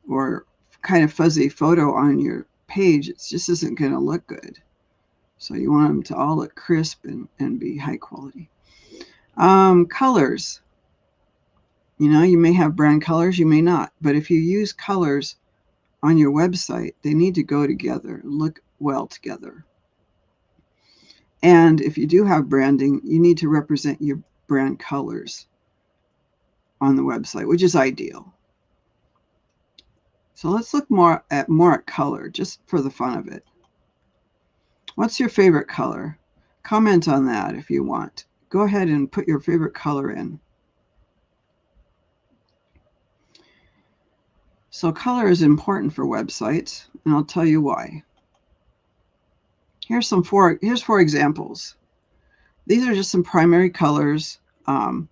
or kind of fuzzy photo on your page, it just isn't going to look good. So you want them to all look crisp and be high quality. Colors. You may have brand colors, you may not. But if you use colors on your website, they need to go together, look well together. And if you do have branding, you need to represent your brand colors on the website, which is ideal. So let's look more at color, just for the fun of it. What's your favorite color? Comment on that if you want. Go ahead and put your favorite color in. So color is important for websites, and I'll tell you why. Here's four examples. These are just some primary colors, and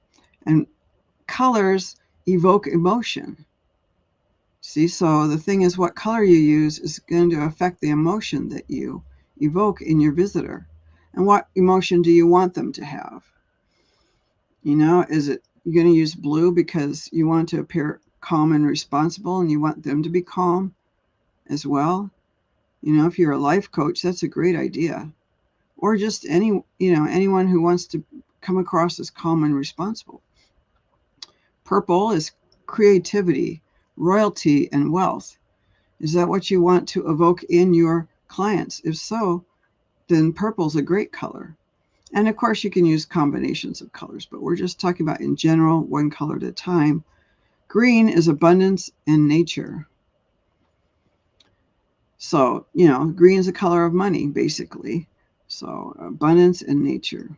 colors evoke emotion. See, so the thing is, what color you use is going to affect the emotion that you evoke in your visitor. And what emotion do you want them to have? Is it you're going to use blue because you want to appear calm and responsible and you want them to be calm as well? If you're a life coach, that's a great idea. Or just anyone who wants to come across as calm and responsible. Purple is creativity, royalty, and wealth. Is that what you want to evoke in your clients? If so, then purple's a great color. And of course, you can use combinations of colors, but we're just talking about in general, one color at a time. Green is abundance and nature. So, green is the color of money, basically. So, abundance and nature.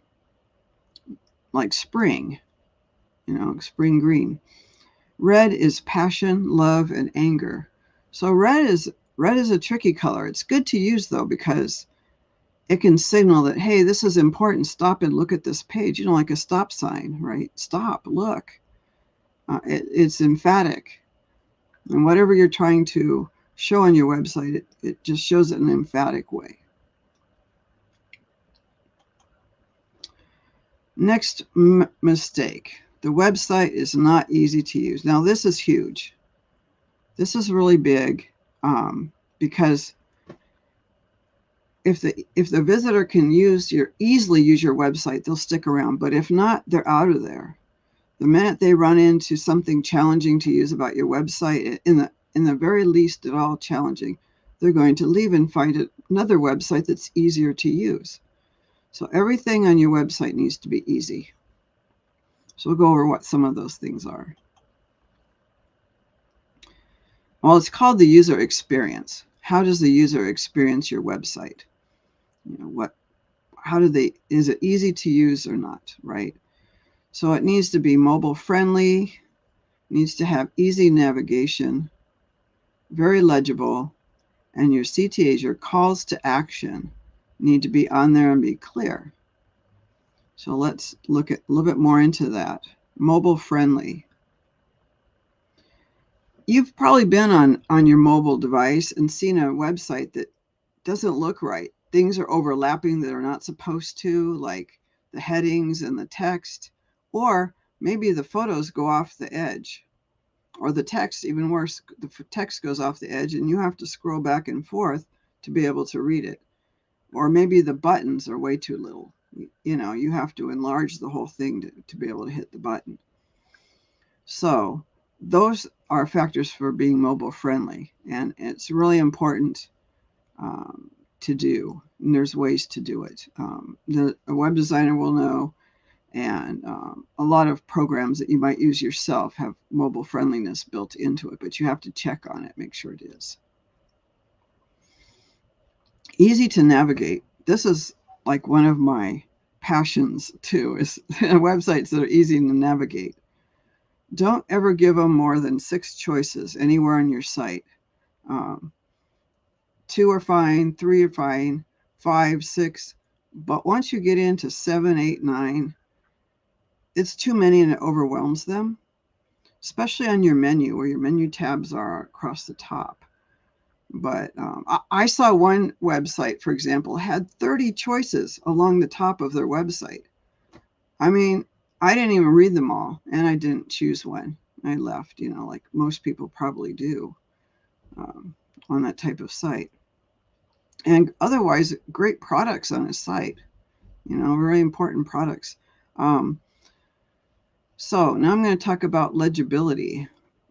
Like spring, spring green. Red is passion, love, and anger. So red is a tricky color. It's good to use, though, because it can signal that, hey, this is important. Stop and look at this page. Like a stop sign, right? Stop, look. It's emphatic. And whatever you're trying to show on your website, it just shows it in an emphatic way. Next mistake. The website is not easy to use. Now, this is huge. This is really big because if the visitor can easily use your website, they'll stick around. But if not, they're out of there. The minute they run into something challenging to use about your website, in the very least at all challenging, they're going to leave and find another website that's easier to use. So everything on your website needs to be easy. So we'll go over what some of those things are. Well, it's called the user experience. How does the user experience your website? Is it easy to use or not, right? So it needs to be mobile friendly, needs to have easy navigation, very legible, and your CTAs, your calls to action, need to be on there and be clear. So let's look at a little bit more into that. Mobile friendly. You've probably been on your mobile device and seen a website that doesn't look right. Things are overlapping that are not supposed to, like the headings and the text, or maybe the photos go off the edge, or the text, even worse, the text goes off the edge and you have to scroll back and forth to be able to read it. Or maybe the buttons are way too little. You have to enlarge the whole thing to be able to hit the button. So those are factors for being mobile friendly. And it's really important to do. And there's ways to do it. A web designer will know, and a lot of programs that you might use yourself have mobile friendliness built into it, but you have to check on it, make sure it is. Easy to navigate. This is like one of my passions too, is websites that are easy to navigate. Don't ever give them more than 6 choices anywhere on your site. 2 are fine, 3 are fine, 5, 6. But once you get into 7, 8, 9, it's too many and it overwhelms them, especially on your menu where your menu tabs are across the top. But I saw one website, for example, had 30 choices along the top of their website. I mean, I didn't even read them all, and I didn't choose one. I left, like most people probably do on that type of site. And otherwise, great products on a site, very important products. So now I'm going to talk about legibility.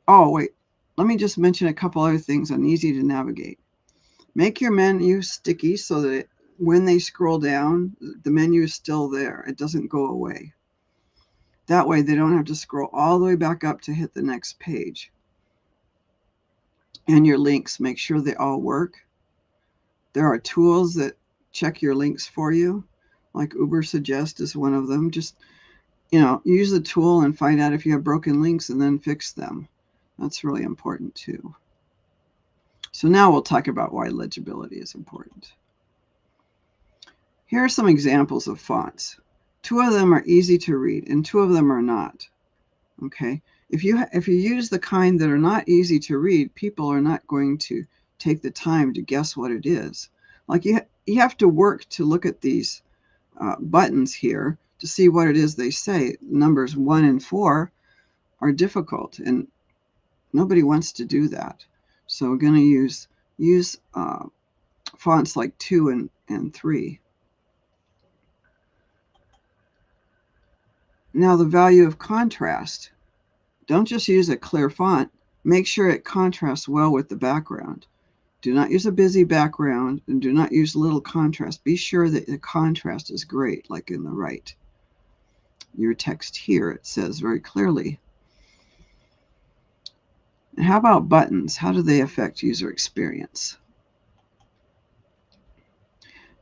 Oh, wait, let me just mention a couple other things on easy to navigate. Make your menu sticky so that when they scroll down, the menu is still there. It doesn't go away. That way they don't have to scroll all the way back up to hit the next page. And your links, make sure they all work. There are tools that check your links for you, like Uber Suggest is one of them. Just, use the tool and find out if you have broken links and then fix them. That's really important too. So now we'll talk about why legibility is important. Here are some examples of fonts. 2 of them are easy to read and 2 of them are not. Okay. If you use the kind that are not easy to read, people are not going to take the time to guess what it is. Like you have to work to look at these buttons here to see what it is they say. Numbers 1 and 4 are difficult, and nobody wants to do that. So we're going to use fonts like 2 and 3. Now the value of contrast. Don't just use a clear font. Make sure it contrasts well with the background. Do not use a busy background and do not use little contrast. Be sure that the contrast is great, like in the right. Your text here, it says very clearly. And how about buttons? How do they affect user experience?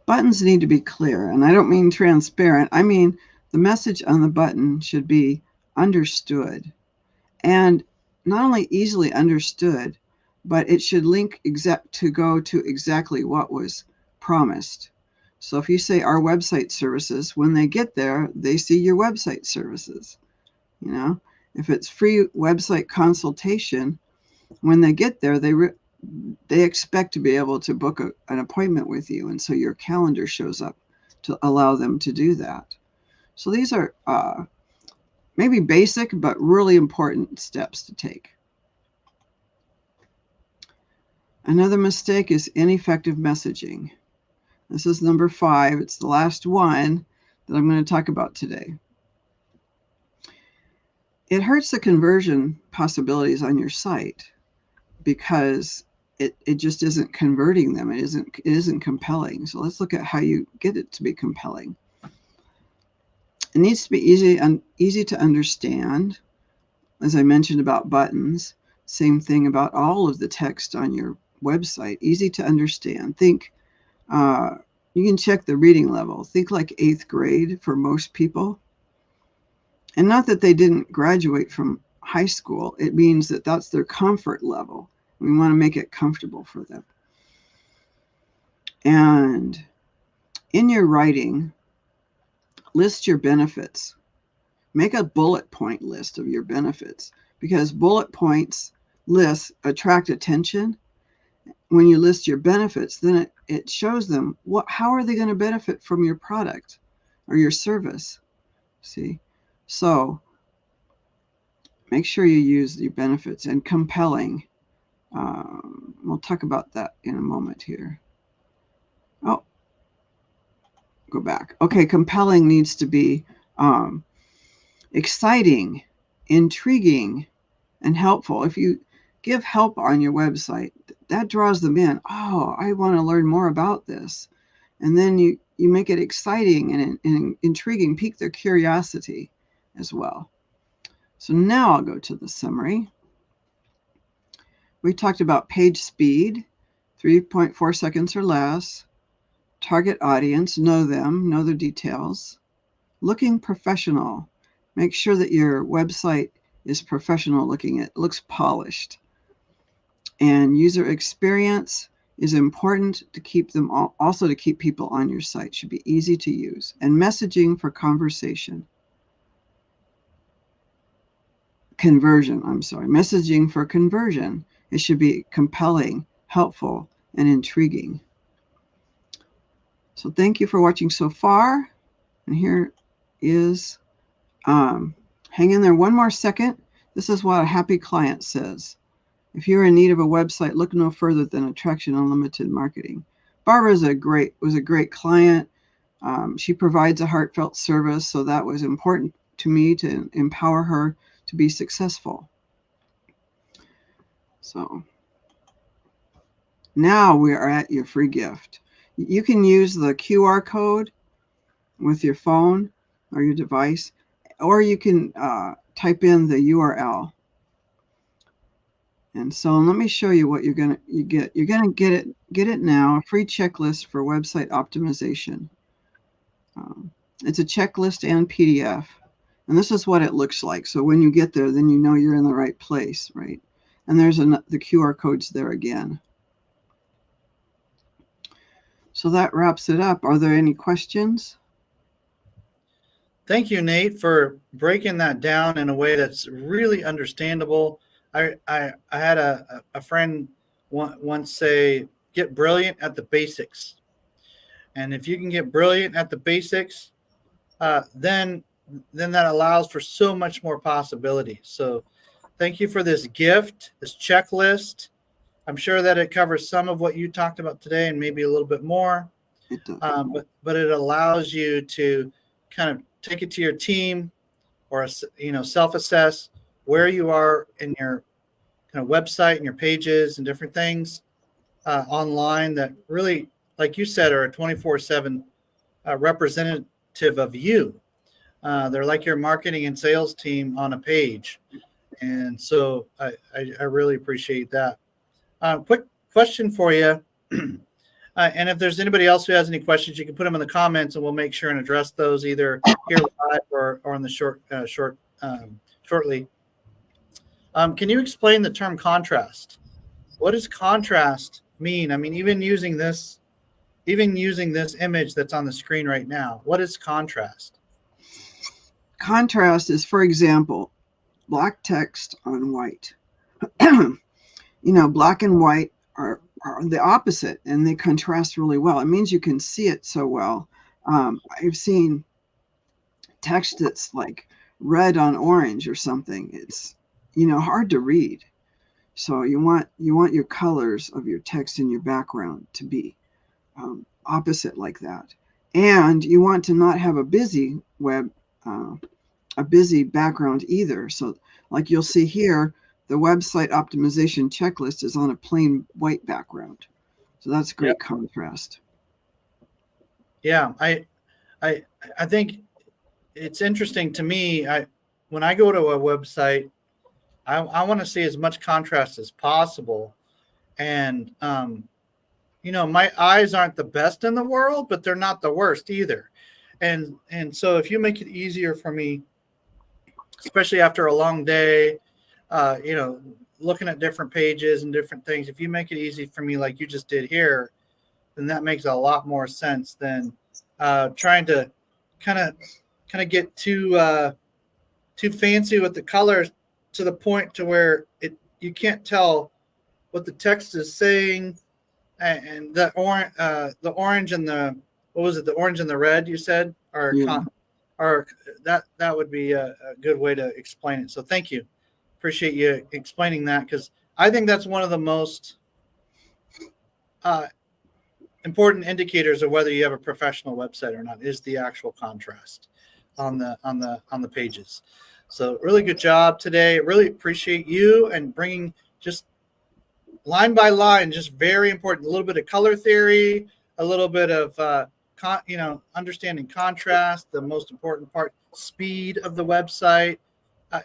Buttons need to be clear, and I don't mean transparent. I mean the message on the button should be understood, and not only easily understood, but it should link to go to exactly what was promised. So if you say our website services, when they get there, they see your website services. If it's free website consultation, when they get there, they expect to be able to book an appointment with you, and so your calendar shows up to allow them to do that. So these are maybe basic, but really important steps to take. Another mistake is ineffective messaging. This is number 5. It's the last one that I'm going to talk about today. It hurts the conversion possibilities on your site because it just isn't converting them. It isn't compelling. So let's look at how you get it to be compelling. It needs to be easy to understand. As I mentioned about buttons, same thing about all of the text on your website. Easy to understand. Think, you can check the reading level. Think like 8th grade for most people. And not that they didn't graduate from high school. It means that that's their comfort level. We want to make it comfortable for them. And in your writing, list your benefits. Make a bullet point list of your benefits, because bullet points lists attract attention. When you list your benefits, then it shows them how are they going to benefit from your product or your service. See? So make sure you use your benefits. And compelling. We'll talk about that in a moment here. Oh, go back. Okay, compelling needs to be exciting, intriguing, and helpful. If you give help on your website, that draws them in. Oh, I want to learn more about this. And then you make it exciting and intriguing, pique their curiosity as well. So now I'll go to the summary. We talked about page speed, 3.4 seconds or less, target audience, know them, know their details, looking professional, make sure that your website is professional looking, it looks polished, and user experience is important to keep them also to keep people on your site, should be easy to use, and messaging for conversation. Messaging for conversion. It should be compelling, helpful, and intriguing. So thank you for watching so far. And here is, hang in there one more second. This is what a happy client says. If you're in need of a website, look no further than Attraction Unlimited Marketing. Barbara was a great client. She provides a heartfelt service, so that was important to me to empower her to be successful. So now we are at your free gift. You can use the QR code with your phone or your device, or you can type in the URL. And so let me show you what you're gonna get. You're gonna get it now. A free checklist for website optimization. It's a checklist and PDF. And this is what it looks like. So when you get there, then you know you're in the right place, right? And there's the QR codes there again. So that wraps it up. Are there any questions? Thank you, Nate, for breaking that down in a way that's really understandable. I had a friend once say, get brilliant at the basics. And if you can get brilliant at the basics, then that allows for so much more possibility. So thank you for this gift, this checklist. I'm sure that it covers some of what you talked about today and maybe a little bit more. But it allows you to kind of take it to your team, or self-assess where you are in your kind of website and your pages and different things online that really, like you said, are a 24/7 representative of you. They're like your marketing and sales team on a page. And so I really appreciate that. Quick question for you. And if there's anybody else who has any questions, you can put them in the comments and we'll make sure and address those either here live or on the shortly. Can you explain the term contrast? What does contrast mean? I mean, even using this image that's on the screen right now, what is contrast? Contrast is, for example, black text on white. Black and white are the opposite, and they contrast really well. It means you can see it so well. I've seen text that's like red on orange or something. It's hard to read. So you want your colors of your text in your background to be opposite like that, and you want to not have a busy background either. So like you'll see here, the website optimization checklist is on a plain white background. So that's great contrast. Yeah, I think it's interesting to me. When I go to a website, I want to see as much contrast as possible. And my eyes aren't the best in the world, but they're not the worst either. And so if you make it easier for me, especially after a long day, looking at different pages and different things, if you make it easy for me like you just did here, then that makes a lot more sense than trying to kind of get too fancy with the colors to the point to where you can't tell what the text is saying, and the orange and the, what was it, the orange and the red you said or that would be a good way to explain it. So thank you. Appreciate you explaining that, because I think that's one of the most important indicators of whether you have a professional website or not, is the actual contrast on the pages. So really good job today. Really appreciate you and bringing just line by line, just very important. A little bit of color theory, a little bit of understanding contrast, the most important part, speed of the website.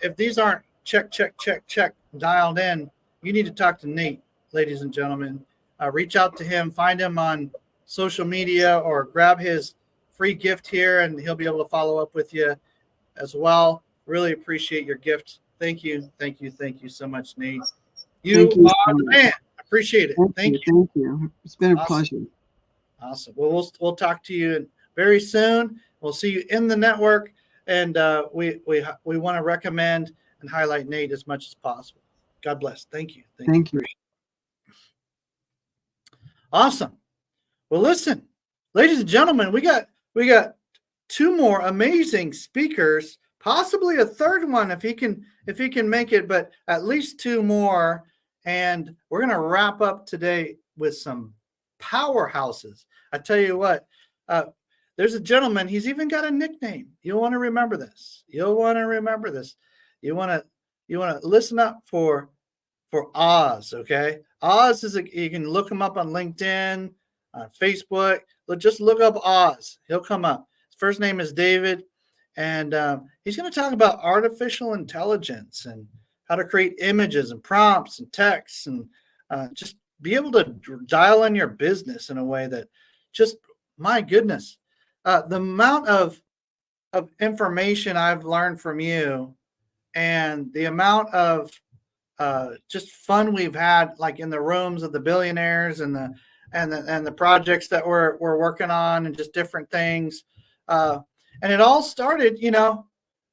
If these aren't check dialed in, you need to talk to Nate, ladies and gentlemen. Reach out to him, find him on social media, or grab his free gift here, and he'll be able to follow up with you as well. Really appreciate your gift. Thank you so much, Nate. You Thank you are so the much. man. Appreciate it. Thank you. Thank you. It's been a Awesome. pleasure. Awesome. Well, we'll talk to you very soon. We'll see you in the network, and we want to recommend and highlight Nate as much as possible. God bless. Thank you. Thank you. Awesome. Well, listen, ladies and gentlemen, we got 2 more amazing speakers, possibly a third one if he can make it, but at least 2 more. And we're going to wrap up today with some powerhouses. I tell you what, there's a gentleman, he's even got a nickname. You'll want to remember this. You want to listen up for Oz, okay? Oz you can look him up on LinkedIn, Facebook. Just look up Oz. He'll come up. His first name is David, and he's going to talk about artificial intelligence and how to create images and prompts and texts, and just be able to dial in your business in a way that just, my goodness, the amount of information I've learned from you, and the amount of just fun we've had, like in the rooms of the billionaires and the projects that we're working on, and just different things. And it all started,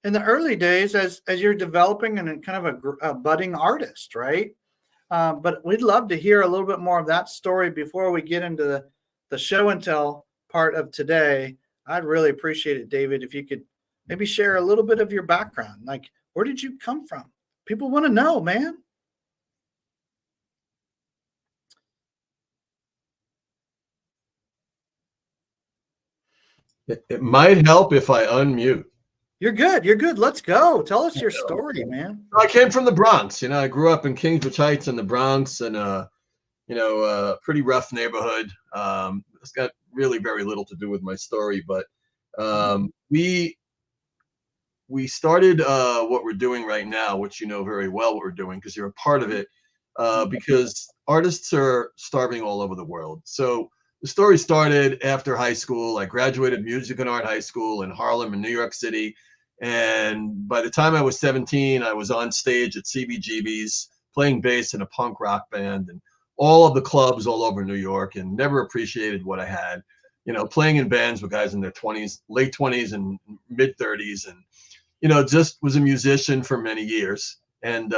in the early days as you're developing and kind of a budding artist, right? But we'd love to hear a little bit more of that story before we get into the show and tell part of today. I'd really appreciate it, David, if you could maybe share a little bit of your background. Like, where did you come from? People want to know, man. It might help if I unmute. You're good. Let's go. Tell us your story, man. I came from the Bronx. I grew up in Kingsbridge Heights in the Bronx, and a pretty rough neighborhood. It's got really very little to do with my story, but we started what we're doing right now, which you know very well what we're doing because you're a part of it, because artists are starving all over the world. So the story started after high school. I graduated music and art high school in Harlem in New York City. And by the time I was 17, I was on stage at CBGB's playing bass in a punk rock band and all of the clubs all over New York, and never appreciated what I had, playing in bands with guys in their 20s, late 20s and mid 30s. And, just was a musician for many years. And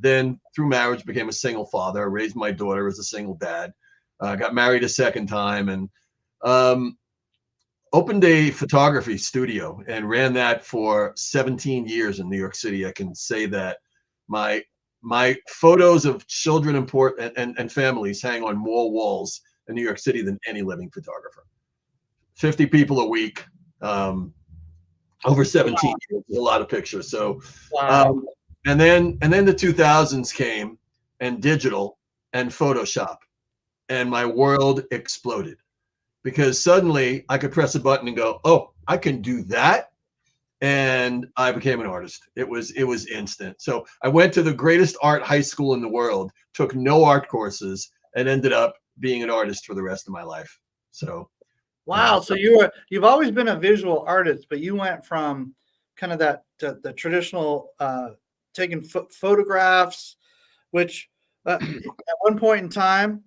then through marriage became a single father. I raised my daughter as a single dad. Got married a second time, and opened a photography studio and ran that for 17 years in New York City. I can say that my photos of children and families hang on more walls in New York City than any living photographer. 50 people a week, over 17 years, a lot of pictures. So, Wow. And then the 2000s came, and digital and Photoshop, and my world exploded, because suddenly I could press a button and go, oh, I can do that. And I became an artist. It was instant. So I went to the greatest art high school in the world, took no art courses, and ended up being an artist for the rest of my life. So, wow. So you've always been a visual artist, but you went from kind of the traditional taking photographs, which at one point in time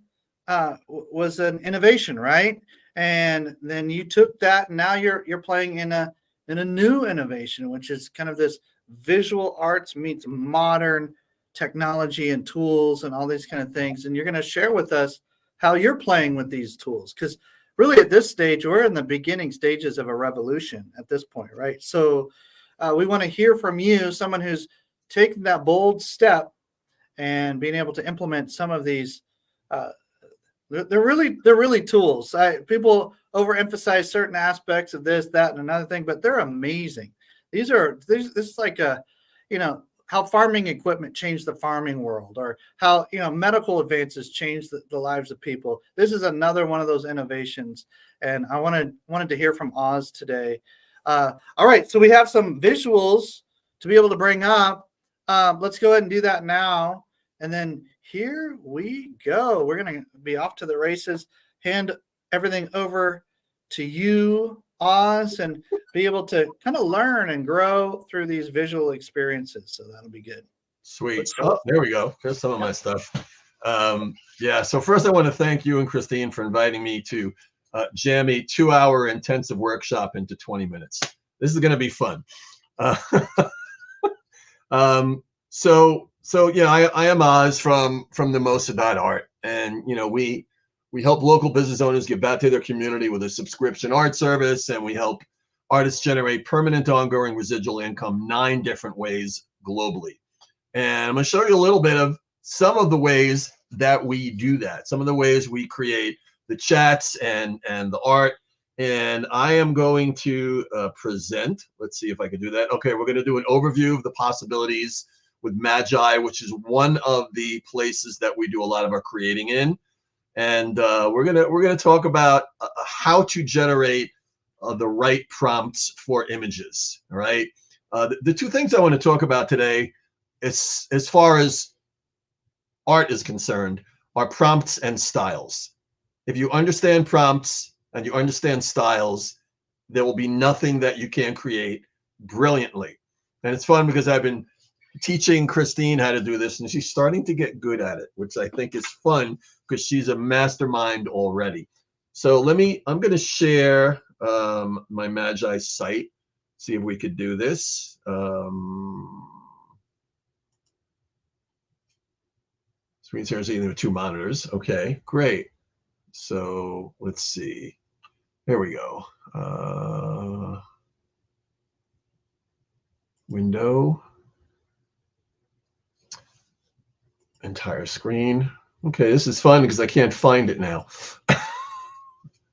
was an innovation, right? And then you took that, and now you're playing in a new innovation, which is kind of this visual arts meets modern technology and tools and all these kind of things. And you're going to share with us how you're playing with these tools, because really at this stage, we're in the beginning stages of a revolution at this point, right? So we want to hear from you, someone who's taken that bold step and being able to implement some of these. They're really tools. People overemphasize certain aspects of this, that, and another thing, but they're amazing. This is like how farming equipment changed the farming world, or how medical advances changed the lives of people. This is another one of those innovations, and I wanted to hear from Oz today. All right, so we have some visuals to be able to bring up. Let's go ahead and do that now, and then here we go. We're going to be off to the races. Hand everything over to you, Oz, and be able to kind of learn and grow through these visual experiences. So that'll be good. Sweet. Oh, there we go. Here's some of my stuff. Yeah. So first I want to thank you and Christine for inviting me to jam a 2-hour intensive workshop into 20 minutes. This is going to be fun. So yeah, I am Oz from the Most About Art, and we help local business owners get back to their community with a subscription art service, and we help artists generate permanent, ongoing residual income 9 different ways globally. And I'm going to show you a little bit of some of the ways that we do that, some of the ways we create the chats and the art. And I am going to present. Let's see if I can do that. Okay, we're going to do an overview of the possibilities with Magi, which is one of the places that we do a lot of our creating in. And we're gonna talk about how to generate the right prompts for images. All right. The 2 things I want to talk about today, as far as art is concerned, are prompts and styles. If you understand prompts and you understand styles, there will be nothing that you can't create brilliantly. And it's fun because I've been teaching Christine how to do this, and she's starting to get good at it, which I think is fun because she's a mastermind already. So I'm going to share my Magi site, see if we could do this. Screen sharing, there are 2 monitors. Okay, great. So let's see. There we go. Window. Entire screen. Okay, this is fun because I can't find it now.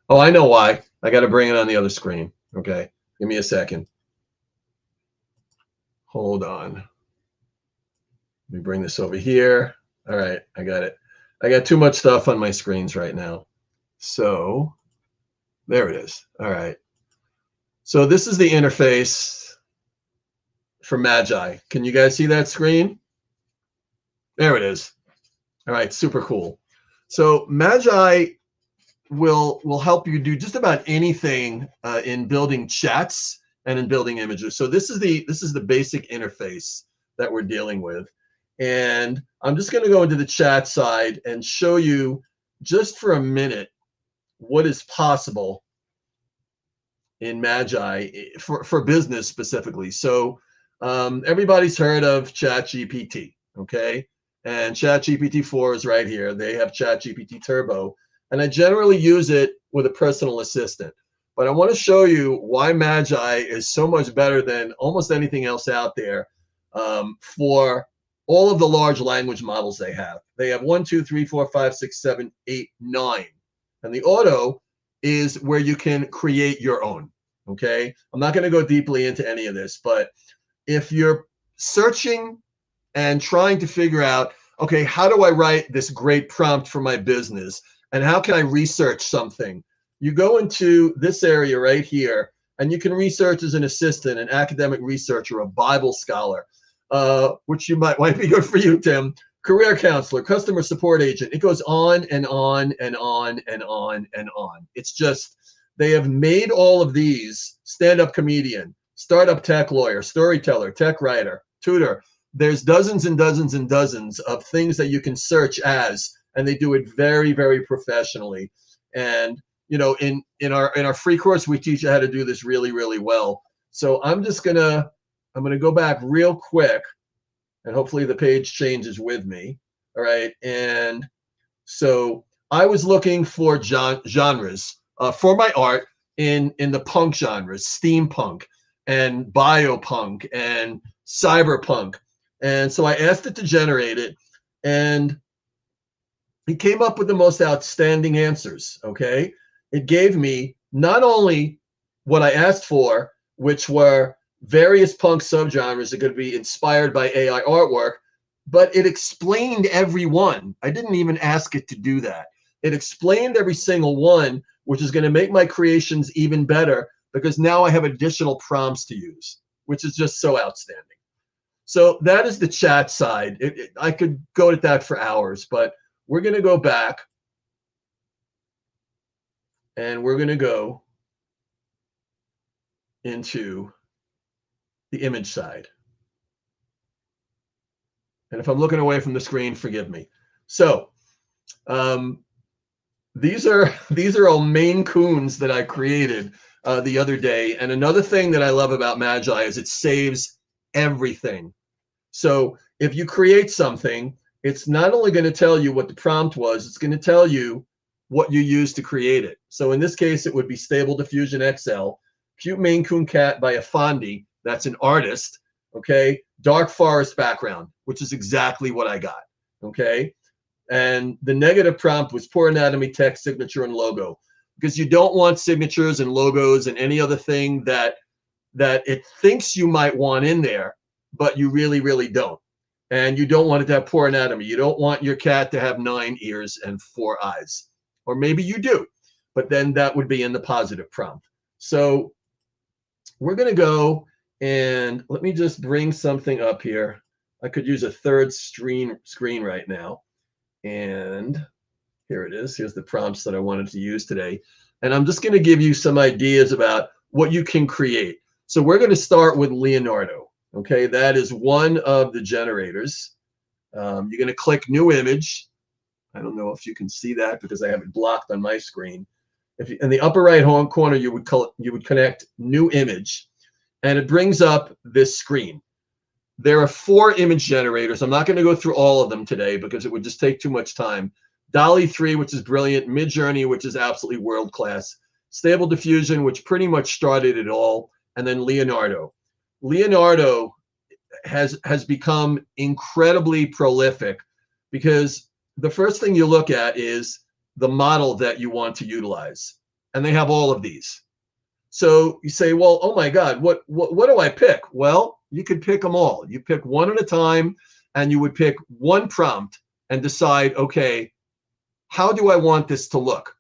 Oh, I know why. I got to bring it on the other screen. Okay, give me a second. Hold on. Let me bring this over here. All right, I got it. I got too much stuff on my screens right now. So there it is. All right. So this is the interface for Magi. Can you guys see that screen? There it is. All right, super cool. So Magi will help you do just about anything in building chats and in building images. So this is the basic interface that we're dealing with. And I'm just going to go into the chat side and show you just for a minute what is possible in Magi for business specifically. So everybody's heard of ChatGPT, okay? And ChatGPT 4 is right here. They have ChatGPT Turbo, and I generally use it with a personal assistant. But I want to show you why Magi is so much better than almost anything else out there for all of the large language models they have. They have 1, 2, 3, 4, 5, 6, 7, 8, 9. And the auto is where you can create your own, okay? I'm not going to go deeply into any of this, but if you're searching and trying to figure out, okay, how do I write this great prompt for my business? And how can I research something? You go into this area right here, and you can research as an assistant, an academic researcher, a Bible scholar, which might be good for you, Tim, career counselor, customer support agent. It goes on and on and on and on and on. It's just, they have made all of these stand-up comedian, startup tech lawyer, storyteller, tech writer, tutor. There's dozens and dozens and dozens of things that you can search as, and they do it very, very professionally. And in our free course, we teach you how to do this really, really well. So I'm gonna go back real quick, and hopefully the page changes with me. All right, and so I was looking for genres for my art in the punk genres, steampunk and biopunk and cyberpunk. And so I asked it to generate it, and it came up with the most outstanding answers, okay? It gave me not only what I asked for, which were, various punk subgenres are going to be inspired by AI artwork, but it explained every one. I didn't even ask it to do that. It explained every single one, which is going to make my creations even better because now I have additional prompts to use, which is just so outstanding. So that is the chat side. I could go at that for hours, but we're going to go back and we're going to go into the image side. And if I'm looking away from the screen, forgive me. So these are all Maine Coons that I created the other day. And another thing that I love about Magi is it saves everything. So if you create something, it's not only going to tell you what the prompt was, it's going to tell you what you used to create it. So in this case, it would be Stable Diffusion XL, Cute Maine Coon Cat by Afandi. That's an artist. Okay. Dark forest background, which is exactly what I got. Okay. And the negative prompt was poor anatomy, text, signature, and logo, because you don't want signatures and logos and any other thing that it thinks you might want in there, but you really, really don't. And you don't want it to have poor anatomy. You don't want your cat to have 9 ears and 4 eyes. Or maybe you do, but then that would be in the positive prompt. So we're going to go and let me just bring something up here. I could use a third screen right now. And here it is. Here's the prompts that I wanted to use today. And I'm just going to give you some ideas about what you can create. So we're going to start with Leonardo. Okay, that is one of the generators. You're going to click New Image. I don't know if you can see that because I have it blocked on my screen. If you, in the upper right hand corner, you would connect New Image, and it brings up this screen. There are 4 image generators. I'm not going to go through all of them today because it would just take too much time. Dolly 3, which is brilliant. Midjourney, which is absolutely world class. Stable Diffusion, which pretty much started it all, and then Leonardo. Leonardo has become incredibly prolific because the first thing you look at is the model that you want to utilize, and they have all of these. So you say, well, oh my God, what do I pick? Well, you could pick them all. You pick one at a time, and you would pick one prompt and decide, okay, how do I want this to look?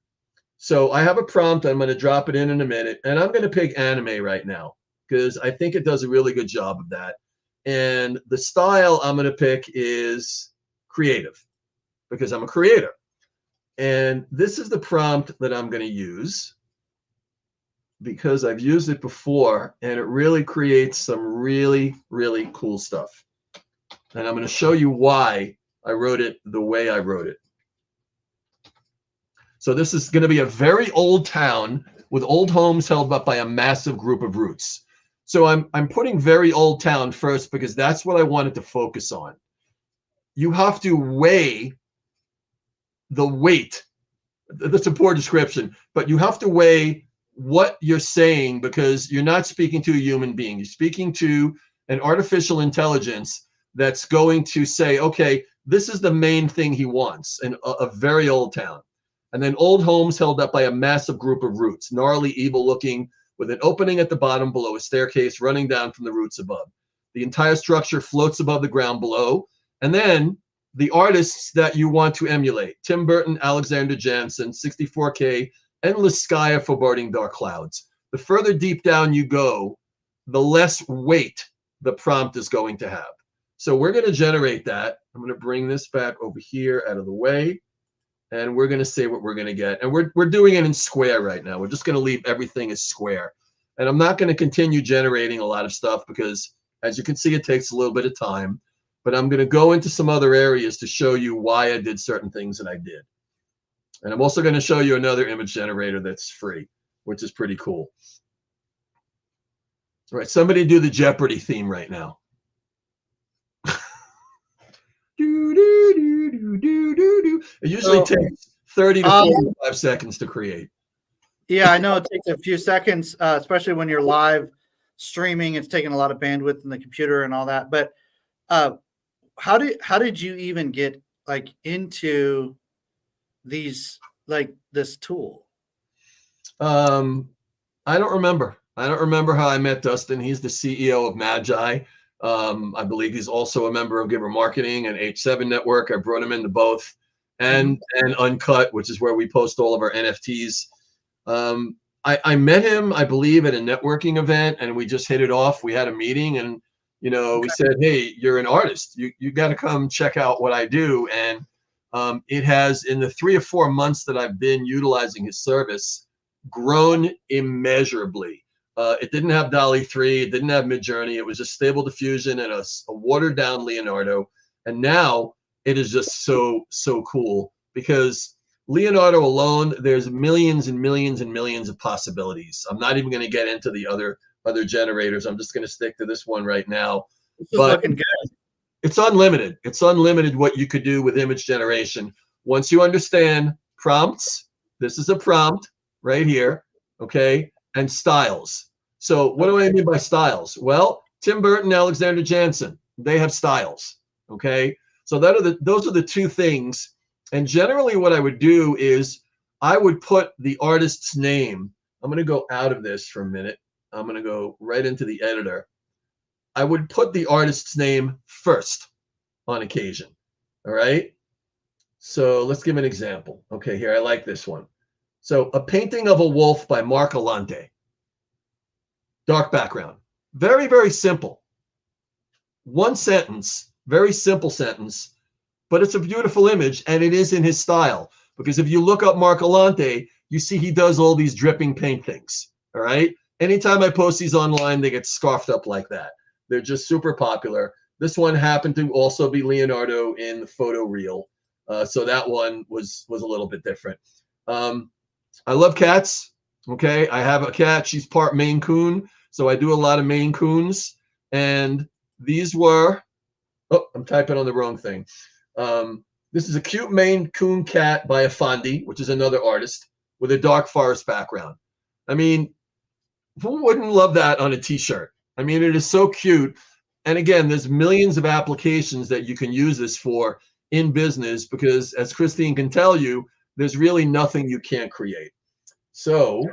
So I have a prompt. I'm going to drop it in a minute, and I'm going to pick anime right now because I think it does a really good job of that. And the style I'm going to pick is creative because I'm a creator. And this is the prompt that I'm going to use because I've used it before, and it really creates some really, really cool stuff. And I'm going to show you why I wrote it the way I wrote it. So this is going to be a very old town with old homes held up by a massive group of roots. So I'm putting very old town first because that's what I wanted to focus on. You have to weigh the weight. That's a poor description, but you have to weigh what you're saying because you're not speaking to a human being. You're speaking to an artificial intelligence that's going to say, okay, this is the main thing he wants, and a very old town. And then old homes held up by a massive group of roots, gnarly, evil looking, with an opening at the bottom below a staircase running down from the roots above. The entire structure floats above the ground below. And then the artists that you want to emulate: Tim Burton, Alexander Jansen, 64K, endless sky of foreboding dark clouds. The further deep down you go, the less weight the prompt is going to have. So we're going to generate that. I'm going to bring this back over here out of the way, and we're going to say what we're going to get. And we're doing it in square right now. We're just going to leave everything as square. And I'm not going to continue generating a lot of stuff because, as you can see, it takes a little bit of time. But I'm going to go into some other areas to show you why I did certain things that I did. And I'm also going to show you another image generator that's free, which is pretty cool. All right, somebody do the Jeopardy theme right now. It usually takes 30 to 45 seconds to create. Yeah, I know it takes a few seconds, especially when you're live streaming. It's taking a lot of bandwidth in the computer and all that. But how did you even get like into these, like this tool? I don't remember. I don't remember how I met Dustin. He's the CEO of Magi. I believe he's also a member of Giver Marketing and H7 Network. I brought him into both, and Uncut, which is where we post all of our NFTs. I met him, I believe, at a networking event, and we just hit it off. We had a meeting, and we said, "Hey, you're an artist. You got to come check out what I do." And it has, in the 3 or 4 months that I've been utilizing his service, grown immeasurably. It didn't have DALL-E 3, it didn't have Midjourney. It was just Stable Diffusion and a watered down Leonardo. And now it is just so cool, because Leonardo alone, there's millions and millions and millions of possibilities. I'm not even going to get into the other generators. I'm just going to stick to this one right now. But it's unlimited. It's unlimited what you could do with image generation. Once you understand prompts, this is a prompt right here, okay, and styles. So what do I mean by styles? Well, Tim Burton, Alexander Jansen, they have styles, okay? So those are the two things. And generally what I would do is I would put the artist's name. I'm going to go out of this for a minute. I'm going to go right into the editor. I would put the artist's name first on occasion, all right? So let's give an example. Okay, here, I like this one. So, A Painting of a Wolf by Mark Alante. Dark background. Very, very simple. One sentence, very simple sentence, but it's a beautiful image, and it is in his style. Because if you look up Mark Alante, you see he does all these dripping paint things, all right? Anytime I post these online, they get scarfed up like that. They're just super popular. This one happened to also be Leonardo in the photo reel. So that one was a little bit different. I love cats. Okay, I have a cat. She's part Maine Coon, so I do a lot of Maine Coons. And these were, oh, I'm typing on the wrong thing. This is a cute Maine Coon cat by Afandi, which is another artist, with a dark forest background. I mean, who wouldn't love that on a t-shirt? I mean, it is so cute. And again, there's millions of applications that you can use this for in business, because as Christine can tell you, there's really nothing you can't create. So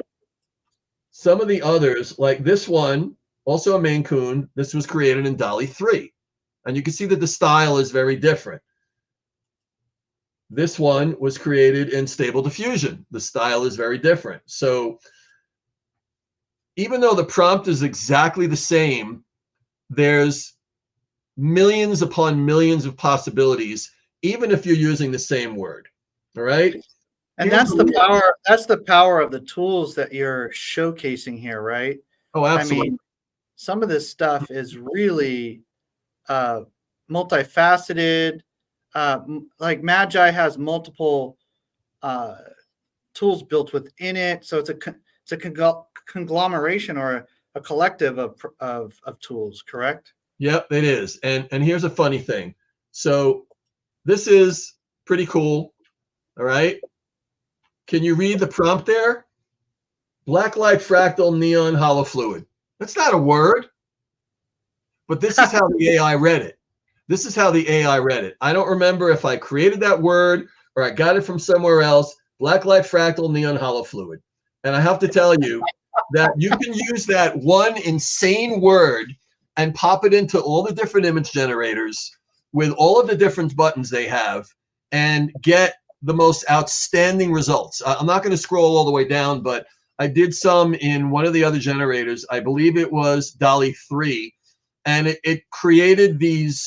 some of the others, like this one, also a Maine Coon, this was created in DALL-E 3. And you can see that the style is very different. This one was created in Stable Diffusion. The style is very different. So even though the prompt is exactly the same, there's millions upon millions of possibilities, even if you're using the same word. All right. And that's the power. That's the power of the tools that you're showcasing here, right? Oh, absolutely. I mean, some of this stuff is really multifaceted. Like Magi has multiple tools built within it, so it's a conglomeration or a collective of tools. Correct? Yep, it is. And here's a funny thing. So this is pretty cool. All right. Can you read the prompt there? Blacklight fractal neon hollow fluid. That's not a word, but this is how the AI read it. This is how the AI read it. I don't remember if I created that word or I got it from somewhere else. Blacklight fractal neon hollow fluid. And I have to tell you that you can use that one insane word and pop it into all the different image generators with all of the different buttons they have and get the most outstanding results. I'm not going to scroll all the way down, but I did some in one of the other generators. I believe it was DALL-E 3, and it created these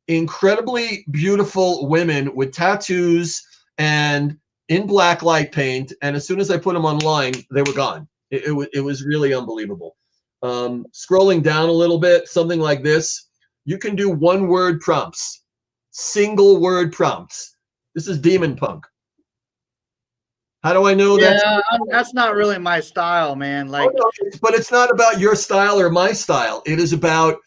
incredibly beautiful women with tattoos and in black light paint. And as soon as I put them online, they were gone. It was really unbelievable. Scrolling down a little bit, something like this, you can do one word prompts, single word prompts. This is Demon Punk. How do I know that? Yeah, that's not really my style, man. Like, oh, no, but it's not about your style or my style. It is about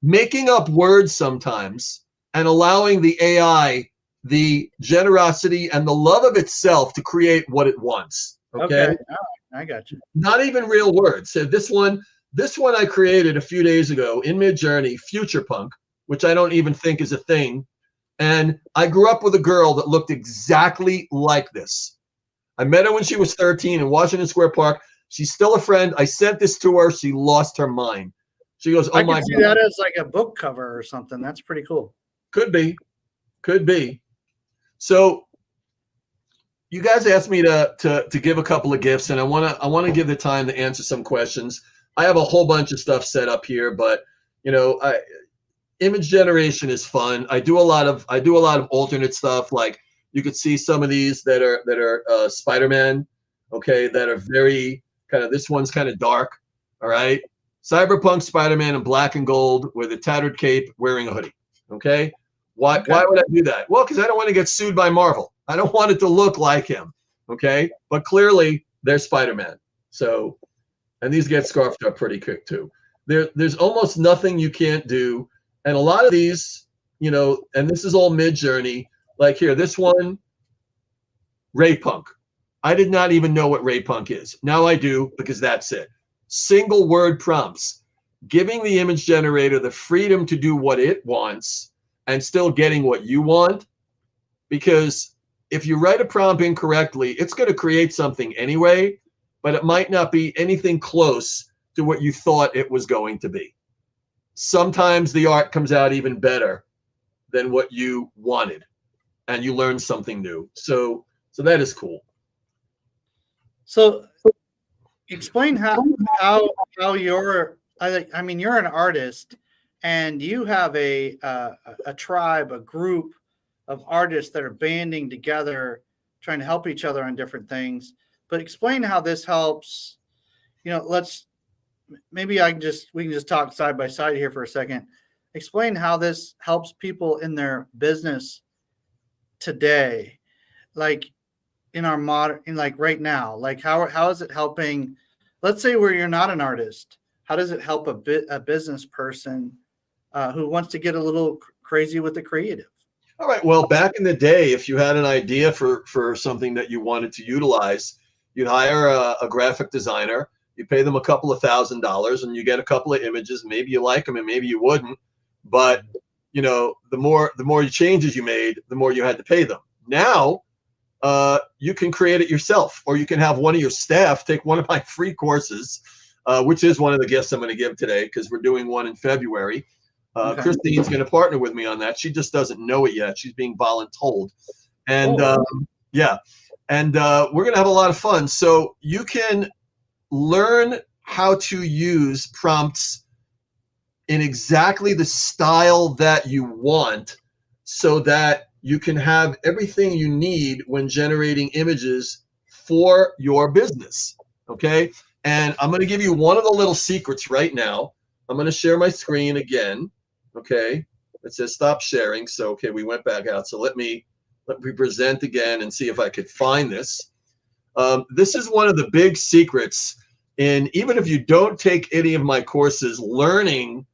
making up words sometimes and allowing the AI the generosity and the love of itself to create what it wants. Okay. All right. I got you. Not even real words. So this one I created a few days ago in Midjourney, Future Punk, which I don't even think is a thing. And I grew up with a girl that looked exactly like this. I met her when she was 13 in Washington Square Park. She's still a friend. I sent this to her. She lost her mind. She goes, "Oh I my can see God." that as like a book cover or something. That's pretty cool. Could be. Could be. So you guys asked me to give a couple of gifts, and I wanna give the time to answer some questions. I have a whole bunch of stuff set up here, but image generation is fun. I do a lot of alternate stuff. Like you could see some of these that are Spider-Man, okay, that are very kind of, this one's kind of dark, all right. Cyberpunk Spider-Man in black and gold with a tattered cape, wearing a hoodie, okay. Why would I do that? Well, because I don't want to get sued by Marvel. I don't want it to look like him, okay. But clearly they're Spider-Man. So, and these get scarfed up pretty quick too. There's almost nothing you can't do. And a lot of these, and this is all mid-journey. Like here, this one, Ray Punk. I did not even know what Ray Punk is. Now I do, because that's it. Single word prompts, giving the image generator the freedom to do what it wants and still getting what you want. Because if you write a prompt incorrectly, it's going to create something anyway, but it might not be anything close to what you thought it was going to be. Sometimes the art comes out even better than what you wanted, and you learn something new. So that is cool. So explain how you're, I mean, you're an artist and you have a tribe, a group of artists that are banding together, trying to help each other on different things. But explain how this helps. Maybe we can just talk side by side here for a second. Explain how this helps people in their business today, like in our modern, like right now. Like how is it helping? Let's say where you're not an artist. How does it help a business person who wants to get a little crazy with the creative? All right. Well, back in the day, if you had an idea for something that you wanted to utilize, you'd hire a graphic designer. You pay them a couple of $1,000s, and you get a couple of images. Maybe you like them, and maybe you wouldn't. But the more changes you made, the more you had to pay them. Now, you can create it yourself, or you can have one of your staff take one of my free courses, which is one of the gifts I'm going to give today, because we're doing one in February. Okay. Christine's going to partner with me on that. She just doesn't know it yet. She's being voluntold. And yeah. And we're going to have a lot of fun. So you can learn how to use prompts in exactly the style that you want, so that you can have everything you need when generating images for your business. Okay. And I'm going to give you one of the little secrets right now. I'm going to share my screen again. Okay. It says stop sharing. So, okay, we went back out. So let me present again and see if I could find this. This is one of the big secrets in, even if you don't take any of my courses, learning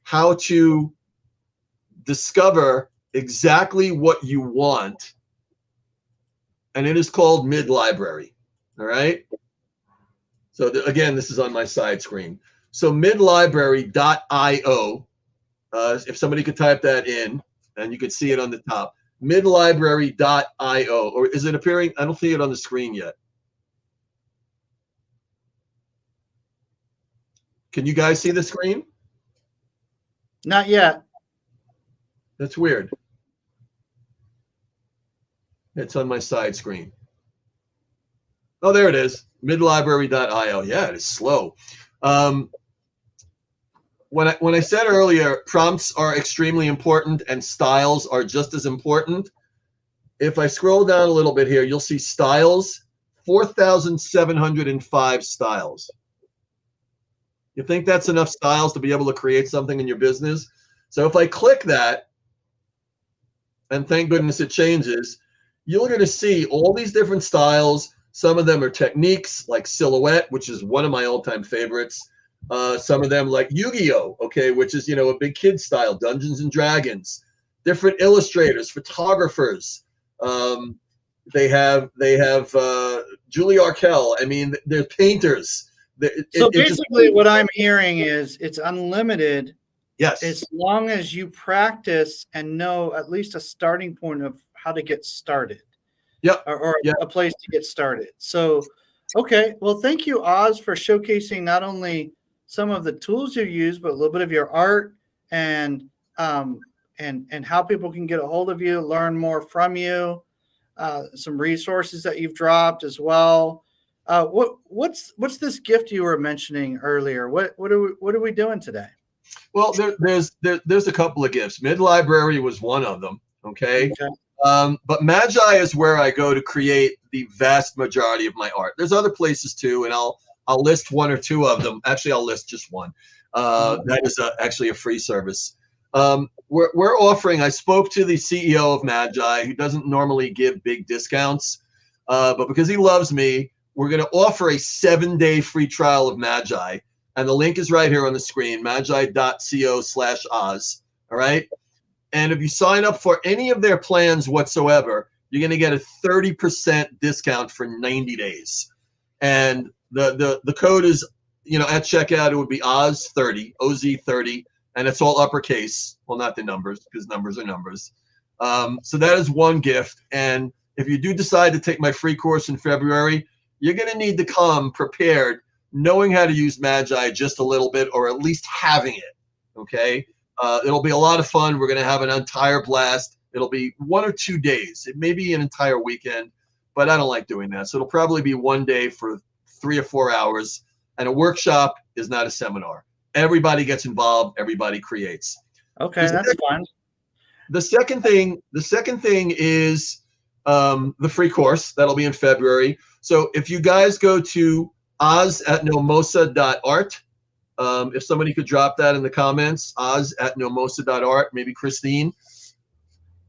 how to discover exactly what you want. And it is called mid-library. All right. So again, this is on my side screen. So midlibrary.io, if somebody could type that in, and you could see it on the top, midlibrary.io, or is it appearing? I don't see it on the screen yet. Can you guys see the screen? Not yet. That's weird. It's on my side screen. Oh, there it is. Midlibrary.io. Yeah, it is slow. When I said earlier, prompts are extremely important and styles are just as important. If I scroll down a little bit here, you'll see styles, 4,705 styles. You think that's enough styles to be able to create something in your business? So if I click that, and thank goodness it changes, you're going to see all these different styles. Some of them are techniques like silhouette, which is one of my all-time favorites. Some of them like Yu-Gi-Oh, okay, which is, a big kid style, Dungeons and Dragons. Different illustrators, photographers. They have Julie Arkell. I mean, they're painters. So basically what I'm hearing is it's unlimited. Yes. As long as you practice and know at least a starting point of how to get started. Yep. Or a place to get started. So Okay. Well, thank you, Oz, for showcasing not only some of the tools you use, but a little bit of your art and how people can get a hold of you, learn more from you, some resources that you've dropped as well. What's this gift you were mentioning earlier? What are we doing today? Well, there's a couple of gifts. Mid-library was one of them. Okay. But Magi is where I go to create the vast majority of my art. There's other places too, and I'll list one or two of them. Actually, I'll list just one. That is actually a free service. We're offering. I spoke to the CEO of Magi, who doesn't normally give big discounts, but because he loves me, we're going to offer a 7-day free trial of Magi, and the link is right here on the screen: magi.co/Oz. All right. And if you sign up for any of their plans whatsoever, you're going to get a 30% discount for 90 days. And the code is, at checkout, it would be OZ30, OZ30, and it's all uppercase. Well, not the numbers, because numbers are numbers. So that is one gift. And if you do decide to take my free course in February, you're going to need to come prepared, knowing how to use Magi just a little bit, or at least having it. Okay. It'll be a lot of fun. We're going to have an entire blast. It'll be 1 or 2 days. It may be an entire weekend, but I don't like doing that. So it'll probably be 1 day for 3 or 4 hours. And a workshop is not a seminar. Everybody gets involved. Everybody creates. Okay, that's fun. The second thing is the free course. That'll be in February. So if you guys go to oz@nomosa.art, if somebody could drop that in the comments, oz@nomosa.art, maybe Christine,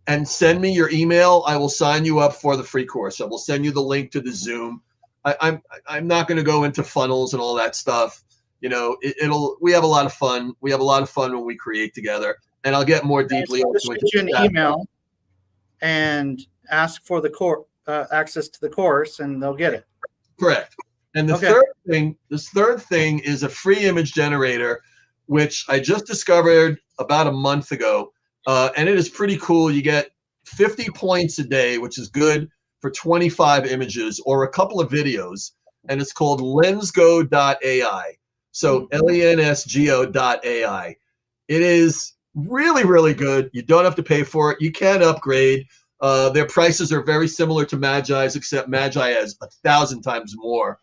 and send me your email, I will sign you up for the free course. I will send you the link to the Zoom. I'm not going to go into funnels and all that stuff. We have a lot of fun. We have a lot of fun when we create together, and I'll get more deeply into it. Just shoot you an email and ask for the access to the course, and they'll get it. Correct. And the third thing is a free image generator, which I just discovered about a month ago. And it is pretty cool. You get 50 points a day, which is good for 25 images or a couple of videos. And it's called lensgo.ai. So lensgo.ai. It is really, really good. You don't have to pay for it. You can upgrade. Their prices are very similar to Magi's, except Magi has 1,000 times more.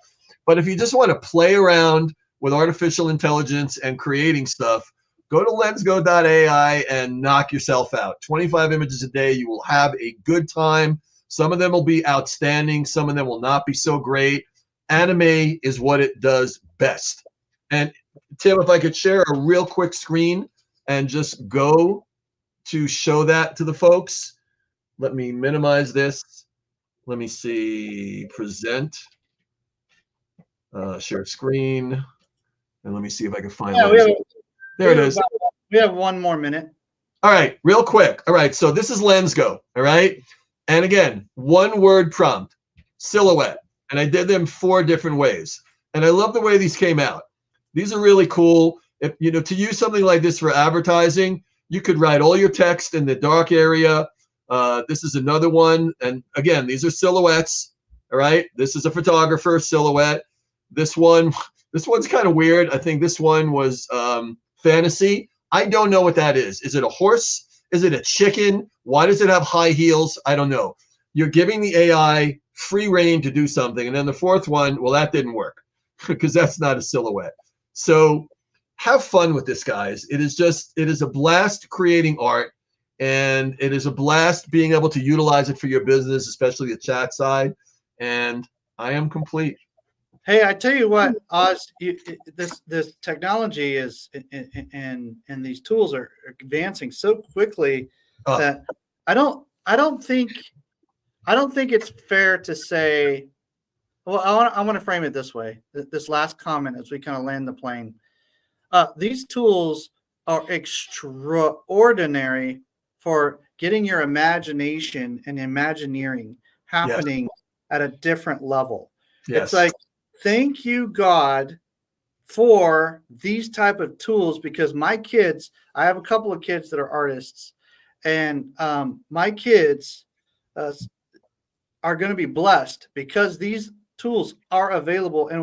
But if you just want to play around with artificial intelligence and creating stuff, go to lensgo.ai and knock yourself out. 25 images a day. You will have a good time. Some of them will be outstanding. Some of them will not be so great. Anime is what it does best. And Tim, if I could share a real quick screen and just go to show that to the folks. Let me minimize this. Let me see, present. Share screen, and let me see if I can find there it is. We have 1 more minute. All right, real quick. All right, so this is Lensgo. All right, and again, 1-word prompt, silhouette, and I did them 4 different ways, and I love the way these came out. These are really cool. If to use something like this for advertising, you could write all your text in the dark area. This is another one, and again, these are silhouettes. All right, this is a photographer silhouette. This one's kind of weird. I think this one was fantasy. I don't know what that is. Is it a horse? Is it a chicken? Why does it have high heels? I don't know. You're giving the AI free reign to do something. And then the 4th one, well, that didn't work because that's not a silhouette. So have fun with this, guys. It is a blast creating art, and it is a blast being able to utilize it for your business, especially the chat side. And I am complete. Hey, I tell you what, Oz, this technology is and these tools are advancing so quickly that I don't think it's fair to say. Well, I want to frame it this way. This last comment as we kind of land the plane. These tools are extraordinary for getting your imagination and imagineering happening at a different level. Yes. It's like, thank you, God, for these type of tools, because my kids, I have a couple of kids that are artists, and my kids are going to be blessed because these tools are available, and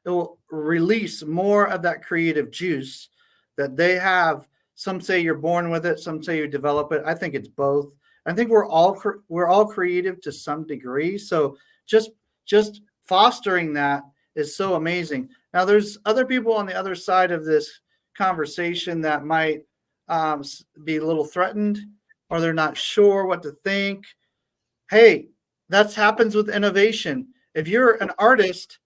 it will release more of that creative juice that they have. Some say you're born with it, some say you develop it. I think it's both. I think we're all creative to some degree. So just fostering that is so amazing. Now, there's other people on the other side of this conversation that might be a little threatened, or they're not sure what to think. Hey, that happens with innovation. If you're an artist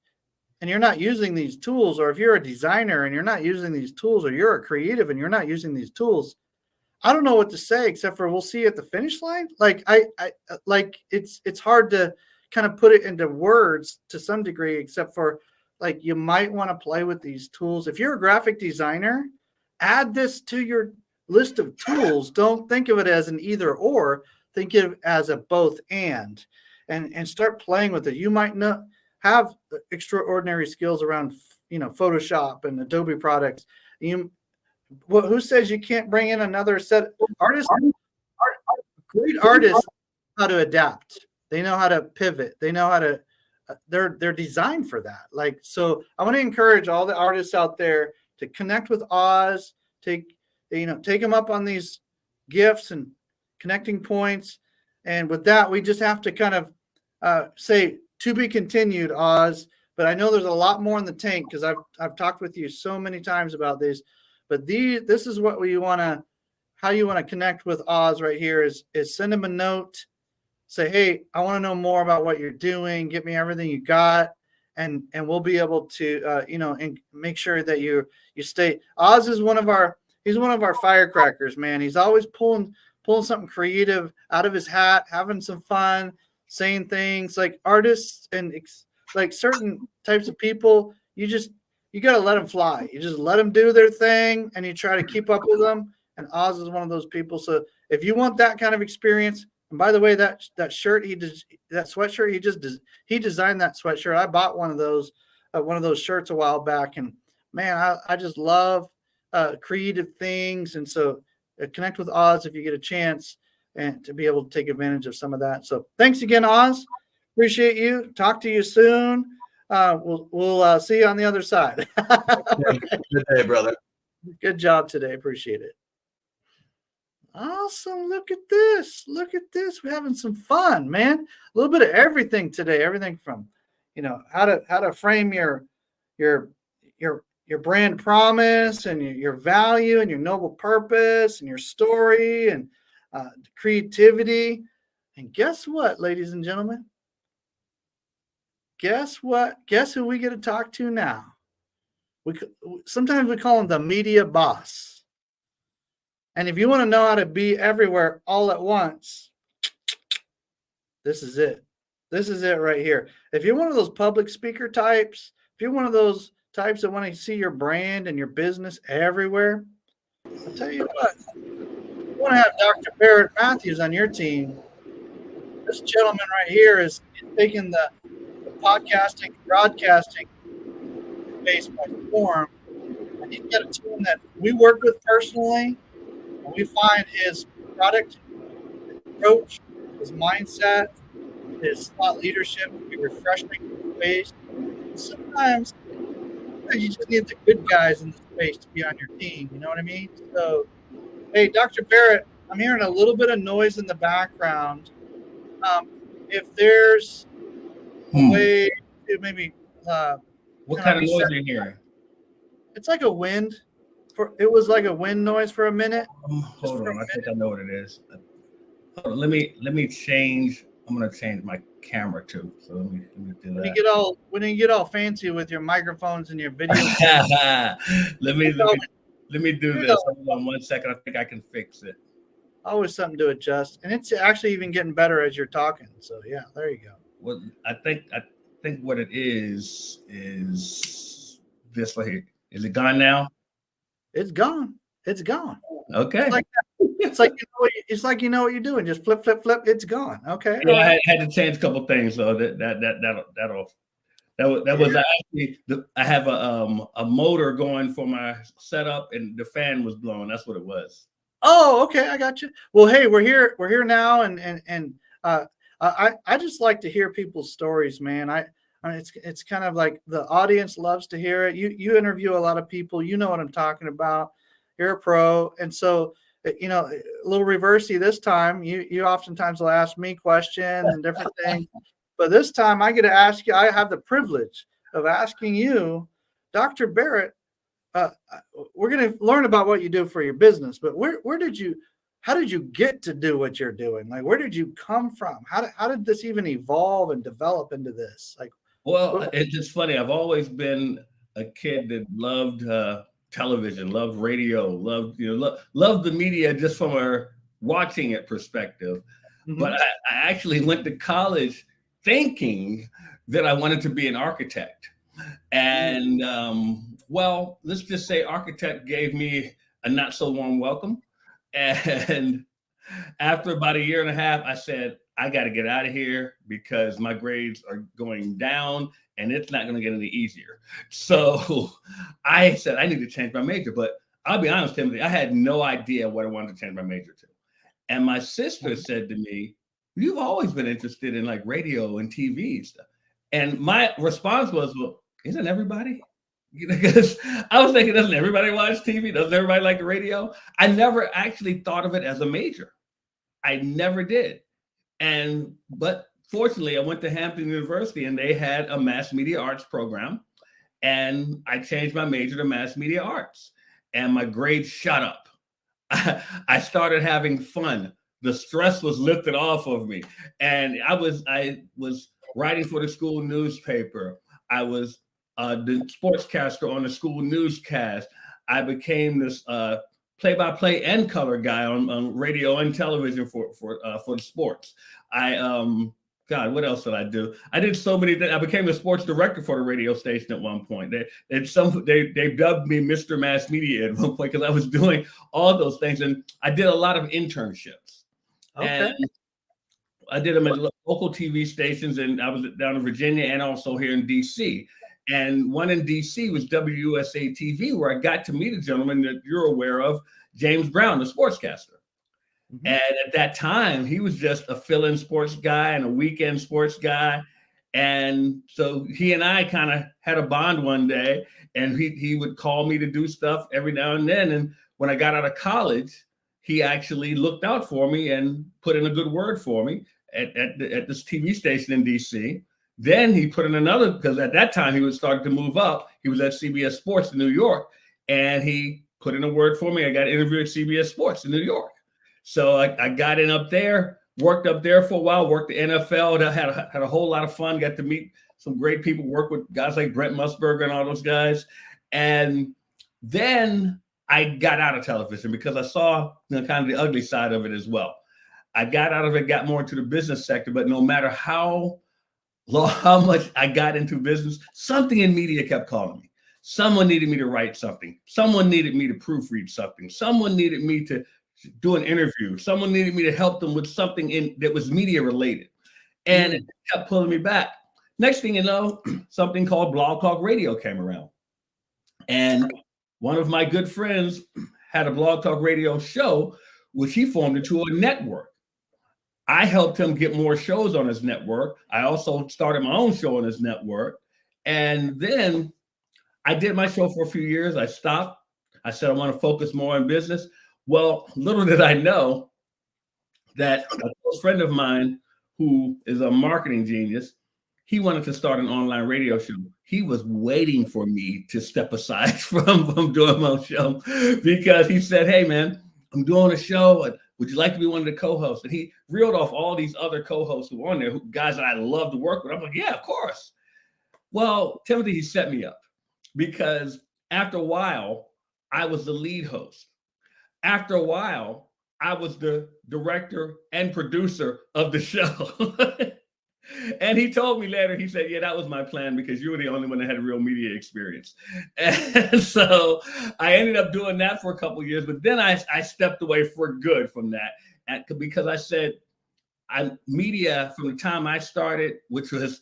and you're not using these tools, or if you're a designer and you're not using these tools, or you're a creative and you're not using these tools, I don't know what to say except for we'll see you at the finish line. Like I like it's hard to kind of put it into words to some degree, except for like you might want to play with these tools. If you're a graphic designer, add this to your list of tools. Don't think of it as an either or. Think of it as a both and start playing with it. You might not have extraordinary skills around, Photoshop and Adobe products. Who says you can't bring in another set of artists? Great artists know how to adapt. They know how to pivot. They know how to. They're designed for that. Like, so, I want to encourage all the artists out there to connect with Oz. Take them up on these gifts and connecting points. And with that, we just have to kind of say to be continued, Oz. But I know there's a lot more in the tank because I've talked with you so many times about this. But this is what how you want to connect with Oz right here is send him a note, say, hey, I want to know more about what you're doing. Get me everything you got, and we'll be able to and make sure that you stay. Oz is one of our firecrackers, man. He's always pulling something creative out of his hat, having some fun, saying things. Like artists and like certain types of people, you got to let them fly. You just let them do their thing, and you try to keep up with them. And Oz is one of those people. So if you want that kind of experience, and by the way, that shirt that sweatshirt he designed that sweatshirt. I bought one of those shirts a while back, and man, I just love creative things. And so connect with Oz if you get a chance, and to be able to take advantage of some of that. So thanks again, Oz. Appreciate you. Talk to you soon. We'll see you on the other side. Good day, brother. Good job today. Appreciate it. Awesome. Look at this. We're having some fun, man. A little bit of everything today. Everything from, how to frame your brand promise and your value and your noble purpose and your story and creativity. And guess what, ladies and gentlemen? Guess what? Guess who we get to talk to now? Sometimes we call him the media boss. And if you want to know how to be everywhere all at once, this is it. This is it right here. If you're one of those public speaker types, if you're one of those types that want to see your brand and your business everywhere, I'll tell you what, you want to have Dr. Barrett Matthews on your team. This gentleman right here is taking the podcasting, broadcasting space by storm. And he's got a team that we work with personally. And we find his product, his approach, his mindset, his thought leadership to be refreshing to the space. Sometimes you just need the good guys in the space to be on your team. You know what I mean? So, hey, Dr. Barrett, I'm hearing a little bit of noise in the background. If there's a way to maybe what kind of noise are you hearing? It's like a wind. It was like a wind noise for a minute. Hold on, I think I know what it is. Hold on, let me change. I'm gonna change my camera too. So let me do that. When you get all fancy with your microphones and your videos. let me do this. Hold on 1 second. I think I can fix it. Always something to adjust, and it's actually even getting better as you're talking. So yeah, there you go. Well, I think what it is this right here. Is it gone now? It's gone. It's gone. Okay. It's like you know what you're doing. Just flip. It's gone. Okay. Yeah, I had to change a couple things, so that was actually I have a motor going for my setup, and the fan was blowing. That's what it was. Oh, okay. I got you. Well, hey, we're here now, and I just like to hear people's stories, man. I mean, it's kind of like the audience loves to hear it. You interview a lot of people, you know what I'm talking about. You're a pro, and so you know, a little reversey this time. You oftentimes will ask me questions and different things, but this time I get to ask you. I have the privilege of asking you, Dr. Barrett. We're going to learn about what you do for your business, but how did you get to do what you're doing? Like, where did you come from? How did this even evolve and develop into this? Like, well, it's just funny. I've always been a kid that loved television, loved radio, loved loved the media just from a watching it perspective. Mm-hmm. But I actually went to college thinking that I wanted to be an architect. And well, let's just say architect gave me a not so warm welcome. And after about 1.5 years, I said, I got to get out of here because my grades are going down and it's not going to get any easier. So I said, I need to change my major. But I'll be honest, Timothy, I had no idea what I wanted to change my major to. And my sister said to me, you've always been interested in like radio and TV and stuff. And my response was, well, isn't everybody? Because I was thinking, doesn't everybody watch TV? Doesn't everybody like the radio? I never actually thought of it as a major. I never did. But fortunately, I went to Hampton University and they had a mass media arts program. And I changed my major to mass media arts. And my grades shot up. I started having fun. The stress was lifted off of me. And I was writing for the school newspaper. I was the sportscaster on the school newscast. I became this play-by-play and color guy on radio and television for the sports. God, what else did I do? I did so many things. I became the sports director for the radio station at one point. They dubbed me Mr. Mass Media at one point because I was doing all those things. And I did a lot of internships. Okay. And I did them at local TV stations, and I was down in Virginia and also here in DC. And one in DC was WUSA TV, where I got to meet a gentleman that you're aware of, James Brown, the sportscaster. Mm-hmm. And at that time, he was just a fill-in sports guy and a weekend sports guy. And so he and I kind of had a bond one day, and he would call me to do stuff every now and then. And when I got out of college, he actually looked out for me and put in a good word for me at this TV station in DC. Then he put in another, because at that time he was starting to move up. He was at CBS Sports in New York, and he put in a word for me. I got interviewed at CBS Sports in New York. So I got in up there, worked up there for a while, worked the NFL, had a whole lot of fun, got to meet some great people, work with guys like Brent Musburger and all those guys. And then I got out of television because I saw kind of the ugly side of it as well. I got out of it, got more into the business sector, but no matter how much I got into business, something in media kept calling me. Someone needed me to write something. Someone needed me to proofread something. Someone needed me to do an interview. Someone needed me to help them with something that was media related. And it kept pulling me back. Next thing you know, something called Blog Talk Radio came around. And one of my good friends had a Blog Talk Radio show, which he formed into a network. I helped him get more shows on his network. I also started my own show on his network. And then I did my show for a few years. I stopped. I said, I want to focus more on business. Well, little did I know that a close friend of mine who is a marketing genius, he wanted to start an online radio show. He was waiting for me to step aside from doing my show because he said, hey, man, I'm doing a show. Would you like to be one of the co-hosts? And he reeled off all these other co-hosts who were on there, guys that I love to work with. I'm like, yeah, of course. Well, Timothy, he set me up because after a while, I was the lead host. After a while, I was the director and producer of the show. And he told me later, he said, yeah, that was my plan because you were the only one that had real media experience. And so I ended up doing that for a couple of years, but then I stepped away for good from that because I said, media from the time I started, which was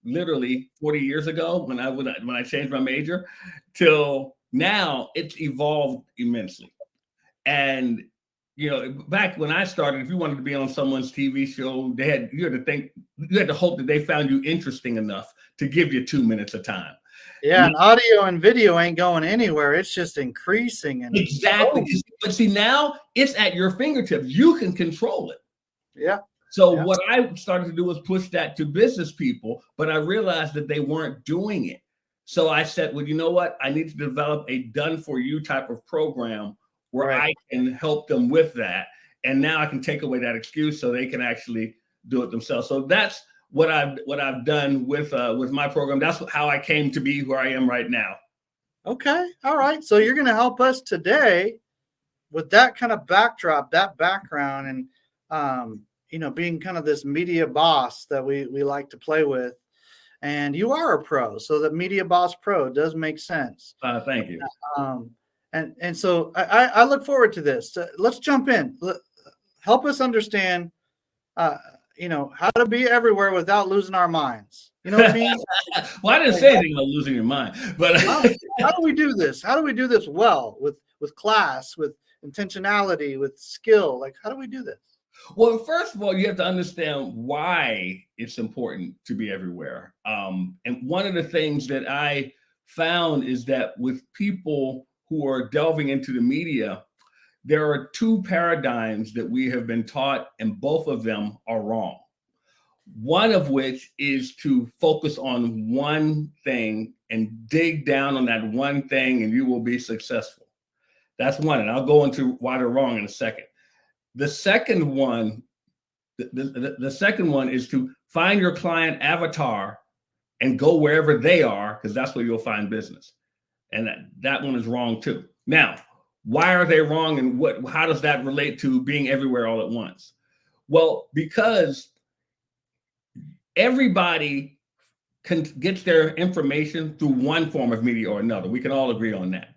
literally 40 years ago when I changed my major, till now, it's evolved immensely. And back when I started, if you wanted to be on someone's TV show, you had to hope that they found you interesting enough to give you 2 minutes of time. Yeah, and audio and video ain't going anywhere. It's just increasing. And exactly. But see, now it's at your fingertips. You can control it. Yeah. So what I started to do was push that to business people, but I realized that they weren't doing it. So I said, well, you know what? I need to develop a done-for-you type of program where I can help them with that. And now I can take away that excuse so they can actually do it themselves. So that's what I've done with my program. That's how I came to be where I am right now. Okay. All right. So you're going to help us today with that kind of backdrop, that background, and being kind of this media boss that we like to play with. And you are a pro, so the Media Boss Pro does make sense. Thank you. And so I look forward to this. Let's jump in. Help us understand, how to be everywhere without losing our minds. You know what I mean? Well, I didn't say anything about losing your mind, but how do we do this? How do we do this well with class, with intentionality, with skill? Like, how do we do this? Well, first of all, you have to understand why it's important to be everywhere. And one of the things that I found is that with people who are delving into the media, there are two paradigms that we have been taught, and both of them are wrong. One of which is to focus on one thing and dig down on that one thing, and you will be successful. That's one, and I'll go into why they're wrong in a second. The second one is to find your client avatar and go wherever they are, because that's where you'll find business. And that one is wrong too. Now, why are they wrong, and how does that relate to being everywhere all at once? Well, because everybody gets their information through one form of media or another. We can all agree on that.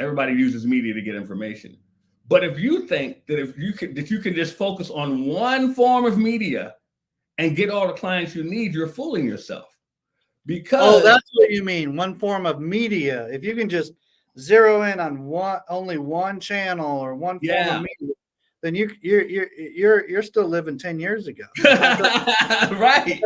Everybody uses media to get information. But if you think that you can just focus on one form of media and get all the clients you need, you're fooling yourself. Because that's what you mean, one form of media. If you can just zero in on only one channel or one form of media, then you're still living 10 years ago. Right.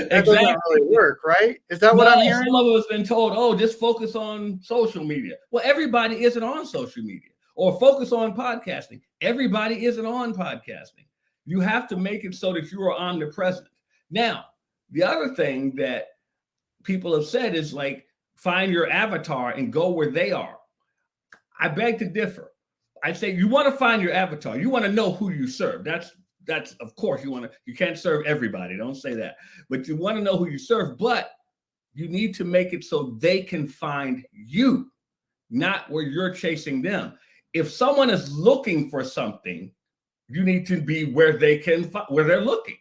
That doesn't really work, right? Is that what I'm hearing? Some of us have been told, just focus on social media. Well, everybody isn't on social media. Or focus on podcasting. Everybody isn't on podcasting. You have to make it so that you are omnipresent. Now, the other thing that people have said is like, find your avatar and go where they are. I beg to differ. I say you want to find your avatar. You want to know who you serve. That's of course you can't serve everybody. Don't say that. But you want to know who you serve, but you need to make it so they can find you, not where you're chasing them. If someone is looking for something, you need to be where they're looking.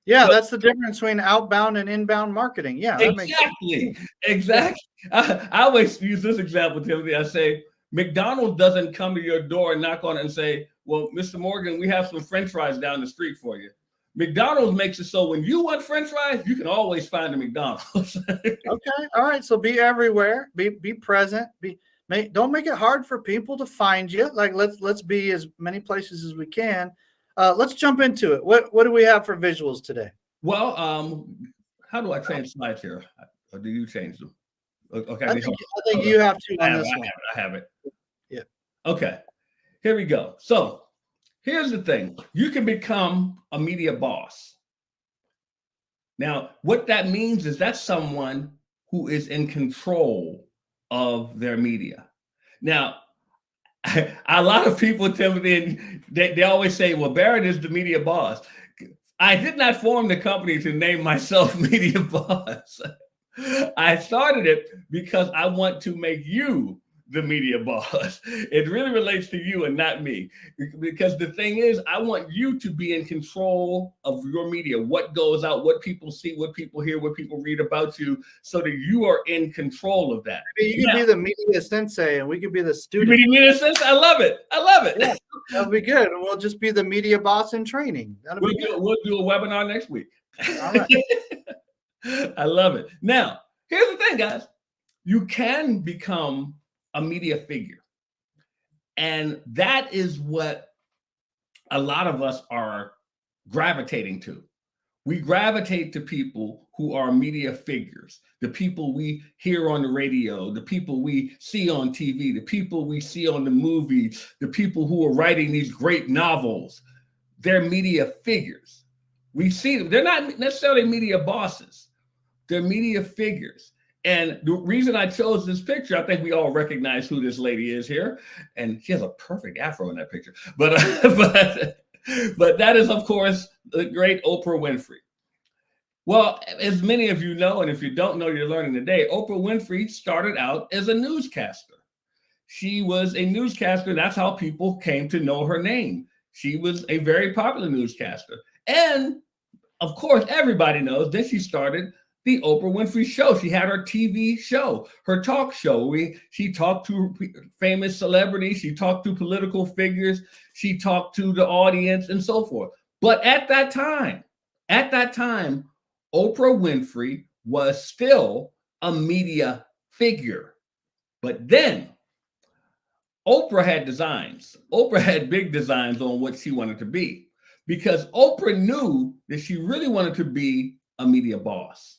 Yeah, that's the difference between outbound and inbound marketing. Yeah, that exactly. I always use this example, Timothy. I say, McDonald's doesn't come to your door and knock on it and say, well, Mr. Morgan, we have some French fries down the street for you. McDonald's makes it so when you want French fries, you can always find a McDonald's. Okay. All right. So be everywhere. Be present. Don't make it hard for people to find you. Like let's be as many places as we can. Let's jump into it. What do we have for visuals today? Well, how do I change slides here? Or do you change them? Okay. I think you have to on this one. I have it. Yeah. Okay. Here we go. So here's the thing. You can become a media boss. Now, what that means is that's someone who is in control of their media. Now, a lot of people, Timothy, they always say, well, Barrett is the media boss. I did not form the company to name myself media boss. I started it because I want to make you the media boss. It really relates to you and not me. Because the thing is, I want you to be in control of your media, what goes out, what people see, what people hear, what people read about you, so that you are in control of that. You can be the media sensei and we can be the student. Media sensei? I love it. Yeah, that'll be good. And we'll just be the media boss in training. We'll do a webinar next week. All right. I love it. Now, here's the thing, guys. You can become a media figure. And that is what a lot of us are gravitating to. We gravitate to people who are media figures, the people we hear on the radio, the people we see on TV, the people we see on the movie, the people who are writing these great novels. They're media figures. We see them. They're not necessarily media bosses. They're media figures. And the reason I chose this picture, I think we all recognize who this lady is here. And she has a perfect afro in that picture. But that is, of course, the great Oprah Winfrey. Well, as many of you know, and if you don't know, you're learning today, Oprah Winfrey started out as a newscaster. She was a newscaster. That's how people came to know her name. She was a very popular newscaster. And of course, everybody knows that she started the Oprah Winfrey Show. She had her TV show, her talk show. She talked to famous celebrities. She talked to political figures. She talked to the audience and so forth. But at that time, Oprah Winfrey was still a media figure. But then Oprah had designs. Oprah had big designs on what she wanted to be, because Oprah knew that she really wanted to be a media boss.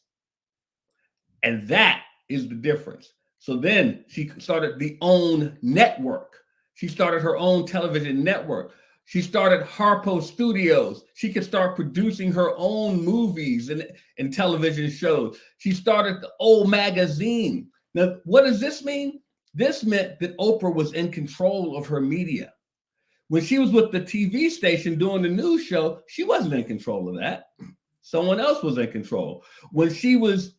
And that is the difference. So then she started the own network. She started her own television network. She started Harpo Studios. She could start producing her own movies and television shows. She started the O Magazine. Now, what does this mean? This meant that Oprah was in control of her media. When she was with the TV station doing the news show, she wasn't in control of that. Someone else was in control. When she was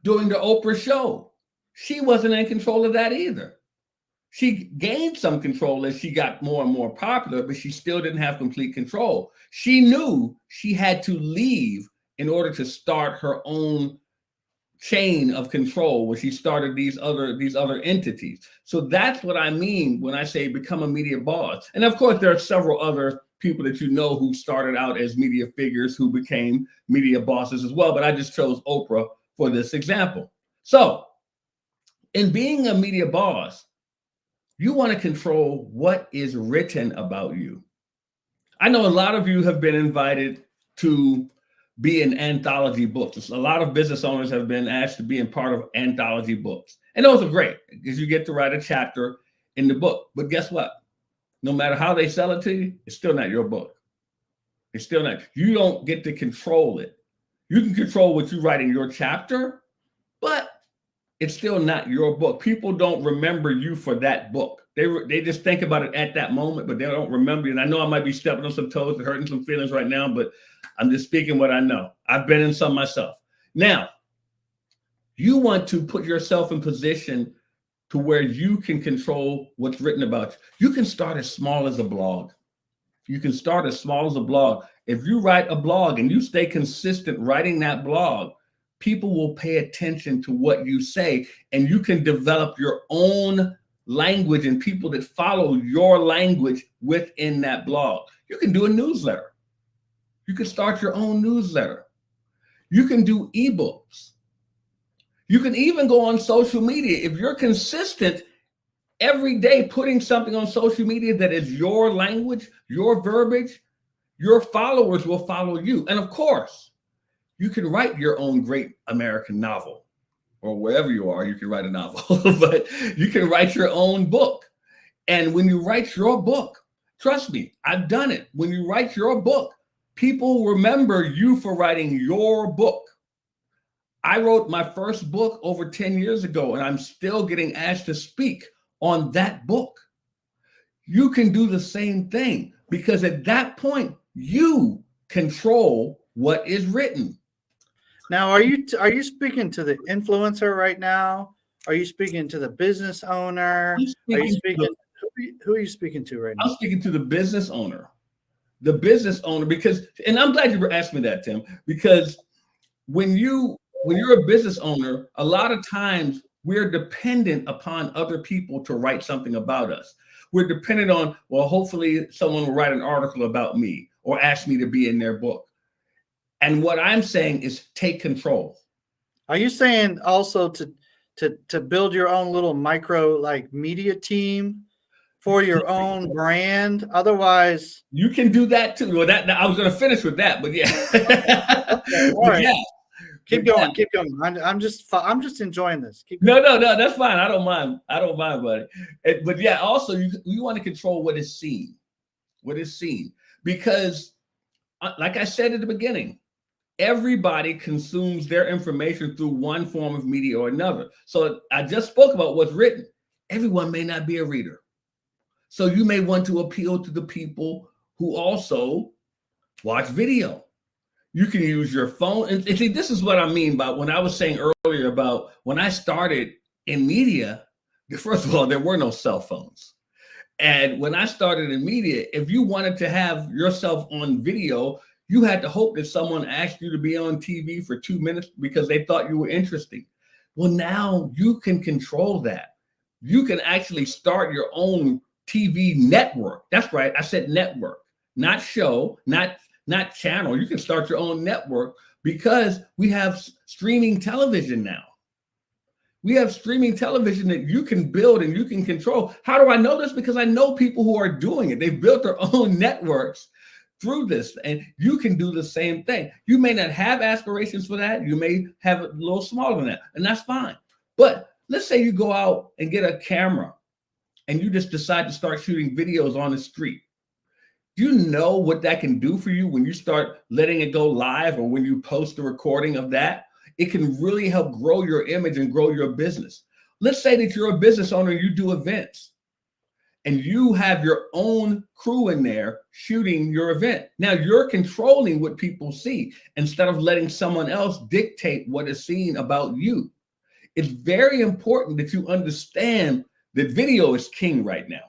doing the Oprah show, she wasn't in control of that either. She gained some control as she got more and more popular, but she still didn't have complete control. She knew she had to leave in order to start her own chain of control when she started these other entities. So that's what I mean when I say become a media boss. And of course, there are several other people that you know who started out as media figures who became media bosses as well, but I just chose Oprah for this example. So in being a media boss, you want to control what is written about you. I know a lot of you have been invited to be in anthology books. A lot of business owners have been asked to be in part of anthology books. And those are great because you get to write a chapter in the book. But guess what? No matter how they sell it to you, it's still not your book. It's still not. You don't get to control it. You can control what you write in your chapter, but it's still not your book. People don't remember you for that book. They just think about it at that moment, but they don't remember you. And I know I might be stepping on some toes and hurting some feelings right now, but I'm just speaking what I know. I've been in some myself. Now, you want to put yourself in position to where you can control what's written about you. You can start as small as a blog. You can start as small as a blog. If you write a blog and you stay consistent writing that blog, people will pay attention to what you say, and you can develop your own language and people that follow your language within that blog. You can do a newsletter. You can start your own newsletter. You can do ebooks. You can even go on social media. If you're consistent every day putting something on social media that is your language, your verbiage, your followers will follow you. And of course, you can write your own great American novel, or wherever you are, you can write a novel, but you can write your own book. And when you write your book, trust me, I've done it. When you write your book, people remember you for writing your book. I wrote my first book over 10 years ago, and I'm still getting asked to speak on that book. You can do the same thing because at that point, you control what is written. Now, are you speaking to the influencer right now? Are you speaking to the business owner? Who are you speaking to right now? I'm speaking to the business owner. The business owner, because, and I'm glad you asked me that, Tim, because when you're a business owner, a lot of times we're dependent upon other people to write something about us. We're dependent on, well, hopefully someone will write an article about me or ask me to be in their book. And what I'm saying is take control. Are you saying also to build your own little micro like media team for your own brand. Otherwise, you can do that too. Well, that I was going to finish with that, but yeah. okay, all right. Yeah. Keep going. Keep going. I'm just enjoying this. Keep going. No, that's fine. I don't mind, buddy. But yeah, also you want to control what is seen. What is seen. Because like I said at the beginning, everybody consumes their information through one form of media or another. So I just spoke about what's written. Everyone may not be a reader. So you may want to appeal to the people who also watch video. You can use your phone. And see, this is what I mean by when I was saying earlier about when I started in media, first of all, there were no cell phones. And when I started in media, if you wanted to have yourself on video, you had to hope that someone asked you to be on TV for 2 minutes because they thought you were interesting. Well, now you can control that. You can actually start your own TV network. That's right. I said network, not show, not channel. You can start your own network because we have streaming television now. We have streaming television that you can build and you can control. How do I know this? Because I know people who are doing it. They've built their own networks through this, and you can do the same thing. You may not have aspirations for that. You may have a little smaller than that, and that's fine. But let's say you go out and get a camera and you just decide to start shooting videos on the street. Do you know what that can do for you when you start letting it go live or when you post the recording of that? It can really help grow your image and grow your business. Let's say that you're a business owner and you do events and you have your own crew in there shooting your event. Now you're controlling what people see instead of letting someone else dictate what is seen about you. It's very important that you understand that video is king right now.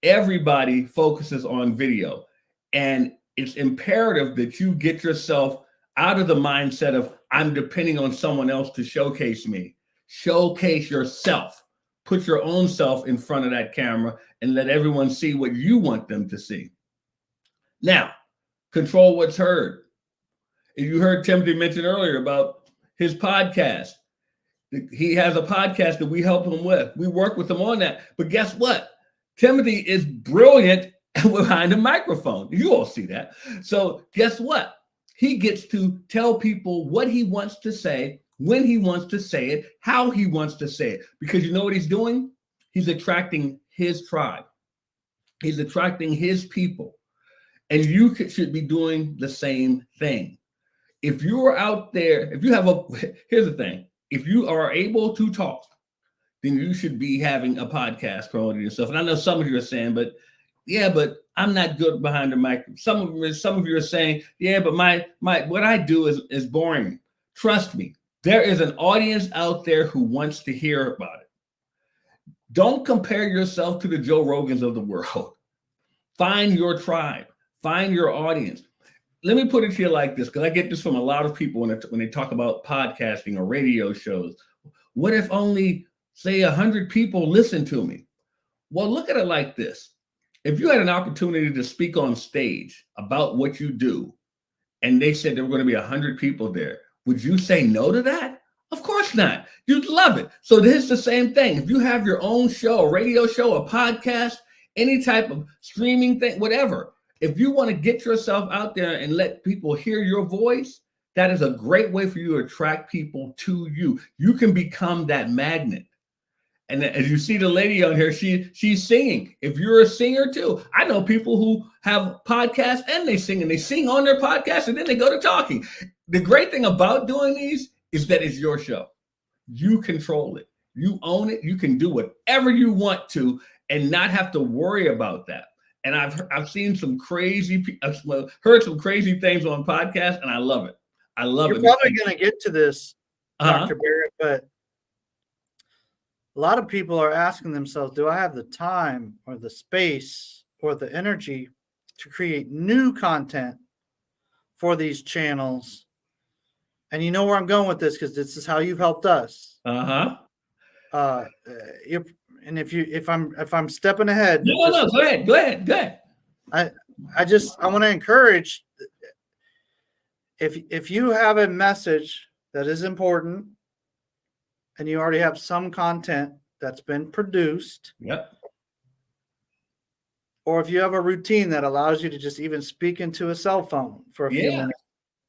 Everybody focuses on video, and it's imperative that you get yourself out of the mindset of I'm depending on someone else to showcase me. Showcase yourself. Put your own self in front of that camera and let everyone see what you want them to see. Now, control what's heard. You heard Timothy mention earlier about his podcast. He has a podcast that we help him with. We work with him on that. But guess what? Timothy is brilliant behind a microphone. You all see that. So guess what? He gets to tell people what he wants to say, when he wants to say it, how he wants to say it. Because you know what he's doing? He's attracting his tribe. He's attracting his people. And you should be doing the same thing. If you are out there, here's the thing. If you are able to talk, then you should be having a podcast promoting yourself. And I know some of you are saying, but I'm not good behind the mic. Some of you are saying, yeah, but my what I do is boring. Trust me, there is an audience out there who wants to hear about it. Don't compare yourself to the Joe Rogans of the world. Find your tribe, find your audience. Let me put it to you like this, because I get this from a lot of people when they talk about podcasting or radio shows. What if only, say, 100 people listen to me? Well, look at it like this. If you had an opportunity to speak on stage about what you do, and they said there were going to be 100 people there, would you say no to that? Of course not. You'd love it. So this is the same thing. If you have your own show, a radio show, a podcast, any type of streaming thing, whatever, if you want to get yourself out there and let people hear your voice, that is a great way for you to attract people to you. You can become that magnet. And as you see the lady on here, she's singing. If you're a singer too, I know people who have podcasts and they sing on their podcast and then they go to talking. The great thing about doing these is that it's your show. You control it. You own it. You can do whatever you want to and not have to worry about that. And I've seen some heard some crazy things on podcasts, and I love it. I love it. You're probably going to get to this, Dr. Barrett, but a lot of people are asking themselves, do I have the time or the space or the energy to create new content for these channels? And you know where I'm going with this, because this is how you've helped us. And if I'm stepping ahead, go ahead. I want to encourage, if you have a message that is important and you already have some content that's been produced, yep, or if you have a routine that allows you to just even speak into a cell phone for a few minutes.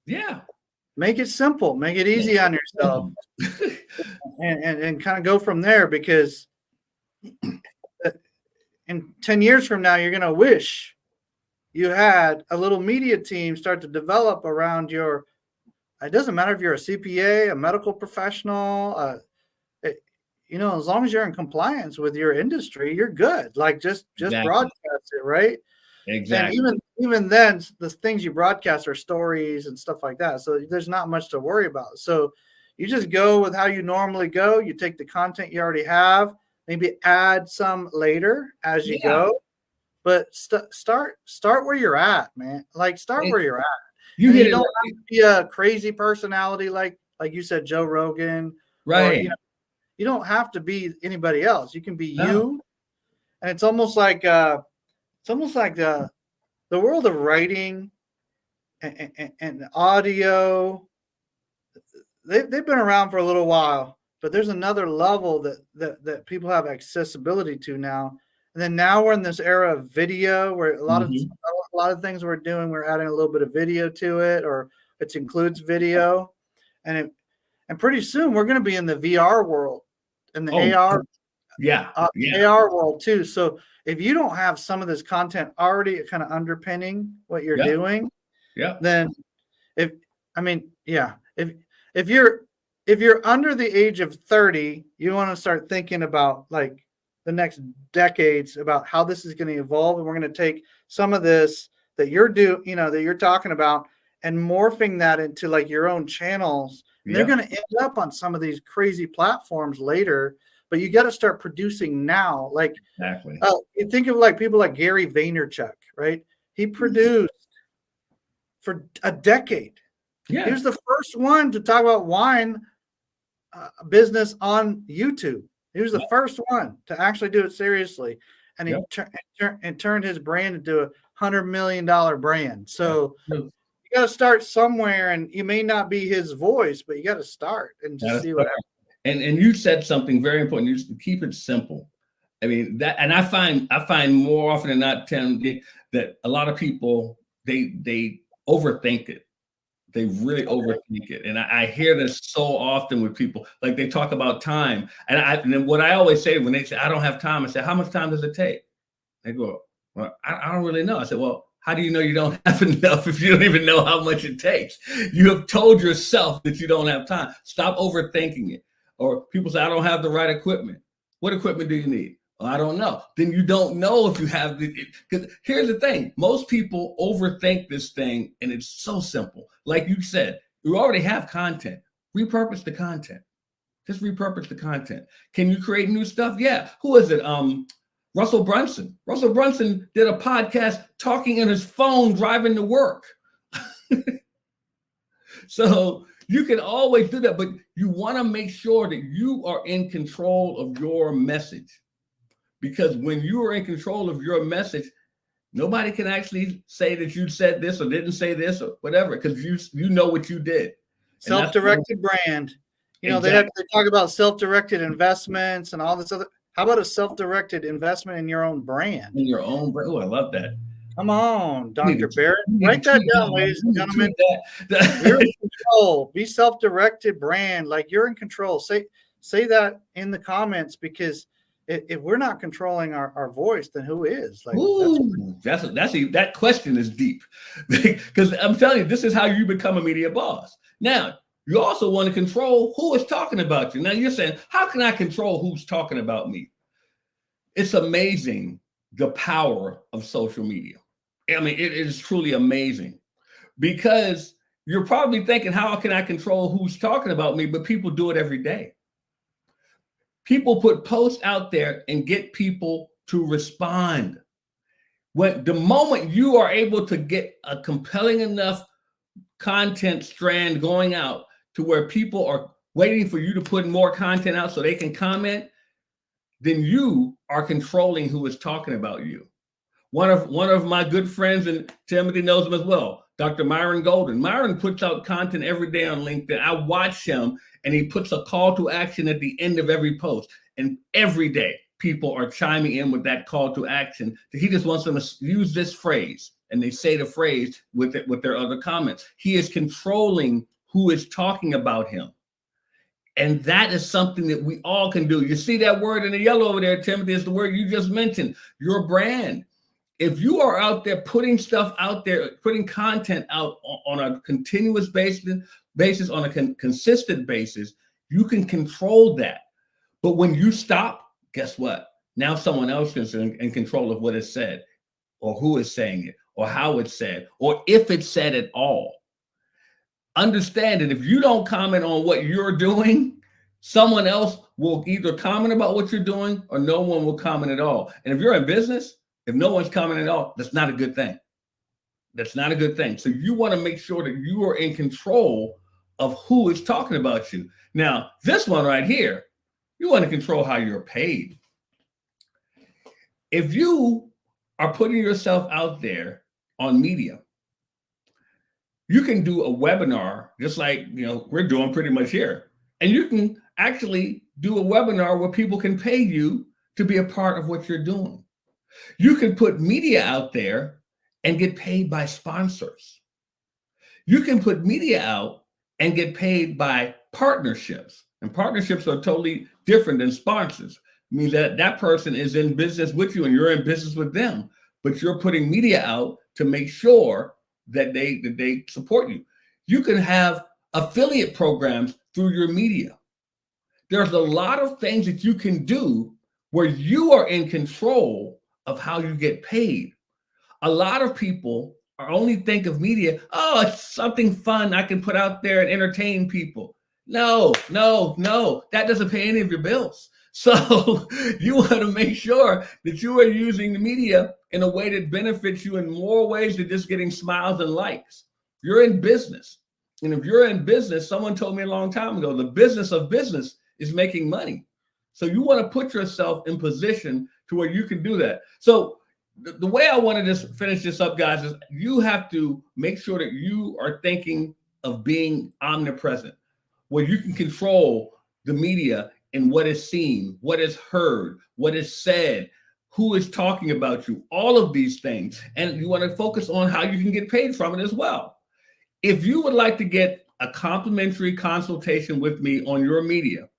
Yeah. Make it simple, make it easy on yourself, and kind of go from there, because in 10 years from now, you're going to wish you had a little media team start to develop around your, it doesn't matter if you're a CPA, a medical professional, as long as you're in compliance with your industry, you're good. Like just Exactly. broadcast it, right? Exactly. And even then, the things you broadcast are stories and stuff like that. So there's not much to worry about. So you just go with how you normally go. You take the content you already have, maybe add some later as you go, but start where you're at, man. Like start where you're at. You don't have to be a crazy personality like you said, Joe Rogan, right? Or, you don't have to be anybody else. You can be you, and it's almost like the world of writing and audio. They've been around for a little while, but there's another level that people have accessibility to now. And then now we're in this era of video, where a lot of things we're doing, we're adding a little bit of video to it, or it includes video, and pretty soon we're going to be in the VR world and the AR, AR world too. So if you don't have some of this content already kind of underpinning what you're doing, then if you're under the age of 30, you want to start thinking about like the next decades about how this is going to evolve, and we're going to take some of this that you're talking about and morphing that into like your own channels. And they're going to end up on some of these crazy platforms later, but you got to start producing now. Like, you think of like people like Gary Vaynerchuk, right? He produced for a decade. He was the first one to talk about wine business on YouTube. He was the first one to actually do it seriously. And he turned his brand into $100 million brand. So you got to start somewhere, and you may not be his voice, but you got to start and just see what happens. And you said something very important. You keep it simple. I mean that, and I find more often than not, Tim, that a lot of people they overthink it. They really overthink it, and I hear this so often with people. Like they talk about time, and then what I always say when they say I don't have time, I say, how much time does it take? They go, well, I don't really know. I said, well, how do you know you don't have enough if you don't even know how much it takes? You have told yourself that you don't have time. Stop overthinking it. Or people say, I don't have the right equipment. What equipment do you need? Well, I don't know. Then you don't know if you have because here's the thing. Most people overthink this thing, and it's so simple. Like you said, you already have content. Repurpose the content. Just repurpose the content. Can you create new stuff? Yeah. Who is it? Russell Brunson. Russell Brunson did a podcast talking in his phone driving to work. So you can always do that, but you want to make sure that you are in control of your message. Because when you are in control of your message, nobody can actually say that you said this or didn't say this or whatever, because you know what you did. Self-directed brand. You know, they talk about self-directed investments and all this other. How about a self-directed investment in your own brand? In your own brand. Oh, I love that. Come on, Dr. Barrett. Write that down, ladies and gentlemen. You're in control. Be self-directed brand. Like you're in control. Say that in the comments, because if we're not controlling our voice, then who is? Like, that question is deep, because I'm telling you, this is how you become a media boss. Now, you also want to control who is talking about you. Now you're saying, how can I control who's talking about me? It's amazing the power of social media. I mean, it is truly amazing, because you're probably thinking, how can I control who's talking about me? But people do it every day. People put posts out there and get people to respond. When the moment you are able to get a compelling enough content strand going out to where people are waiting for you to put more content out so they can comment, then you are controlling who is talking about you. One of my good friends, and Timothy knows him as well, Dr. Myron Golden. Myron puts out content every day on LinkedIn. I watch him, and he puts a call to action at the end of every post. And every day, people are chiming in with that call to action. He just wants them to use this phrase, and they say the phrase with their other comments. He is controlling who is talking about him. And that is something that we all can do. You see that word in the yellow over there, Timothy, is the word you just mentioned, your brand. If you are out there putting stuff out there, putting content out on a continuous basis on a consistent basis, you can control that. But when you stop, guess what? Now someone else is in control of what is said, or who is saying it, or how it's said, or if it's said at all. Understand that if you don't comment on what you're doing, someone else will either comment about what you're doing, or no one will comment at all. And if you're in business, if no one's commenting at all, that's not a good thing. That's not a good thing. So you want to make sure that you are in control of who is talking about you. Now, this one right here, you want to control how you're paid. If you are putting yourself out there on media, you can do a webinar just like we're doing pretty much here. And you can actually do a webinar where people can pay you to be a part of what you're doing. You can put media out there and get paid by sponsors. You can put media out and get paid by partnerships. And partnerships are totally different than sponsors. I mean, that person is in business with you and you're in business with them, but you're putting media out to make sure that they support you. You can have affiliate programs through your media. There's a lot of things that you can do where you are in control of how you get paid. A lot of people only think of media, oh, it's something fun I can put out there and entertain people. No, that doesn't pay any of your bills. So you want to make sure that you are using the media in a way that benefits you in more ways than just getting smiles and likes. You're in business. And if you're in business, someone told me a long time ago, the business of business is making money. So you want to put yourself in position to where you can do that. So the way I want to just finish this up, guys, is you have to make sure that you are thinking of being omnipresent, where you can control the media and what is seen, what is heard, what is said, who is talking about you, all of these things. And you want to focus on how you can get paid from it as well. If you would like to get a complimentary consultation with me on your media,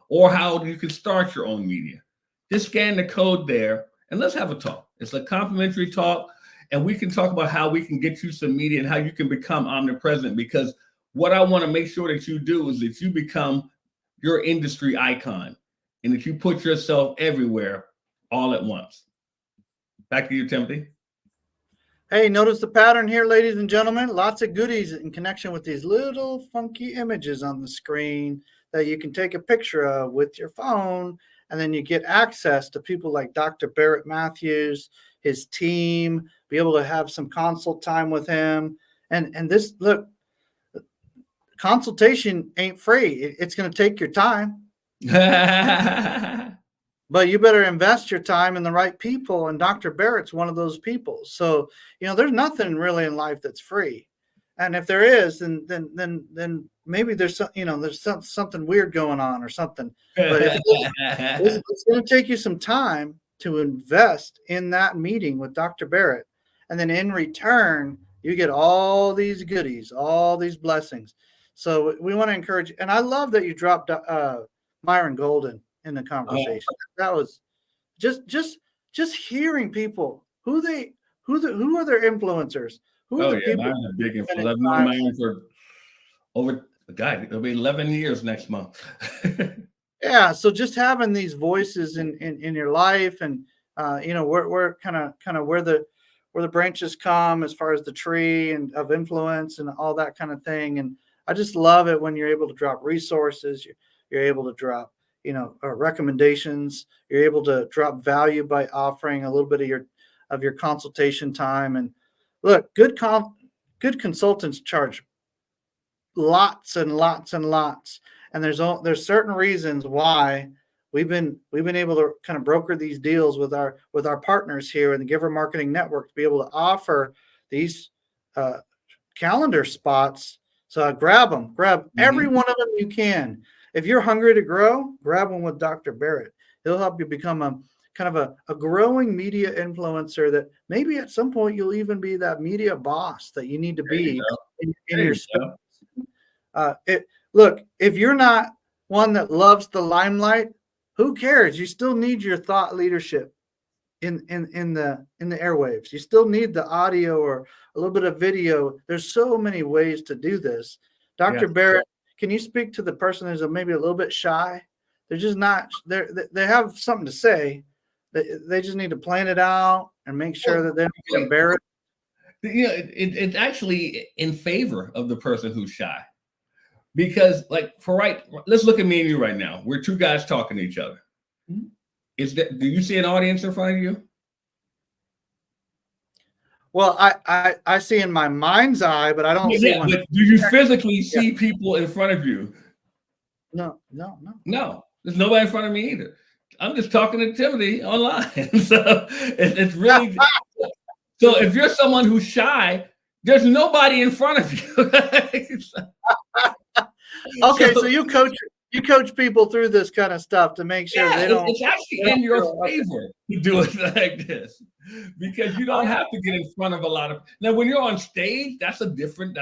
or how you can start your own media, just scan the code there and let's have a talk. It's a complimentary talk, and we can talk about how we can get you some media and how you can become omnipresent, because what I want to make sure that you do is that you become your industry icon and that you put yourself everywhere all at once. Back to you, Timothy. Hey, notice the pattern here, ladies and gentlemen. Lots of goodies in connection with these little funky images on the screen that you can take a picture of with your phone, and then you get access to people like Dr. Barrett Matthews, his team, be able to have some consult time with him. And this, look, consultation ain't free. It's going to take your time. But you better invest your time in the right people, and Dr. Barrett's one of those people. So, there's nothing really in life that's free. And if there is, then maybe there's something weird going on or something. But it's going to take you some time to invest in that meeting with Dr. Barrett. And then in return, you get all these goodies, all these blessings. So we want to encourage, and I love that you dropped Myron Golden in the conversation. That was just hearing people who are their influencers. Who are the people? Myron's a big influence. I've known Myron for it'll be 11 years next month. Yeah, so just having these voices in your life, and we're kind of where the branches come as far as the tree and of influence and all that kind of thing. And I just love it when you're able to drop resources, you're able to drop recommendations, you're able to drop value by offering a little bit of your consultation time. And look, good consultants charge lots and lots and lots. And there's certain reasons why we've been able to kind of broker these deals with our partners here in the Giver Marketing Network to be able to offer these calendar spots. So grab every one of them you can. If you're hungry to grow, grab one with Dr. Barrett. He'll help you become a kind of a growing media influencer that maybe at some point you'll even be that media boss that you need to be in your space. Look, if you're not one that loves the limelight, who cares? You still need your thought leadership in the airwaves. You still need the audio or a little bit of video. There's so many ways to do this. Dr. Barrett, can you speak to the person who's maybe a little bit shy? They're just not. They have something to say. They just need to plan it out and make sure that they don't get embarrassed. It's actually in favor of the person who's shy, because let's look at me and you right now. We're two guys talking to each other. Do you see an audience in front of you? Well, I see in my mind's eye, but I don't see one. But do you physically see people in front of you? No. There's nobody in front of me either. I'm just talking to Timothy online. So it's really so if you're someone who's shy, there's nobody in front of you. Okay, so you coach people through this kind of stuff to make sure they don't. It's actually in your favor to do it like this, because you don't have to get in front of a lot of. Now, when you're on stage, that's a different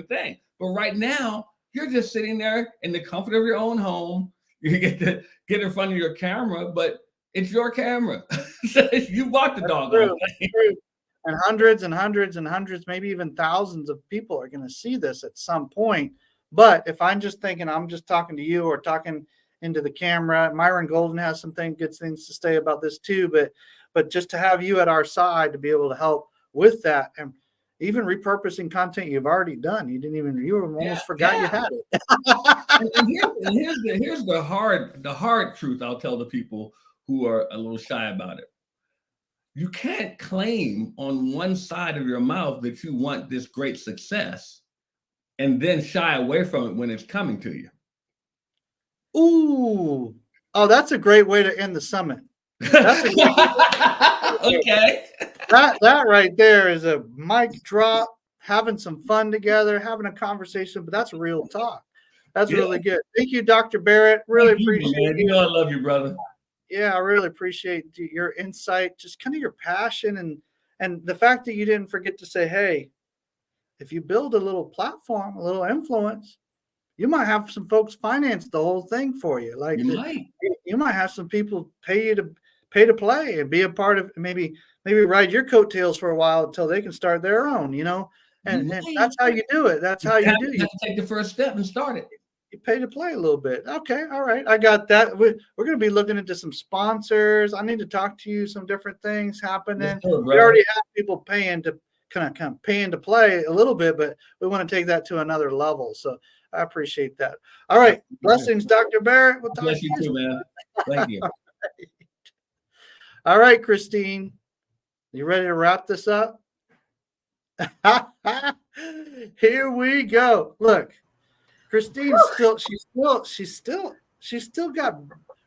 thing. But right now, you're just sitting there in the comfort of your own home. You get to get in front of your camera, but it's your camera. You bought the dog. And hundreds and hundreds and hundreds, maybe even thousands of people are going to see this at some point. But if I'm just thinking I'm just talking to you or talking into the camera, Myron Golden has some good things to say about this too. But just to have you at our side to be able to help with that, and even repurposing content you've already done. You almost forgot you had it. and here's the hard truth I'll tell the people who are a little shy about it. You can't claim on one side of your mouth that you want this great success and then shy away from it when it's coming to you. Ooh. Oh, that's a great way to end the summit. That's a okay. That right there is a mic drop, having some fun together, having a conversation, but that's real talk. That's really good. Thank you, Dr. Barrett. Really appreciate it. You know I love you, brother. Yeah, I really appreciate your insight, just kind of your passion and the fact that you didn't forget to say, hey, if you build a little platform, a little influence, you might have some folks finance the whole thing for you. Like you might have some people pay to play and be a part of, maybe ride your coattails for a while until they can start their own, and that's how you do it. That's how you do it. You have to take the first step and start it. You pay to play a little bit. Okay. All right. I got that. We're going to be looking into some sponsors. I need to talk to you, some different things happening. We already have people paying to kind of paying to play a little bit, but we want to take that to another level. So I appreciate that. All right. Blessings, Dr. Barrett. We'll talk Bless you too, man. Thank you. All right, Christine. You ready to wrap this up? Here we go. Look, Christine's she's still got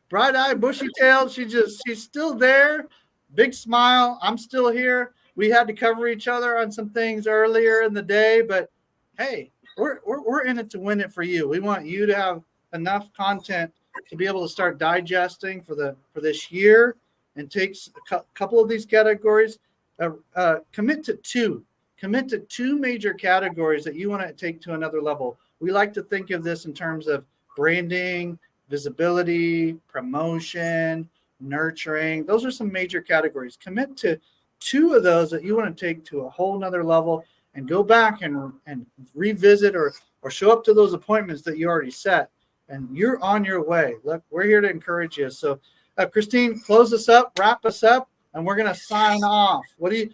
bright-eyed, bushy-tailed. She's still there. Big smile. I'm still here. We had to cover each other on some things earlier in the day, but hey, we're in it to win it for you. We want you to have enough content to be able to start digesting for this year and take a couple of these categories. Commit to two major categories that you want to take to another level. We like to think of this in terms of branding, visibility, promotion, nurturing. Those are some major categories. Commit to two of those that you want to take to a whole nother level and go back and revisit or show up to those appointments that you already set. And you're on your way. Look, we're here to encourage you. So Christine, close us up, wrap us up, and we're going to sign off. We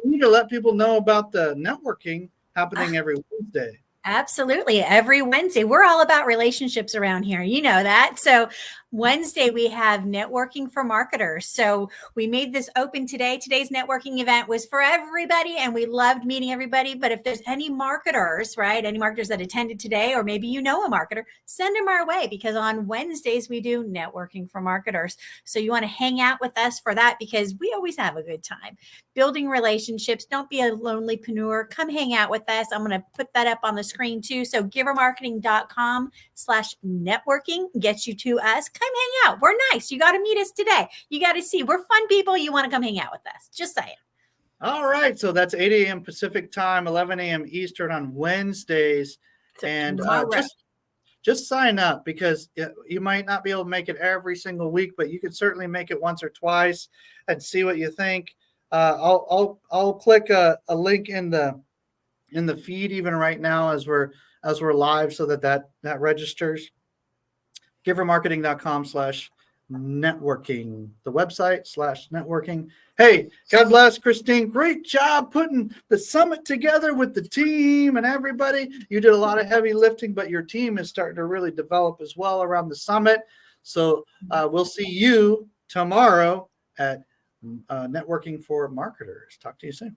need to let people know about the networking happening every Wednesday. Absolutely. Every Wednesday. We're all about relationships around here. You know that. So Wednesday, we have networking for marketers. So we made this open today. Today's networking event was for everybody, and we loved meeting everybody. But if there's any marketers, right, any marketers that attended today, or maybe you know a marketer, send them our way, because on Wednesdays, we do networking for marketers. So you want to hang out with us for that, because we always have a good time building relationships. Don't be a lonelypreneur. Come hang out with us. I'm going to put that up on the screen too. So givermarketing.com/networking gets you to us. Come come hang out. We're nice. You got to meet us today. You got to see we're fun people. You want to come hang out with us. Just saying. All right. So that's 8 a.m. Pacific time, 11 a.m. Eastern on Wednesdays. So And tomorrow. just sign up, because you might not be able to make it every single week, but you could certainly make it once or twice and see what you think. I'll click a link in the feed even right now as we're live, so that registers. givermarketing.com/networking, the website /networking. Hey, God bless Christine. Great job putting the summit together with the team and everybody. You did a lot of heavy lifting, but your team is starting to really develop as well around the summit. So we'll see you tomorrow at Networking for Marketers. Talk to you soon.